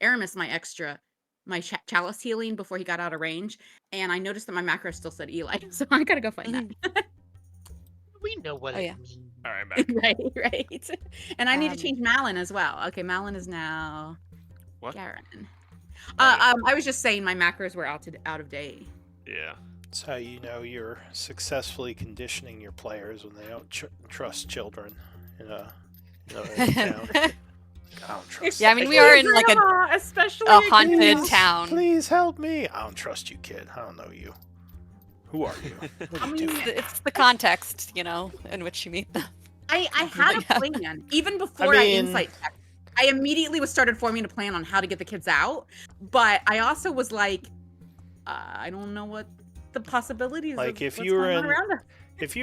Aramis my chalice healing before he got out of range, and I noticed that my macro still said Eli, so I gotta go find that. We know what it means. All right, I'm back. right. And I need to change Malin as well. Okay, Malin is now Garen. I was just saying my macros were out of date. Yeah. That's how you know you're successfully conditioning your players when they don't trust children in a town. I don't trust I mean, we are in especially a haunted town. Please help me. I don't trust you, kid. I don't know you. Who are you? What are you doing? It's the context, in which you meet them. I had a plan. Even before I insight checked, I immediately started forming a plan on how to get the kids out. But I also was like, I don't know what the possibilities if you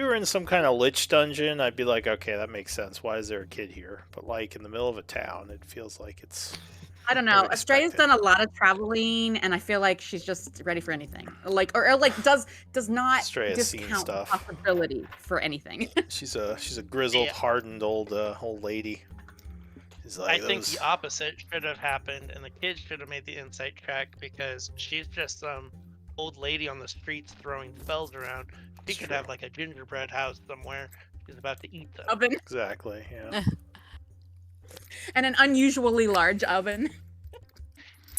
were in some kind of lich dungeon, I'd be like, okay, that makes sense. Why is there a kid here? But in the middle of a town, it feels like it's I don't know. Estrella's done a lot of traveling, and I feel like she's just ready for anything. Does not Estrella's discount the possibility for anything. She's a grizzled, hardened old lady. I think the opposite should have happened, and the kids should have made the insight check, because she's just some old lady on the streets throwing spells around. She could have a gingerbread house somewhere. She's about to eat them. Oven. Exactly. Yeah. And an unusually large oven.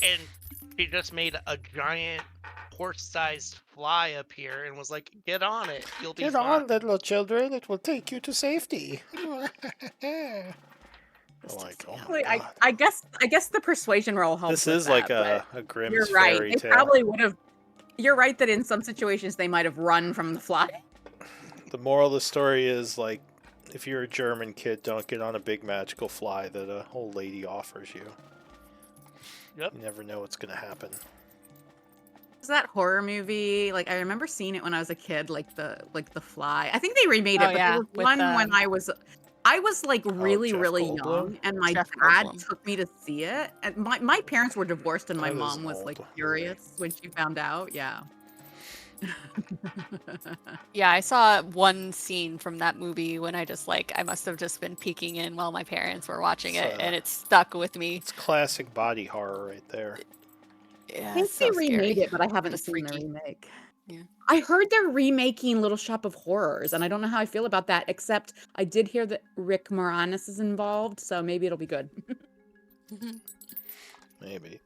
and she just made a giant horse-sized fly appear and was like, "Get on it, you'll be Get fine." on, little children. It will take you to safety. Like, oh my Actually, god. I guess the persuasion roll helps. This with is that, like but a Grimm's you're right. fairy They tale. probably would have. You're right that in some situations they might have run from the fly. The moral of the story is, like, if you're a German kid, don't get on a big magical fly that a old lady offers you. Yep. You never know what's going to happen. Is that horror movie? Like, I remember seeing it when I was a kid, like the Fly. I think they remade it, Oh, but yeah, there was with, one when I was like really, Jeff really Goldblum? young, and my Jeff dad Goldblum. took me to see it. And my parents were divorced, and my That is mom was like old. furious when she found out. Yeah. Yeah, I saw one scene from that movie when I must have just been peeking in while my parents were watching it, and it stuck with me. It's classic body horror right there. Yeah, I think it's so they remade scary. it, but I haven't Just seen the freaky. remake. Yeah. I heard they're remaking Little Shop of Horrors, and I don't know how I feel about that, except I did hear that Rick Moranis is involved, so maybe it'll be good. Maybe.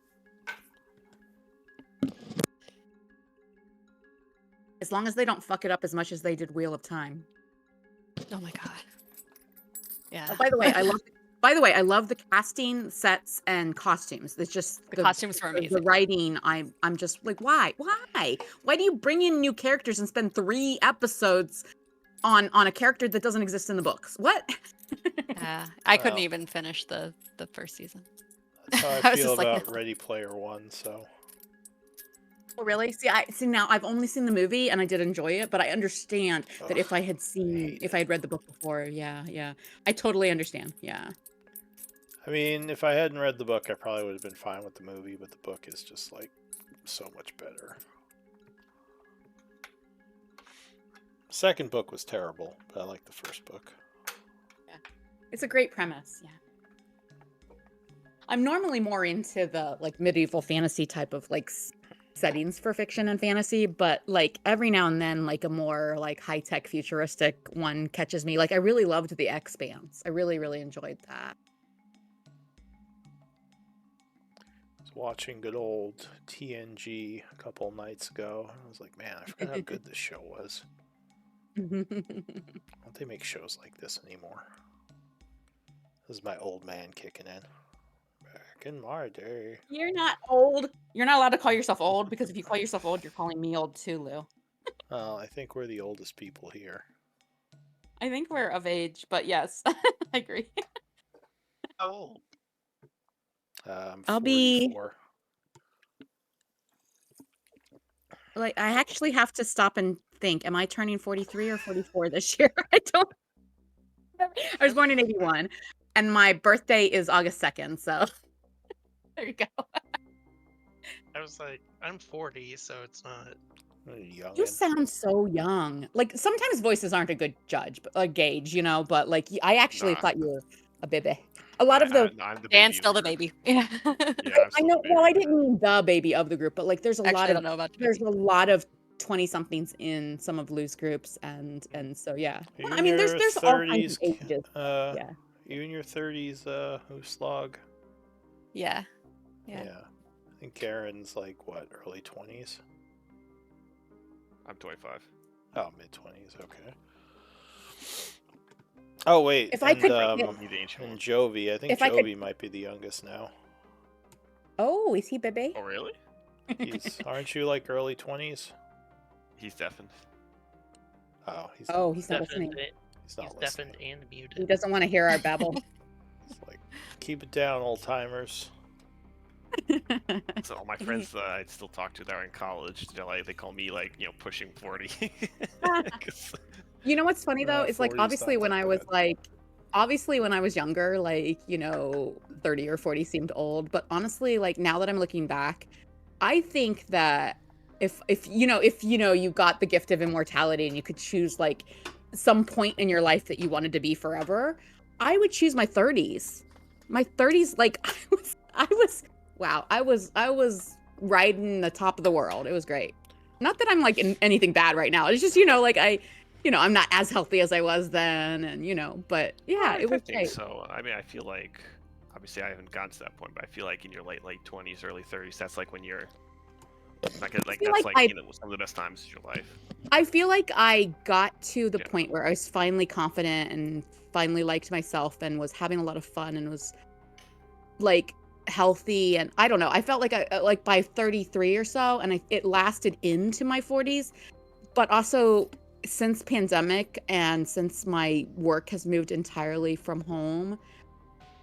As long as they don't fuck it up as much as they did Wheel of Time. Oh my god. Yeah. Oh, by the way, I love the casting, sets, and costumes. It's just the costumes were amazing. the writing. I'm just like, why do you bring in new characters and spend 3 episodes on a character that doesn't exist in the books? What? I couldn't even finish the first season. That's how I I was feel just like, about no. Ready Player One, so. Oh, really? See, now I've only seen the movie and I did enjoy it, but I understand that if I had read the book before, yeah. I totally understand. Yeah. I mean, if I hadn't read the book, I probably would have been fine with the movie, but the book is just, like, so much better. Second book was terrible, but I like the first book. Yeah. It's a great premise, yeah. I'm normally more into the, like, medieval fantasy type of, like, settings for fiction and fantasy, but, like, every now and then, like, a more, like, high-tech futuristic one catches me. Like, I really loved The Expanse. I really, really enjoyed that. I was watching good old TNG a couple nights ago. I was like, man, I forgot how good this show was. Why don't they make shows like this anymore? This is my old man kicking in. Back in my day. You're not old. You're not allowed to call yourself old, because if you call yourself old, you're calling me old too, Lou. Well, I think we're the oldest people here. I think we're of age, but yes, I agree. Oh, I'm I'll be 44. like, I actually have to stop and think. Am I turning 43 or 44 this year? I don't remember. I was born in 81, and my birthday is August 2nd, so there you go. I was like, I'm 40, so it's not. You sound so young. Like, sometimes voices aren't a good gauge, you know, but, like, I actually thought you were a baby. A lot of the I'm the Dan's baby still the baby. Yeah. Yeah, I know. Well, I didn't mean the baby of the group, but, like, there's a Actually, lot I of don't know about there's a lot of 20-somethings in some of Lou's groups, and so yeah. Well, I mean, there's all kinds of ages. Yeah. You in your 30s, Uslog? Yeah. Yeah. I think Karen's like, what, early 20s? I'm 25. Oh, mid-20s, okay. Oh, wait. If I could and Jovi. I think Jovi might be the youngest now. Oh, is he baby? Oh, really? Aren't you like early 20s? He's deafened. Oh, he's not listening. He's not listening. Deafened and muted. He doesn't want to hear our babble. It's like, keep it down, old timers. So all my friends I still talk to that are in college, they call me like, pushing 40. You know what's funny though? It's like, obviously when I was younger, like, 30 or 40 seemed old, but honestly, like, now that I'm looking back, I think that if you got the gift of immortality and you could choose like some point in your life that you wanted to be forever, I would choose my 30s. My 30s, like, I was riding the top of the world. It was great. Not that I'm like in anything bad right now. It's just, like I'm not as healthy as I was then, and but yeah, it was great. So I mean, I feel like I'm obviously I haven't gotten to that point, but I feel like in your late 20s, early 30s, that's like when you're like that's like some of the best times of your life. I feel like I got to the point where I was finally confident and finally liked myself and was having a lot of fun and was like healthy, and I don't know. I felt like I by 33 or so, and it lasted into my 40s. But also, since pandemic and since my work has moved entirely from home,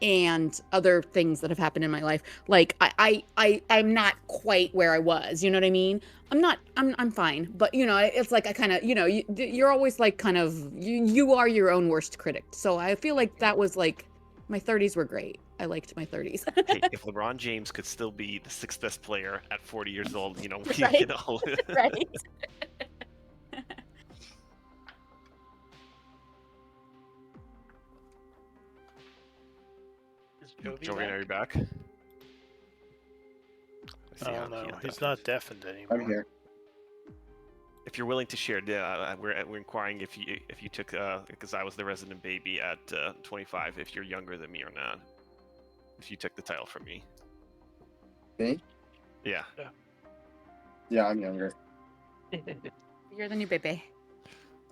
and other things that have happened in my life, like I'm not quite where I was. You know what I mean? I'm fine, but it's like I kind of, you're always like kind of you are your own worst critic. So I feel like that was like my 30s were great. I liked my 30s. Hey, if LeBron James could still be the 6th best player at 40 years old, Right. Right. Joey, are you back? Oh no, he's not deafened anymore. I'm here. If you're willing to share, we're inquiring if you took because I was the resident baby at 25. If you're younger than me or not, if you took the title from me. Me? Yeah. Yeah, I'm younger. You're the new baby.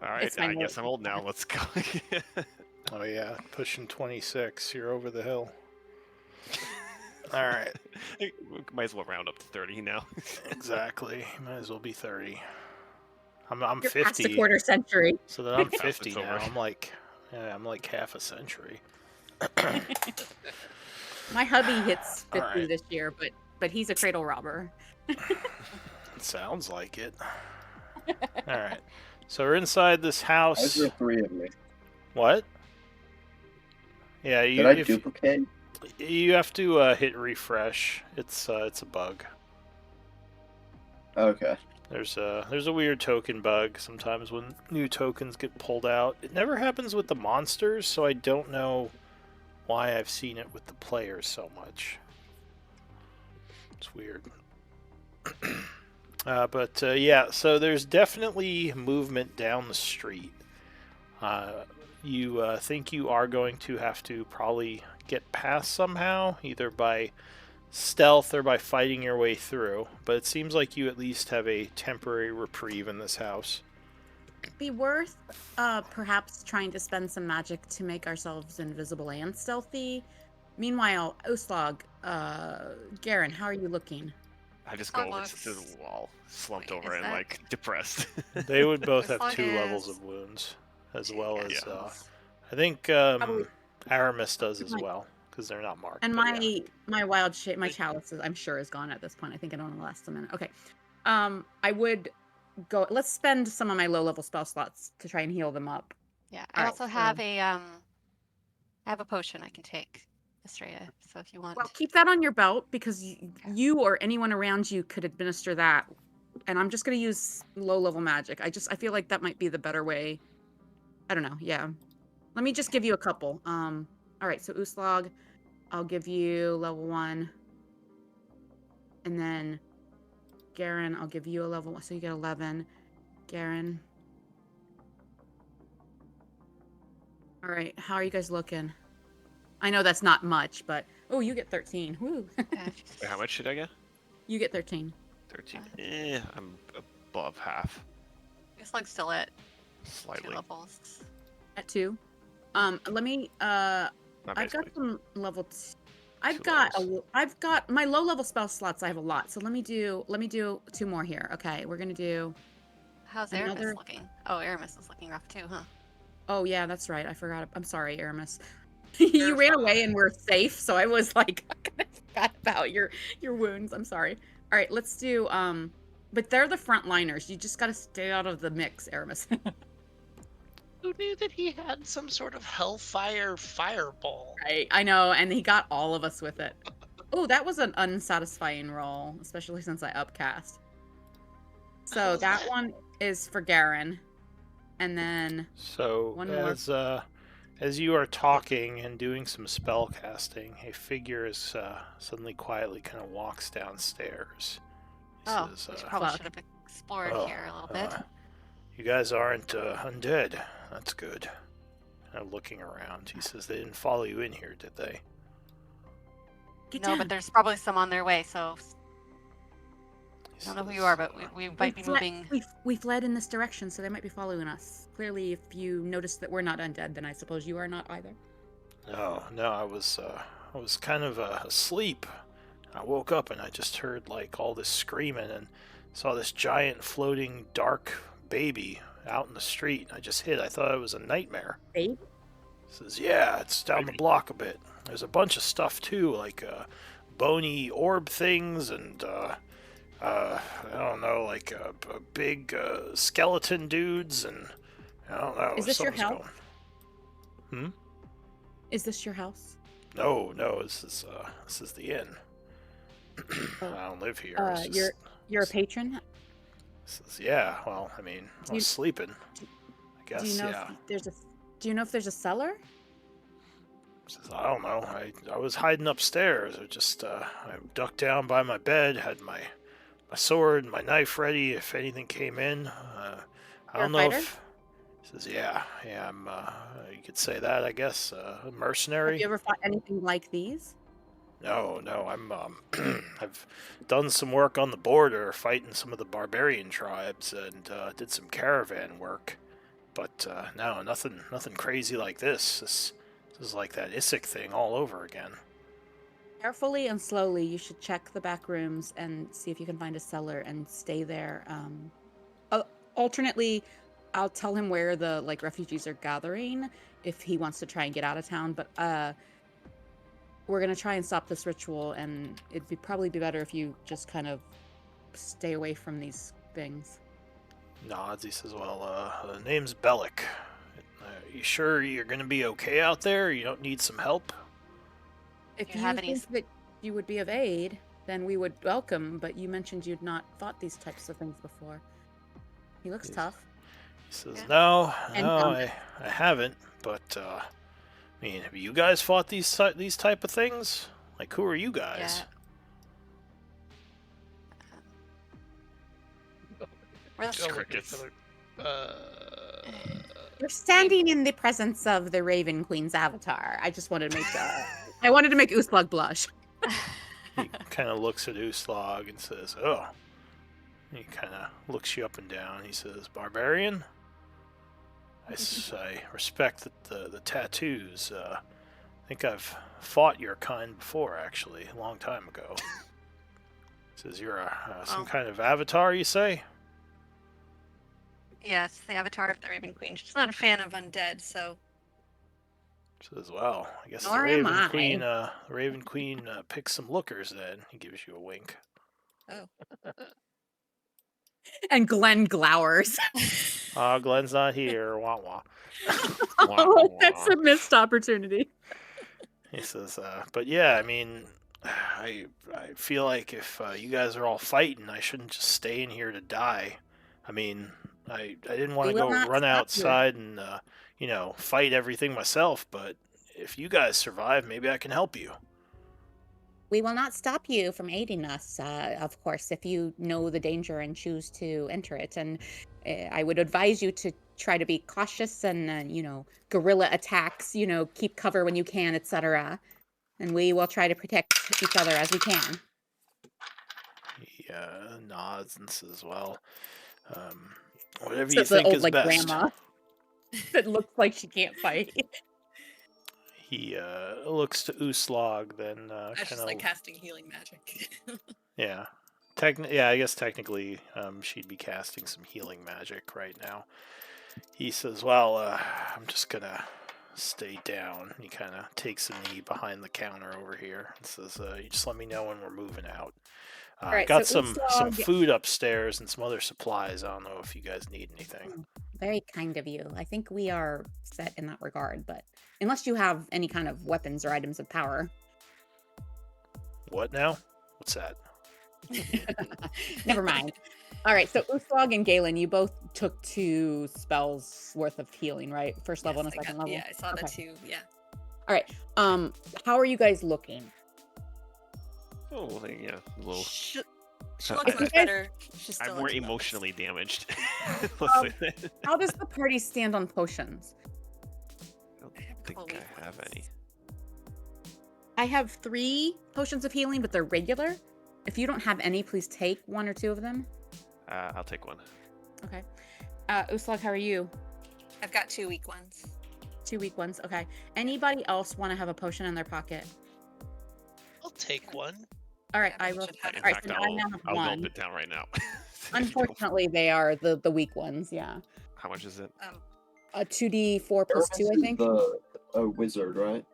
All right, I guess I'm old now. Let's go. Oh yeah, pushing 26. You're over the hill. All right. Might as well round up to 30 now. Exactly. Might as well be 30. I'm You're 50. past a quarter century. So that I'm 50 now. I'm like half a century. My hubby hits 50 right. this year, but he's a cradle robber. Sounds like it. All right. So we're inside this house. Why is there 3 of me? What? Yeah, Did I duplicate? You have to hit refresh. It's a bug. Okay. There's a weird token bug sometimes when new tokens get pulled out. It never happens with the monsters, so I don't know why I've seen it with the players so much. It's weird. But yeah, so there's definitely movement down the street. You think you are going to have to probably get past somehow, either by stealth or by fighting your way through, but it seems like you at least have a temporary reprieve in this house. It'd be worth perhaps trying to spend some magic to make ourselves invisible and stealthy. Meanwhile, Oslog, Garen, how are you looking? I just go over to the wall, slumped over and like depressed. They would both have 2 levels of wounds, as well as I think Aramis does as well, because they're not marked. And my wild shape, my chalice, I'm sure is gone at this point. I think it only lasts a minute. Okay, I would go. Let's spend some of my low-level spell slots to try and heal them up. Yeah, I also have I have a potion I can take, Estrella. So if you want, well, keep that on your belt because you or anyone around you could administer that. And I'm just gonna use low-level magic. I feel like that might be the better way. I don't know. Yeah, let me just give you a couple. All right, so Uslog, I'll give you level 1. And then Garen, I'll give you a level 1. So you get 11. Garen. All right, how are you guys looking? I know that's not much, but oh, you get 13. Woo. Wait, how much should I get? You get 13. 13. I'm above half. Uslog's still at Slightly. 2 levels. At 2. Let me I've got some level 2. I've got my low level spell slots. I have a lot. So let me do 2 more here. Okay, we're gonna do. How's Aramis looking? Oh, Aramis is looking rough too, huh? Oh yeah, that's right. I forgot. I'm sorry, Aramis. You ran away and we're safe, so I was like, I forgot about your wounds. I'm sorry. All right, let's do. But they're the frontliners. You just got to stay out of the mix, Aramis. Who knew that he had some sort of hellfire fireball? I know, and he got all of us with it. Oh, that was an unsatisfying roll, especially since I upcast. So that one is for Garen, and then one more. As you are talking and doing some spell casting, a figure is suddenly quietly kind of walks downstairs. We probably should have explored here a little bit. You guys aren't undead. That's good. Kind of looking around. He says they didn't follow you in here, did they? Get No, down. but there's probably some on their way, so I don't know who you are, but we might be moving. We fled in this direction, so they might be following us. Clearly, if you notice that we're not undead, then I suppose you are not either. No, I was kind of asleep. I woke up and I just heard like all this screaming and saw this giant floating dark baby out in the street. I just hid. I thought it was a nightmare. Babe? Says, yeah, it's down the block a bit. There's a bunch of stuff too, like bony orb things and I don't know, like big skeleton dudes and I don't know. Is this your something's house? going. Is this your house? No, this is the inn. I don't live here. You're a patron? Yeah, well, I mean, I was sleeping. I guess, Do you know yeah. Do you know if there's a cellar? Says, I don't know. I was hiding upstairs. I ducked down by my bed, had my sword, my knife ready if anything came in. I don't know if. Says, yeah, I'm. You could say that, I guess. A mercenary. Have you ever fought anything like these? No, I'm. I've done some work on the border, fighting some of the barbarian tribes, and did some caravan work. But no, nothing crazy like this. This is like that Isik thing all over again. Carefully and slowly, you should check the back rooms and see if you can find a cellar and stay there. Alternately, I'll tell him where the refugees are gathering if he wants to try and get out of town. But we're gonna try and stop this ritual, and it'd probably be better if you just kind of stay away from these things. Nods. He says, "Well, the name's Bellic. You sure you're gonna be okay out there? You don't need some help?" If you think that you would be of aid, then we would welcome. But you mentioned you'd not fought these types of things before. He looks tough. He says, "No, I haven't. But I mean, have you guys fought these type of things? Like, who are you guys?" We're the crickets. You're standing in the presence of the Raven Queen's avatar. I just wanted to make I wanted to make Uslug blush. He kind of looks at Uslog and says, "Oh." He kind of looks you up and down. He says, "Barbarian? I respect the tattoos. I think I've fought your kind before, actually, a long time ago." He says, "You're some kind of avatar, you say?" Yes, the avatar of the Raven Queen. She's not a fan of undead, so. Says, "Well, I guess Nor the am Raven Queen picks some lookers then." He gives you a wink. Oh. And Glenn glowers. Glenn's not here. Wah wah. That's a missed opportunity. He says, "But yeah, I mean, I feel like if you guys are all fighting, I shouldn't just stay in here to die. I mean, I didn't want to go run outside and fight everything myself. But if you guys survive, maybe I can help you." We will not stop you from aiding us, of course, if you know the danger and choose to enter it. And I would advise you to try to be cautious and, guerrilla attacks, keep cover when you can, etc. And we will try to protect each other as we can. He nods and says, "Well, whatever you think is best." Grandma that looks like she can't fight. He looks to Uslog, then That's just like casting healing magic. Yeah. I guess technically she'd be casting some healing magic right now. He says, "Well, I'm just gonna stay down." He kind of takes a knee behind the counter over here and says, "You just let me know when we're moving out. Right, got so some food upstairs and some other supplies. I don't know if you guys need anything." Very kind of you. I think we are set in that regard, but unless you have any kind of weapons or items of power. What now? What's that? Never mind. All right, so Uslog and Galen, you both took 2 spells worth of healing, right? First level and a second level? Yeah, I saw the 2, yeah. All right, how are you guys looking? Oh, yeah, a little. She looks much better. She's still I'm more emotionally damaged. How does the party stand on potions? I don't think I have any. I have 3 potions of healing, but they're regular. If you don't have any, please take 1 or 2 of them. I'll take one. Okay. Uslag, how are you? I've got 2 weak ones. 2 weak ones. Okay. Anybody else want to have a potion in their pocket? I'll take one. All right, Yeah, I we will. should have In All right, fact, so I now have I'll 1. gulp it down right now. Unfortunately, they are the weak ones. Yeah. How much is it? A 2d4 plus 2, I Aramis think. is a wizard, right?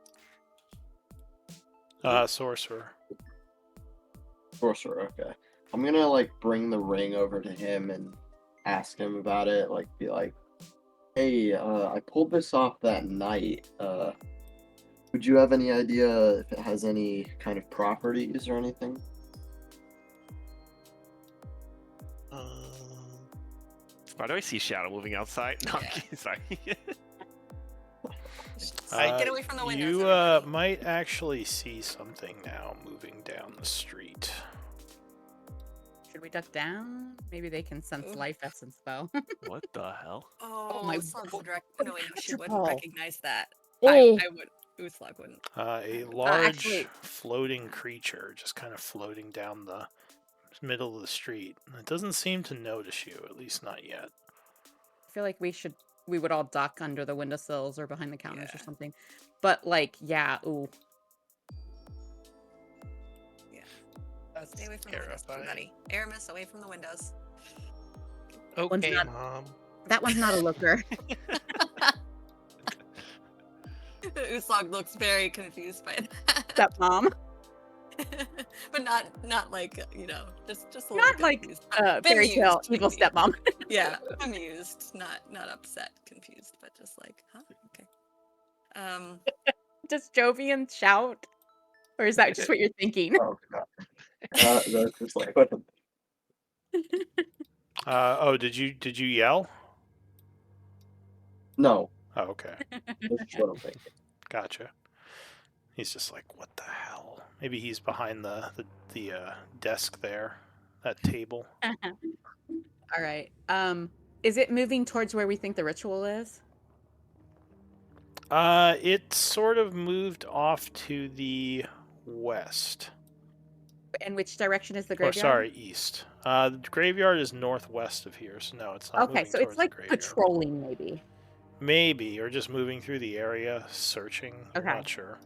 Sorcerer. Sorcerer, okay. I'm gonna like bring the ring over to him and ask him about it. Like, be like, "Hey, I pulled this off that night. Would you have any idea if it has any kind of properties or anything?" Why do I see Shadow moving outside? No, I'm kidding, sorry. Get away from the windows. You everybody. might actually see something now moving down the street. Should we duck down? Maybe they can sense Ooh. life essence, though. What the hell? Oh, my Uslag would no, wait, she Magical. wouldn't recognize that. Oh. I would. Uslag wouldn't. A large actually- floating creature just kind of floating down the middle of the street. It doesn't seem to notice you, at least not yet. I feel like we would all duck under the windowsills or behind the counters or Yeah. something. But like, yeah, ooh. Stay away from the windows, terrifying. everybody. Aramis, away from the windows. One's Okay, not- Mom. That one's not a looker. Uslag looks very confused by that. Stepmom. But not like, just a little Not like confused, but fairy tale bemused, evil confused. stepmom. Yeah, amused, not upset, confused, but just like, huh? Okay. Does Jovian shout? Or is that just what you're thinking? Oh god. That's just like what the Did you yell? No, Oh, okay. that's just what I'm thinking. Gotcha. He's just like, what the hell? Maybe he's behind the desk there, that table. All right. Is it moving towards where we think the ritual is? It sort of moved off to the west. In which direction is the Or graveyard? sorry, east. The graveyard is northwest of here, so no, it's not Okay, moving so towards it's like the graveyard. patrolling, maybe. Maybe, or just moving through the area, searching. Okay. Not sure.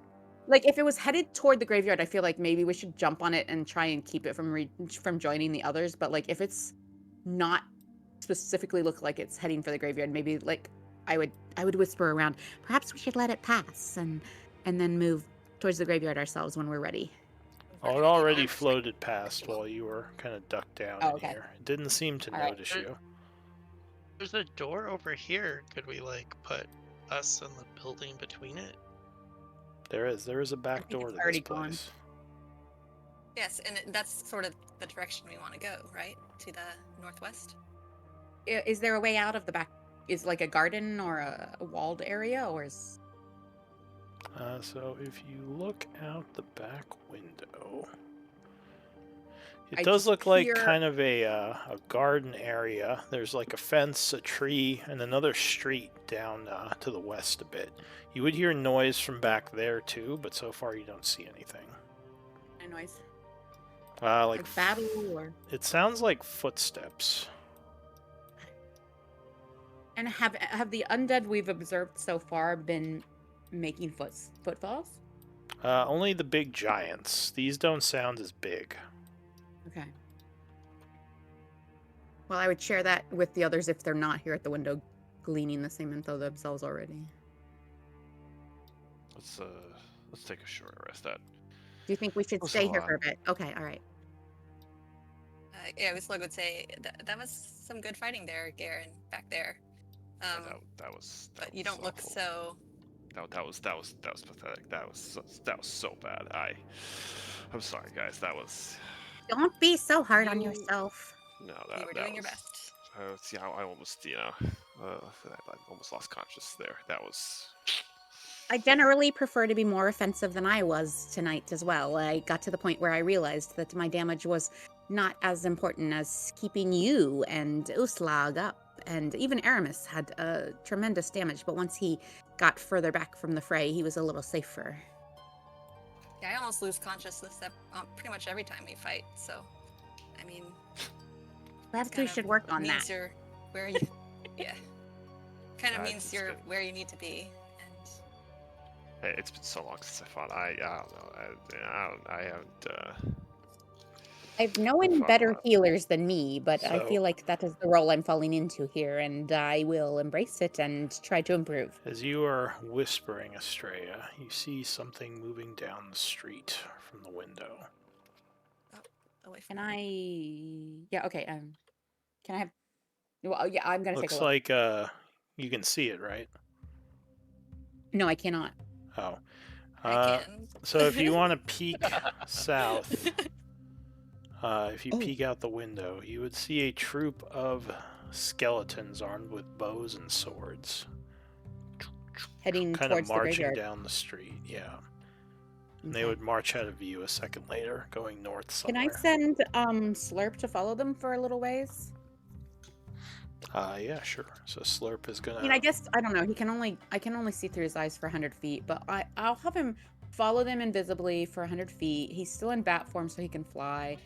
Like if it was headed toward the graveyard, I feel like maybe we should jump on it and try and keep it from joining the others. But like if it's not specifically look like it's heading for the graveyard, maybe like I would whisper around. Perhaps we should let it pass and then move towards the graveyard ourselves when we're ready. Oh, it already floated past while you were kind of ducked down Oh, in okay. here. It didn't seem to All right. notice you. There's a door over here. Could we like put us and the building between it? There is a back think door it's to this already gone. place. Yes, and that's sort of the direction we want to go, right? To the northwest. Is there a way out of the back? Is like a garden or a walled area, or is? So if you look out the back window, it I does just look like hear- kind of a garden area. There's like a fence, a tree, and another street down to the west a bit. You would hear noise from back there too, but so far you don't see anything. A noise? Like battle or? it sounds like footsteps. And have the undead we've observed so far been making footfalls? Only the big giants. These don't sound as big. Okay. Well, I would share that with the others if they're not here at the window gleaning the same info themselves already. Let's take a short rest. That Do you think we should That's stay a here lot. for a bit? Okay, all right. Yeah, Uslag would say that was some good fighting there, Garen, back there. that was. But you don't look awful. so. That was pathetic. That was so bad. I'm sorry, guys. That was Don't be so hard on You- yourself. no. You were that doing your was- best. I almost I almost lost consciousness there. That was. I generally prefer to be more offensive than I was tonight as well. I got to the point where I realized that my damage was not as important as keeping you and Uslag up. And even Aramis had tremendous damage, but once he got further back from the fray, he was a little safer. Yeah, I almost lose consciousness pretty much every time we fight. So, I mean, perhaps we should work on that. Means you're where you, yeah, kind of means you're good. where you need to be. And Hey, it's been so long since I fought. I don't know. I haven't. I've known better healers than me, but I So- feel like that is the role I'm falling into here, and I will embrace it and try to improve. As you are whispering, Estrella, you see something moving down the street from the window. away from Can I? Yeah. Okay. Can I have? Well, yeah. I'm gonna take a Looks look. like you can see it, right? No, I cannot. Oh. I can. So if you want to peek south, if you peek out the window, you would see a troop of skeletons armed with bows and swords. Heading kind towards of the marching graveyard. down the street, yeah. And Okay. they would march out of view a second later, going north Can somewhere. I send Slurp to follow them for a little ways? Yeah, sure. So Slurp is gonna. I mean, I guess I don't know. I can only see through his eyes for 100 feet, but I'll have him follow them invisibly for 100 feet. He's still in bat form, so he can fly,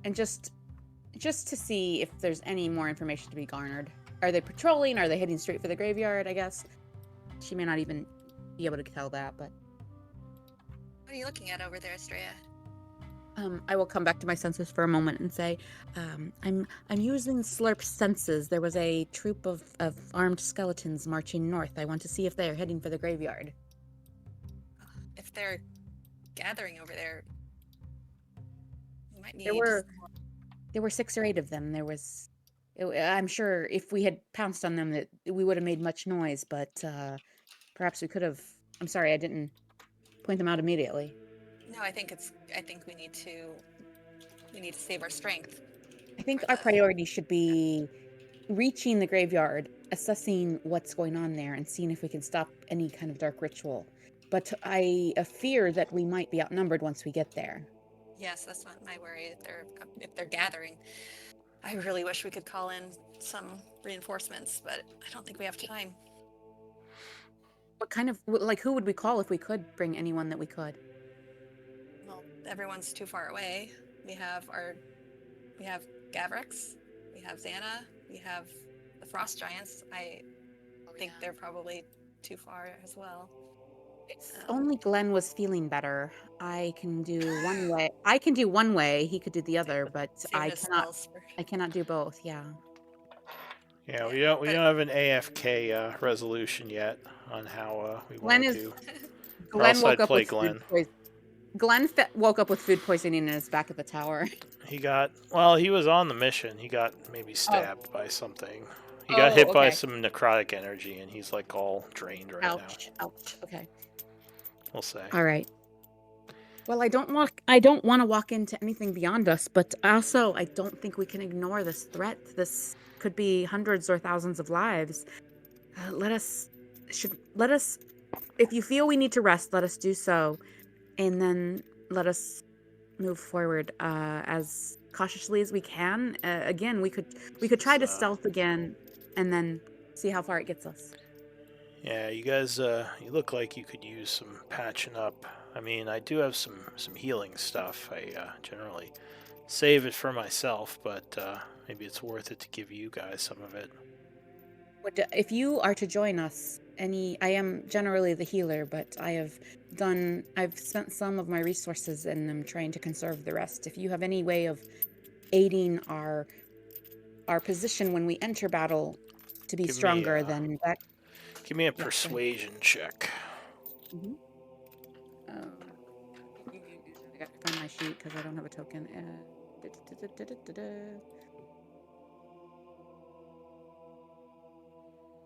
and just to see if there's any more information to be garnered. Are they patrolling? Are they heading straight for the graveyard? I guess she may not even be able to tell that, but What are you looking at over there, Estrella? I will come back to my senses for a moment and say, I'm using Slurp's senses. There was a troop of armed skeletons marching north. I want to see if they are heading for the graveyard. If they're gathering over there, we might need. There were 6 or 8 of them. I'm sure if we had pounced on them that we would have made much noise, but perhaps we could have. I'm sorry, I didn't point them out immediately. No, I think we need to save our strength. I think our priority should be reaching the graveyard, assessing what's going on there, and seeing if we can stop any kind of dark ritual. But I fear that we might be outnumbered once we get there. Yes, that's my worry. If they're gathering, I really wish we could call in some reinforcements, but I don't think we have time. What kind of who would we call if we could bring anyone that we could? Well, everyone's too far away. We have Gavrix, we have Xana, we have the Frost Giants. I think they're probably too far as well. If only Glenn was feeling better. I can do one way. I can do one way. He could do the other, but I cannot do both. Yeah. Yeah, we don't have an AFK resolution yet on how we want to do. Glenn woke up with Glenn. Glenn woke up with food poisoning in his back of the tower. He was on the mission. He got maybe stabbed by something. He got hit by some necrotic energy, and he's like all drained right now. Ouch. Okay. We'll say. All right. Well, I don't want to walk into anything beyond us, but also I don't think we can ignore this threat. This could be hundreds or thousands of lives. Let us. If you feel we need to rest, let us do so, and then let us move forward as cautiously as we can. Again, we could try to stealth again, and then see how far it gets us. Yeah, you guys, you look like you could use some patching up. I mean, I do have some healing stuff. I generally save it for myself, but maybe it's worth it to give you guys some of it. If you are to join us, I am generally the healer, but I've spent some of my resources and I'm trying to conserve the rest. If you have any way of aiding our position when we enter battle to be stronger, then that. Give me a persuasion check. Mm-hmm. I got to find my sheet because I don't have a token.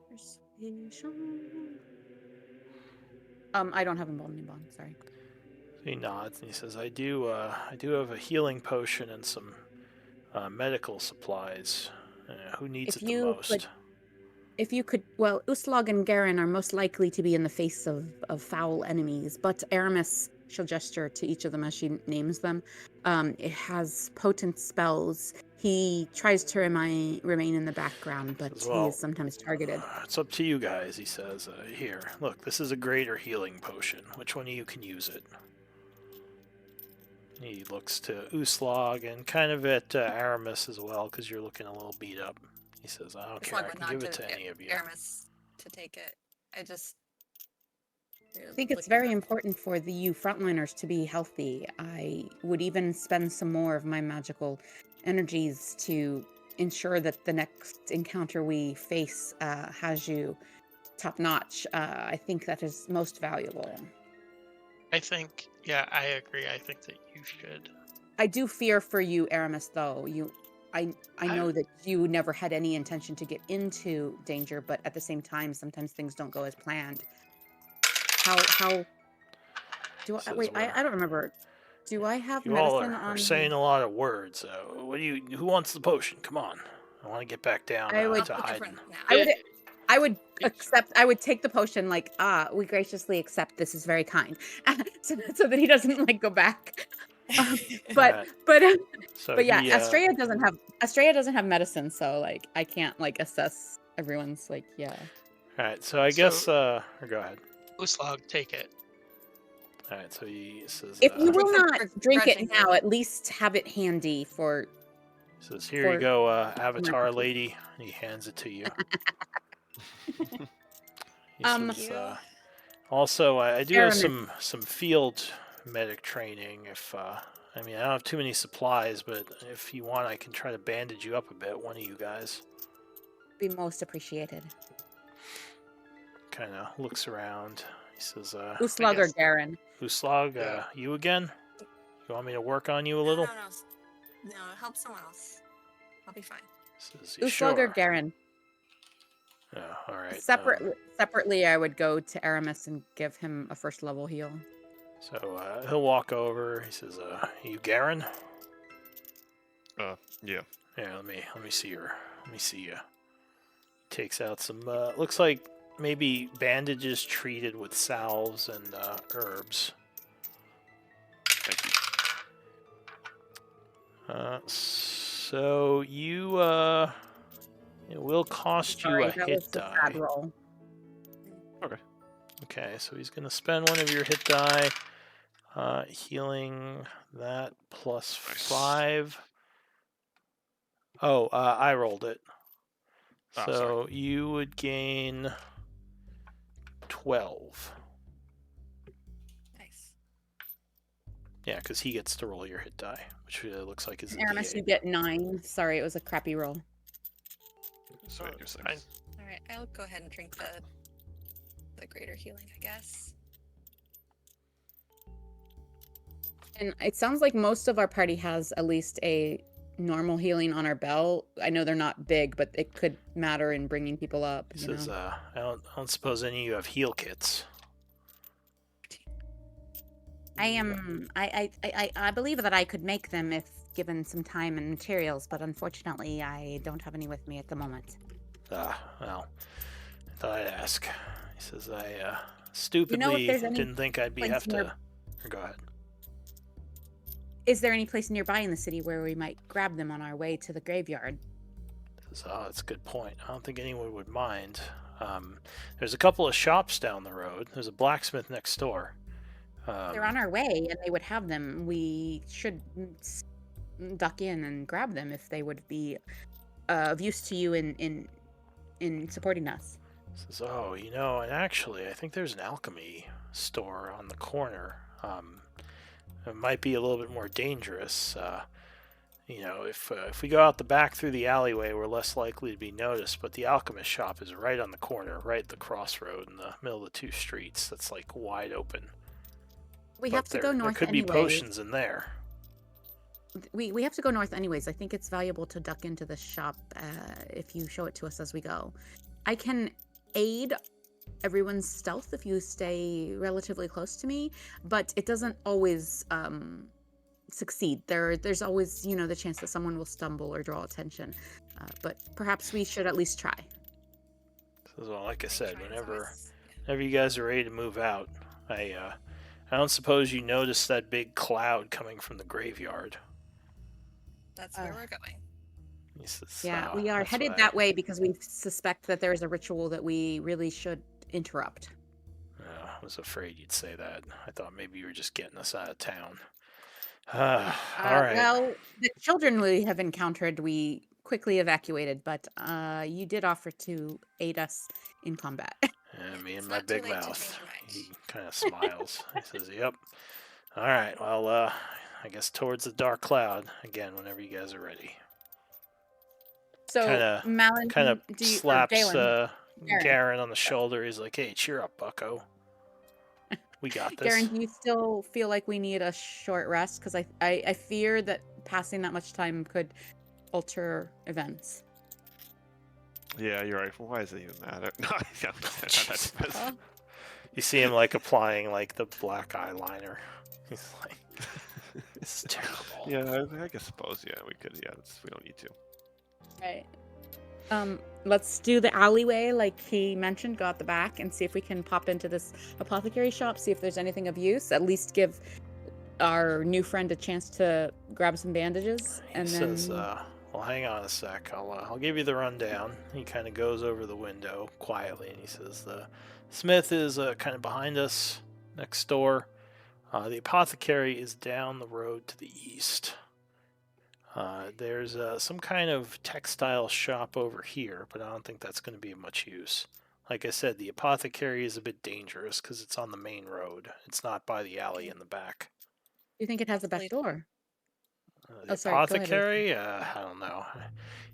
Persuasion. I don't have emboldening bond. Sorry. He nods and he says, "I do have a healing potion and some medical supplies. Who needs it the most?" If you could, well, Uslog and Garen are most likely to be in the face of foul enemies, but Aramis, she'll gesture to each of them as she names them. It has potent spells. He tries to remain in the background, but he is sometimes targeted. It's up to you guys, he says. Here, look, this is a greater healing potion. Which one of you can use it? He looks to Uslog and kind of at Aramis as well, because you're looking a little beat up. He says, I don't care, I can give it to any of you. Aramis to take it. I think it's very important for you frontliners to be healthy. I would even spend some more of my magical energies to ensure that the next encounter we face has you top notch. I think that is most valuable. I think, yeah, I agree. I think that you should. I do fear for you, Aramis, though. I know that you never had any intention to get into danger, but at the same time, sometimes things don't go as planned. How do I wait? I don't remember. Do I have you medicine all are on? saying a lot of words. Who wants the potion? Come on. I want to get back down to hiding. I would accept. I would take the potion. Like, we graciously accept. This is very kind, so that he doesn't like go back. But yeah, Estrella doesn't have medicine, so like I can't like assess everyone's like yeah. All right, so I guess or go ahead. Uslog, take it. All right, so he says, if you will not drink it now, at least have it handy for. He says, here you go, Avatar lady. And he hands it to you. He says, also, I do have some field medic training. If I don't have too many supplies, but if you want, I can try to bandage you up a bit. One of you guys. Be most appreciated. Kind of looks around. He says, Uslog or Garen? Uslog, you again? You want me to work on you a little? No, help someone else. I'll be fine. Uslog or Garen? Oh, all right. Separately, I would go to Aramis and give him a first level heal. So he'll walk over. He says, you Garen? Yeah. Yeah, let me see her. Let me see you. Takes out some, looks like maybe bandages treated with salves and herbs. Thank you. So you, it will cost you a hit die. Roll. Okay, so he's going to spend one of your hit die, healing that plus 5. Oh, I rolled it. So sorry. you would gain 12. Nice. Yeah, because he gets to roll your hit die, which looks like is a Aramis, D8. you get 9. Sorry, it was a crappy roll. So you're 6. All right, I'll go ahead and drink the greater healing, I guess. And it sounds like most of our party has at least a normal healing on our belt. I know they're not big, but it could matter in bringing people up. He says, I don't suppose any of you have heal kits. I believe that I could make them if given some time and materials, but unfortunately I don't have any with me at the moment. Well, I thought I'd ask. He says, I stupidly didn't think I'd have to... Or go ahead. Is there any place nearby in the city where we might grab them on our way to the graveyard? He says, that's a good point. I don't think anyone would mind. There's a couple of shops down the road. There's a blacksmith next door. They're on our way, and they would have them. We should duck in and grab them if they would be of use to you in supporting us. Says, and actually, I think there's an alchemy store on the corner. It might be a little bit more dangerous. If we go out the back through the alleyway, we're less likely to be noticed. But the alchemist shop is right on the corner, right at the crossroad in the middle of the two streets. That's like wide open. We have to go north. There could be potions in there. We have to go north anyways. I think it's valuable to duck into the shop if you show it to us as we go. I can aid everyone's stealth if you stay relatively close to me, but it doesn't always succeed. There's always, the chance that someone will stumble or draw attention. But perhaps we should at least try. So, like I said, whenever you guys are ready to move out, I don't suppose you noticed that big cloud coming from the graveyard. That's where we're going. Yeah, we are headed that way because we suspect that there is a ritual that we really should interrupt. I was afraid you'd say that. I thought maybe you were just getting us out of town. All right. Well, the children we have encountered, we quickly evacuated, but you did offer to aid us in combat. Yeah, me and It's my not too big late to mouth. change your mind. He kind of smiles. He says, "Yep. All right. Well, I guess towards the dark cloud again. Whenever you guys are ready." So, Malin, Kind of do you, or slaps Galen, Garen on the shoulder. He's like, "Hey, cheer up, Bucko. We got this." Garen, do you still feel like we need a short rest? Because I fear that passing that much time could alter events. Yeah, you're right. Why does it even matter? No, Jeez. Oh, You see him like applying like the black eyeliner. He's like, "This is terrible." Yeah, I suppose. Yeah, we could. Yeah, we don't need to. Right. Let's do the alleyway like he mentioned, go out the back and see if we can pop into this apothecary shop, see if there's anything of use, at least give our new friend a chance to grab some bandages. He says, "Well, hang on a sec. I'll give you the rundown." He kind of goes over the window quietly and he says, "The smith is kind of behind us, next door. The apothecary is down the road to the east. There's some kind of textile shop over here, but I don't think that's going to be of much use. Like I said, the apothecary is a bit dangerous because it's on the main road. It's not by the alley in the back." Do you think it has a back Possibly. door? The Oh, sorry, go ahead, apothecary? I don't know.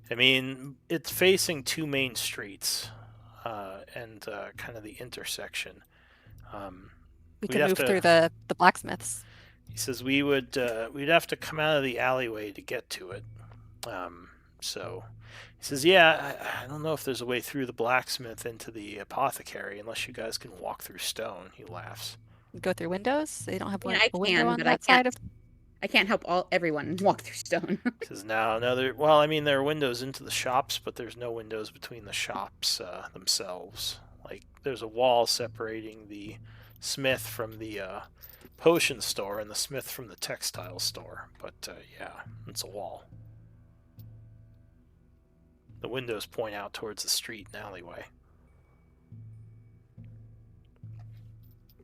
I mean, it's facing two main streets and kind of the intersection. We We'd could have move to. through the blacksmiths. He says we'd have to come out of the alleyway to get to it. So he says, "Yeah, I don't know if there's a way through the blacksmith into the apothecary unless you guys can walk through stone." He laughs. Go through windows. They don't have I mean, a I window can, on but that side of. I can't help everyone walk through stone. He says, "No, well, I mean, there are windows into the shops, but there's no windows between the shops themselves. Like, there's a wall separating the smith from the potion store and the smith from the textile store. But, yeah, it's a wall. The windows point out towards the street and alleyway."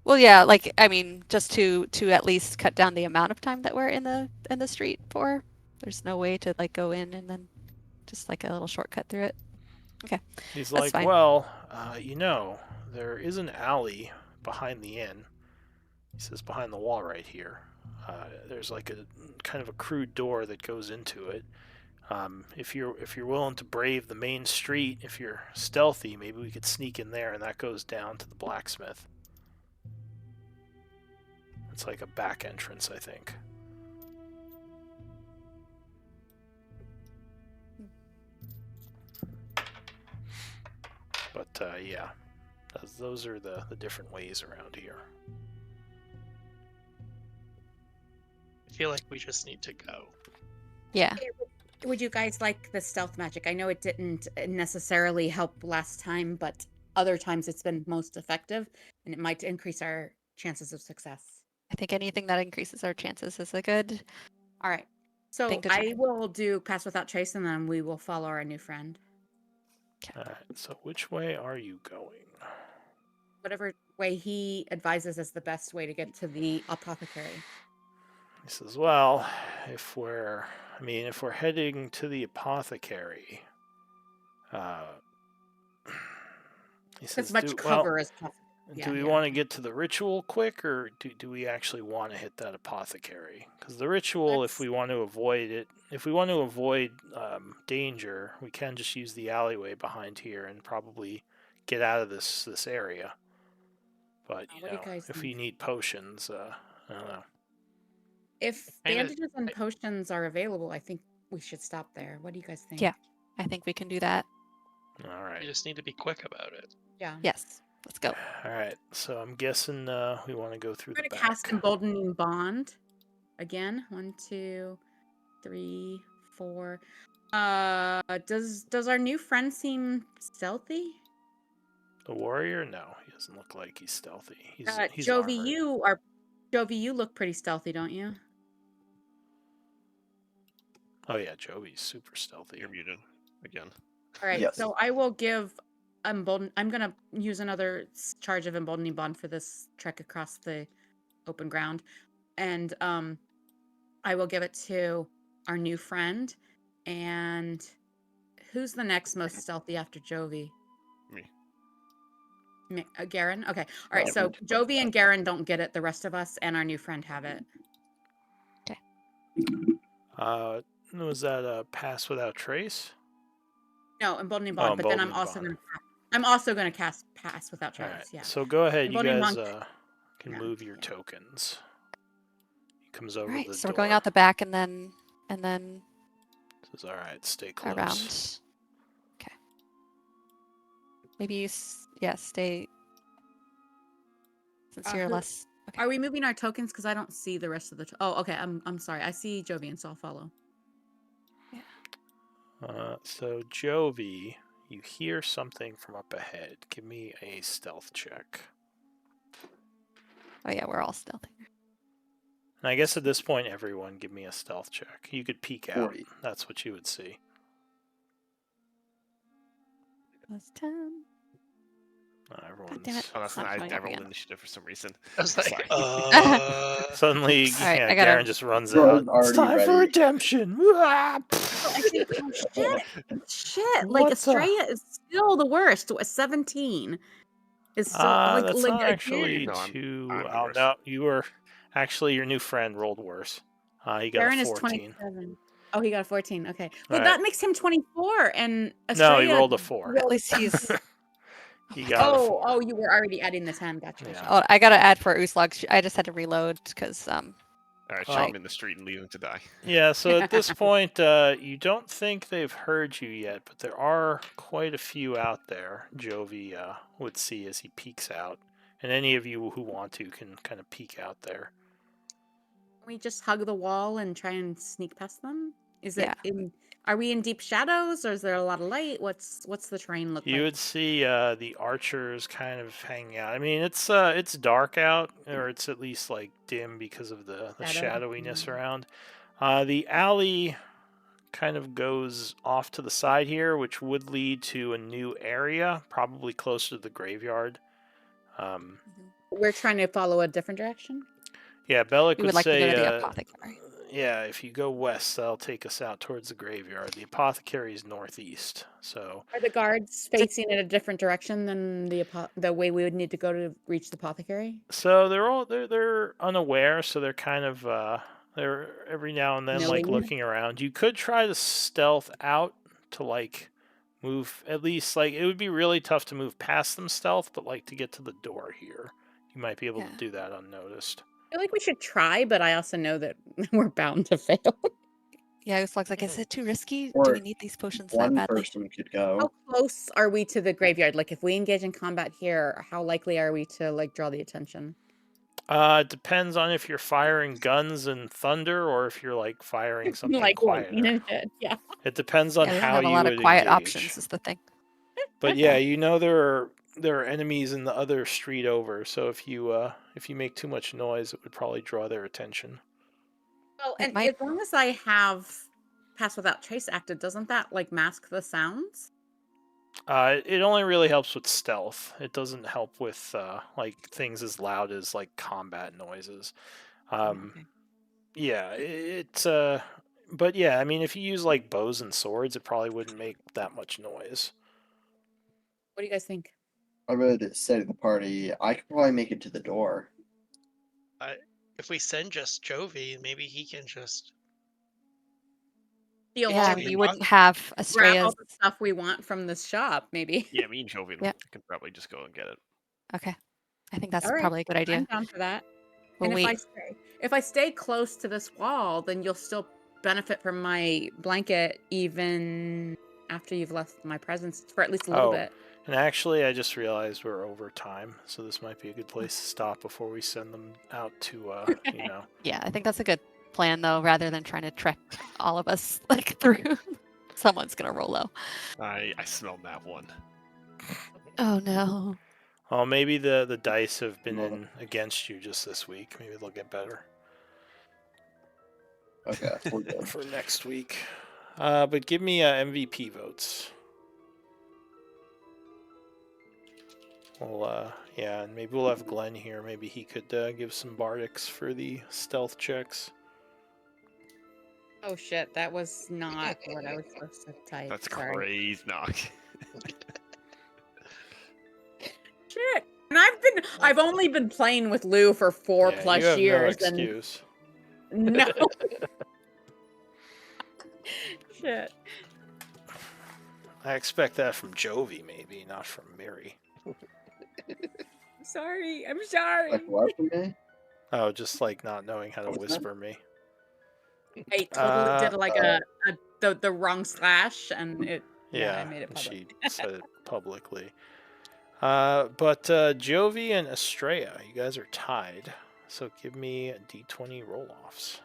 Well, yeah, like I mean, just to at least cut down the amount of time that we're in the street for. There's no way to like go in and then just like a little shortcut through it. Okay, He's that's like, fine. "Well, there is an alley behind the inn." He says, "Behind the wall right here. There's like a kind of a crude door that goes into it. If you're willing to brave the main street, if you're stealthy, maybe we could sneak in there, and that goes down to the blacksmith. It's like a back entrance, I think." But yeah, those are the different ways around here. I feel like we just need to go. Yeah. Would you guys like the stealth magic? I know it didn't necessarily help last time, but other times it's been most effective, and it might increase our chances of success. I think anything that increases our chances is a good. All right. So Thing to try. I will do Pass Without Trace, and then we will follow our new friend. All right. So which way are you going? Whatever way he advises is the best way to get to the apothecary. He says, "Well, if we're heading to the apothecary, he says, As much cover as possible. do we want to get to the ritual quick, or do we actually want to hit that apothecary? Because the ritual, if we want to avoid danger, we can just use the alleyway behind here and probably get out of this area. But if we need potions, I don't know." If bandages and potions are available, I think we should stop there. What do you guys think? Yeah, I think we can do that. All right. You just need to be quick about it. Yeah. Yes. Let's go. All right. So I'm guessing we want to go through We're the gonna back. cast Emboldening Bond again. 1, 2, 3, 4. Does our new friend seem stealthy? The warrior? No, he doesn't look like he's stealthy. He's Jovi, armored. you look pretty stealthy, don't you? Oh yeah, Jovi's super stealthy. You're muted again. All right, Yes. so I will give I'm gonna use another charge of Emboldening Bond for this trek across the open ground, and I will give it to our new friend. And who's the next most stealthy after Jovi? Me. Garen? Okay. All right. Yeah, So me too. Jovi and Garen don't get it. The rest of us and our new friend have it. Was that a pass without trace? No, emboldening Oh, bond. But then I'm emboldening also gonna cast pass without All trace. right. Yeah. So go ahead. You Emboldening guys monk. can Yeah. move your tokens. He comes over All right, the so door. we're going out the back and then Says, all right, stay close. around. Okay. Maybe you, stay. Since you're less. Okay. Are we moving our tokens? Because I don't see the rest of the. Oh, okay. I'm sorry. I see Jovi, so I'll follow. Yeah. So Jovi, you hear something from up ahead. Give me a stealth check. Oh yeah, we're all stealthy. And I guess at this point, everyone give me a stealth check. You could peek out. 40. That's what you would see. Plus 10. Everyone's... damn it. Oh, that's Not not. showing I up rolled again. initiative for some reason. I was like, Sorry. Suddenly, All right, I gotta- Garen just runs Jordan's out. It's already time for ready. redemption. I think, oh, shit. Like What the- Estrella is still the worst. 17 is so That's not actually again. No, I'm too... the Oh, worst. no. You were... Actually, your new friend rolled worse. He got Garen a is 14. 27. Oh, he got a 14. Okay. Well, All that right. makes him 24. And No, Estrella he rolled a 4. At least he's. He got a 4. Oh, you were already adding the 10. Gotcha. Yeah. Oh, I gotta add for Uslog. I just had to reload because All right, Oh. shoot him in the street and leave him to die. Yeah, so at this point, you don't think they've heard you yet, but there are quite a few out there, Jovi would see as he peeks out. And any of you who want to can kind of peek out there. Can we just hug the wall and try and sneak past them? Is it Yeah. are we in deep shadows or is there a lot of light? What's the terrain look You like? would see the archers kind of hanging out. I mean, it's dark out, or it's at least like dim because of the Shadow. shadowiness around. The alley kind of goes off to the side here, which would lead to a new area, probably closer to the graveyard. We're trying to follow a different direction. Yeah, Bellic we would would like to say, go to the apothecary. yeah, if you go west, that'll take us out towards the graveyard. The apothecary is northeast, so... Are the guards facing in a different direction than the way we would need to go to reach the apothecary? So they're unaware, so they're kind of they're every now and then like Knowing? looking around. You could try to stealth out to like move at least like it would be really tough to move past them stealth, but like to get to the door here, you might be able to do that unnoticed. I feel like we should try, but I also know that we're bound to fail. Yeah, Uslog's like, is it too risky? Or Do we need these potions that One badly? person could go. How close are we to the graveyard? Like, if we engage in combat here, how likely are we to like draw the attention? It depends on if you're firing guns and thunder or if you're like firing something Like quieter. Yeah. It depends on Yeah, we don't how have a you lot would of quiet engage. options is the thing. But yeah, you know there are enemies in the other street over, so if you make too much noise, it would probably draw their attention. Well, It and might- as long as I have pass without trace active, doesn't that like mask the sounds? It only really helps with stealth. It doesn't help with like things as loud as like combat noises. Okay. Yeah, but yeah, I mean, if you use like bows and swords, it probably wouldn't make that much noise. What do you guys think? I would say to the party, I could probably make it to the door. If we send just Jovi, maybe he can just Steal Yeah, all we we the- wouldn't have grab Estrella's. all the stuff we want from this shop, maybe. Yeah, me and Jovi Yeah. can probably just go and get it. Okay, I think that's All right, probably a good idea. I'm down for that. Well, And if I stay close to this wall, then you'll still benefit from my blanket even after you've left my presence for at least a little bit. And actually, I just realized we're over time, so this might be a good place to stop before we send them out to, you know. Yeah, I think that's a good plan though, rather than trying to trek all of us like through. Someone's gonna roll low. I smelled that one. Oh no. Well, maybe the dice have been in against you just this week. Maybe they'll get better Okay, we're good. for next week. But give me MVP votes. Well, yeah, and maybe we'll have Glenn here. Maybe he could give some bardics for the stealth checks. Oh shit, that was not what I was supposed to type. That's Sorry. crazy, knock. Shit. And I've only been playing with Lou for 4 Yeah, plus you have years. no excuse. And no. Shit. I expect that from Jovi, maybe, not from Miri. Sorry. I'm sorry. Like what for me? Oh, just like not knowing how to What's that? whisper me. I totally did like the wrong slash, and I Yeah, made it public. she said it publicly. But Jovi and Estrella, you guys are tied. So give me D20 roll-offs.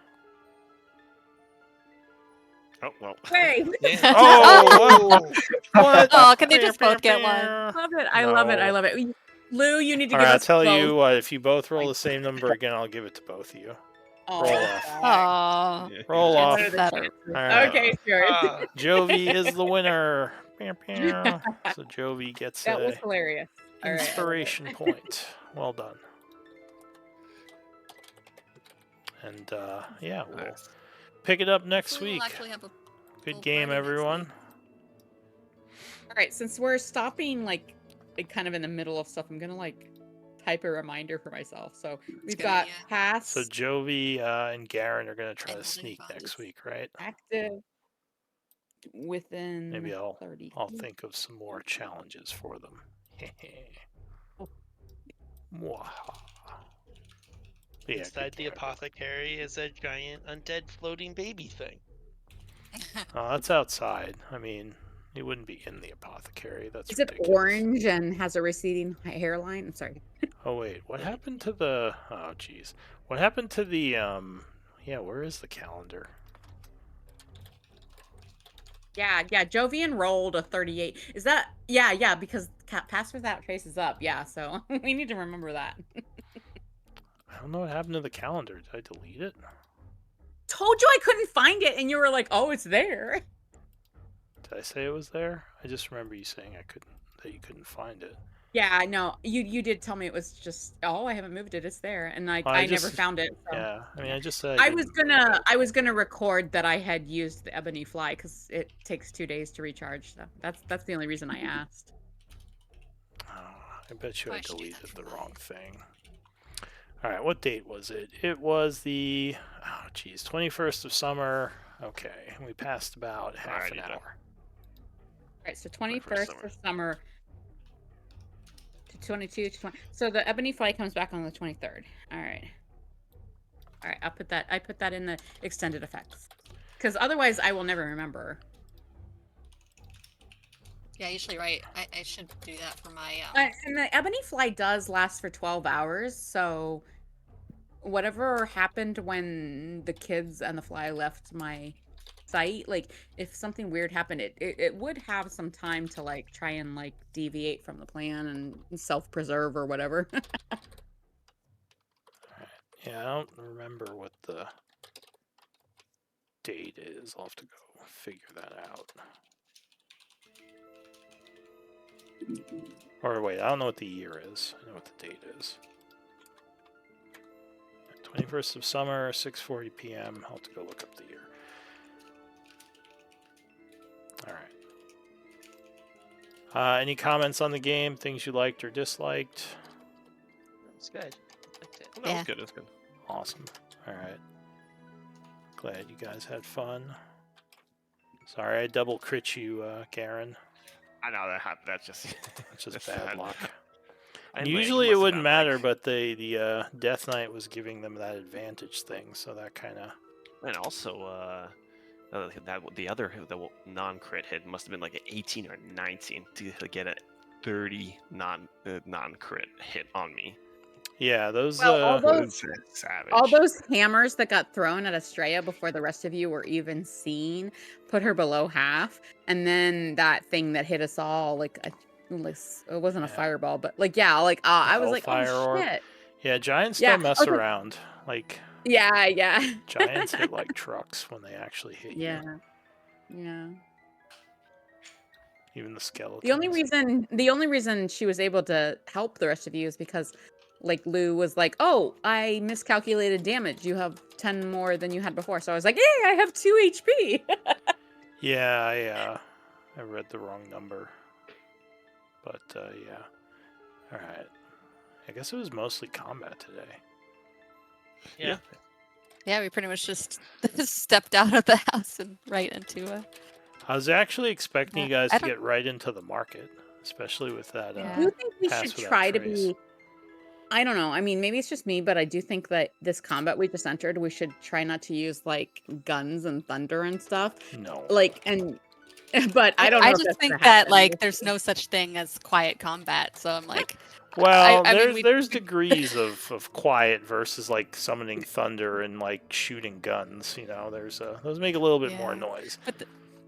Oh, well. Wait. Oh! What? Oh, can they just both get one? Love it. I love it. I No. love it. Lou, you need to All give right, I'll us tell both. you what, if you both roll the same number again, I'll give it to both of you. Oh, Roll off. Oh, Roll What off. are the better. chances? All right. Okay, sure. Jovi is the winner. So Jovi gets That was a hilarious. All right, I love it. inspiration point. Well done. And yeah, we'll pick it up next Hopefully week. we'll actually have a Good full game, party next everyone. week. All right, since we're stopping like kind of in the middle of stuff, I'm gonna like type a reminder for myself. So we've good got idea. pass So Jovi and Garen are going to try And to sneak holding next funds. week, right? active within Maybe I'll 30. think of some more challenges for them. Mwahaha. Yeah, Inside good the game, apothecary is a giant undead floating baby thing. everyone. Oh, that's outside. I mean, he wouldn't be in the apothecary. That's Is it ridiculous. orange and has a receding hairline? I'm sorry. Oh wait, what happened to the? Oh jeez, what happened to the? Yeah, where is the calendar? Yeah, Jovian rolled a 38. Is that? Yeah, because pass without trace is up. Yeah, so we need to remember that. I don't know what happened to the calendar. Did I delete it? Told you I couldn't find it, and you were like, "Oh, it's there." Did I say it was there? I just remember you saying that you couldn't find it. Yeah, no, you did tell me it was just. Oh, I haven't moved it. It's there, and Well, I never found it. So. Yeah, I mean, I just said I was gonna record that I had used the ebony fly because it takes 2 days to recharge. So that's the only reason I asked. Oh, I bet you I Why should you do deleted that the for wrong thing. All right, what date was it? It was the 21st of summer. Okay, we passed about half an Alrighty then. hour. All right, so 21st of summer to 22 to 20. So the ebony fly comes back on the 23rd. All right. I put that in the extended effects because otherwise I will never remember. Yeah, usually right. I should do that for my. And the ebony fly does last for 12 hours, so whatever happened when the kids and the fly left my site, like if something weird happened, it would have some time to like try and like deviate from the plan and self-preserve or whatever. Yeah, I don't remember what the date is. I'll have to go figure that out. Or wait, I don't know what the year is. I know what the date is. 21st of summer, 6:40 p.m. I'll have to go look up the year. All right. Any comments on the game? Things you liked or disliked? It's good. I liked it. No, it's good. It's good. Awesome. All right. Glad you guys had fun. Sorry, I double crit you, Garen. I know that happened. That's just That's just that's bad sad. luck. And Usually he it must have wouldn't gotten, matter, like- but the Death Knight was giving them that advantage thing, so that kind of. And also, the non-crit hit must have been like an 18 or 19 to get a 30 non-crit hit on me. Yeah, those. Well, Savage. all those hammers that got thrown at Estrella before the rest of you were even seen put her below half, and then that thing that hit us all, like it wasn't a fireball, but like I was like, Hellfire oh orb. shit. Yeah, giants Yeah, don't mess okay. around. Like Yeah. giants hit like trucks when they actually hit you. Yeah. Even the skeletons. The only reason she was able to help the rest of you is because Like Lou was like, "Oh, I miscalculated damage. You have 10 more than you had before." So I was like, "Hey, I have 2 HP." Yeah, I read the wrong number. But yeah. All right. I guess it was mostly combat today. Yeah. Yeah, we pretty much just stepped out of the house and right into a. I was actually expecting you guys I to get right into the market, especially with that I Yeah. do think we pass should without try to trace. be. I don't know. I mean, maybe it's just me, but I do think that this combat we just entered, we should try not to use like guns and thunder and stuff. No. Like, and but I don't know. I if just that's think gonna that happen. like there's no such thing as quiet combat, so I'm like, Well, I mean, there's degrees of quiet versus like summoning thunder and like shooting guns. You know, there's those make a little bit more Yeah. noise.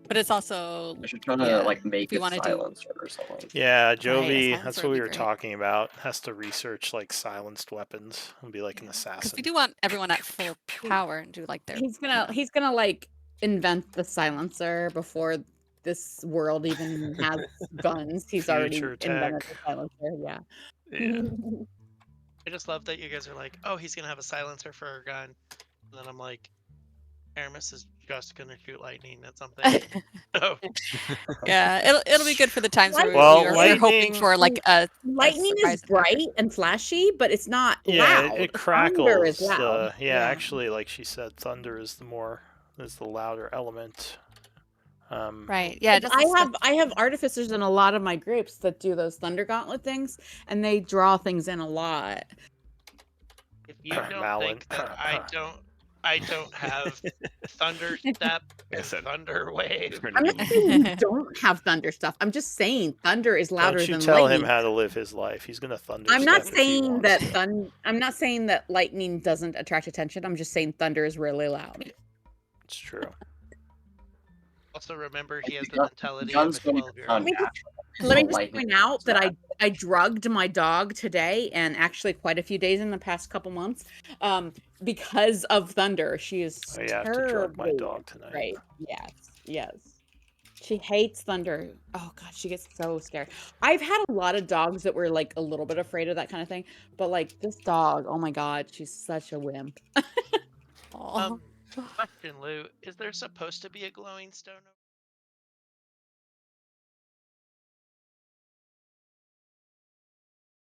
but it's also We should try to yeah, like if make we a wanna do- silencer or something. Yeah, a Jovi, silencer that's would what we be were great. talking about. Has to research like silenced weapons and be like an because assassin. we do want everyone at full power and do like their. He's gonna like invent the silencer before this world even has guns. He's already Future invented tech. the silencer. Yeah. Yeah. I just love that you guys are like, oh, he's gonna have a silencer for a gun, and then I'm like, Aramis is just gonna shoot lightning at something. So Yeah, it'll be good for the times where Well, we're hoping lightning- for like a Lightning is surprise attack. bright and flashy, but it's not Yeah, loud. it Thunder crackles. is loud. Yeah, actually, like she said, thunder is the louder element. Right. Yeah. Just I have artificers in a lot of my groups that do those thunder gauntlet things, and they draw things in a lot. if you don't Malin. think that I don't have thunder step and thunder wave. I'm not saying you don't have thunder stuff. I'm just saying thunder is louder Don't you than tell lightning. him how to live his life. He's gonna thunder. I'm not step if he saying wants. that I'm not saying that lightning doesn't attract attention. I'm just saying thunder is really loud. It's true. Also, remember he has the Gun- mentality of guns a don't 12-year-old. even sound Let me So just lightning point out that is I drugged my dog today, and actually quite a few days in the past couple months, because of thunder. She is I have to drug my terribly dog tonight. Right. Yes. She hates thunder. Oh god, she gets so scared. I've had a lot of dogs that were like a little bit afraid of that kind of thing, but like this dog, oh my god, she's such a wimp. Aw. Question, Lou, is there supposed to be a glowing stone over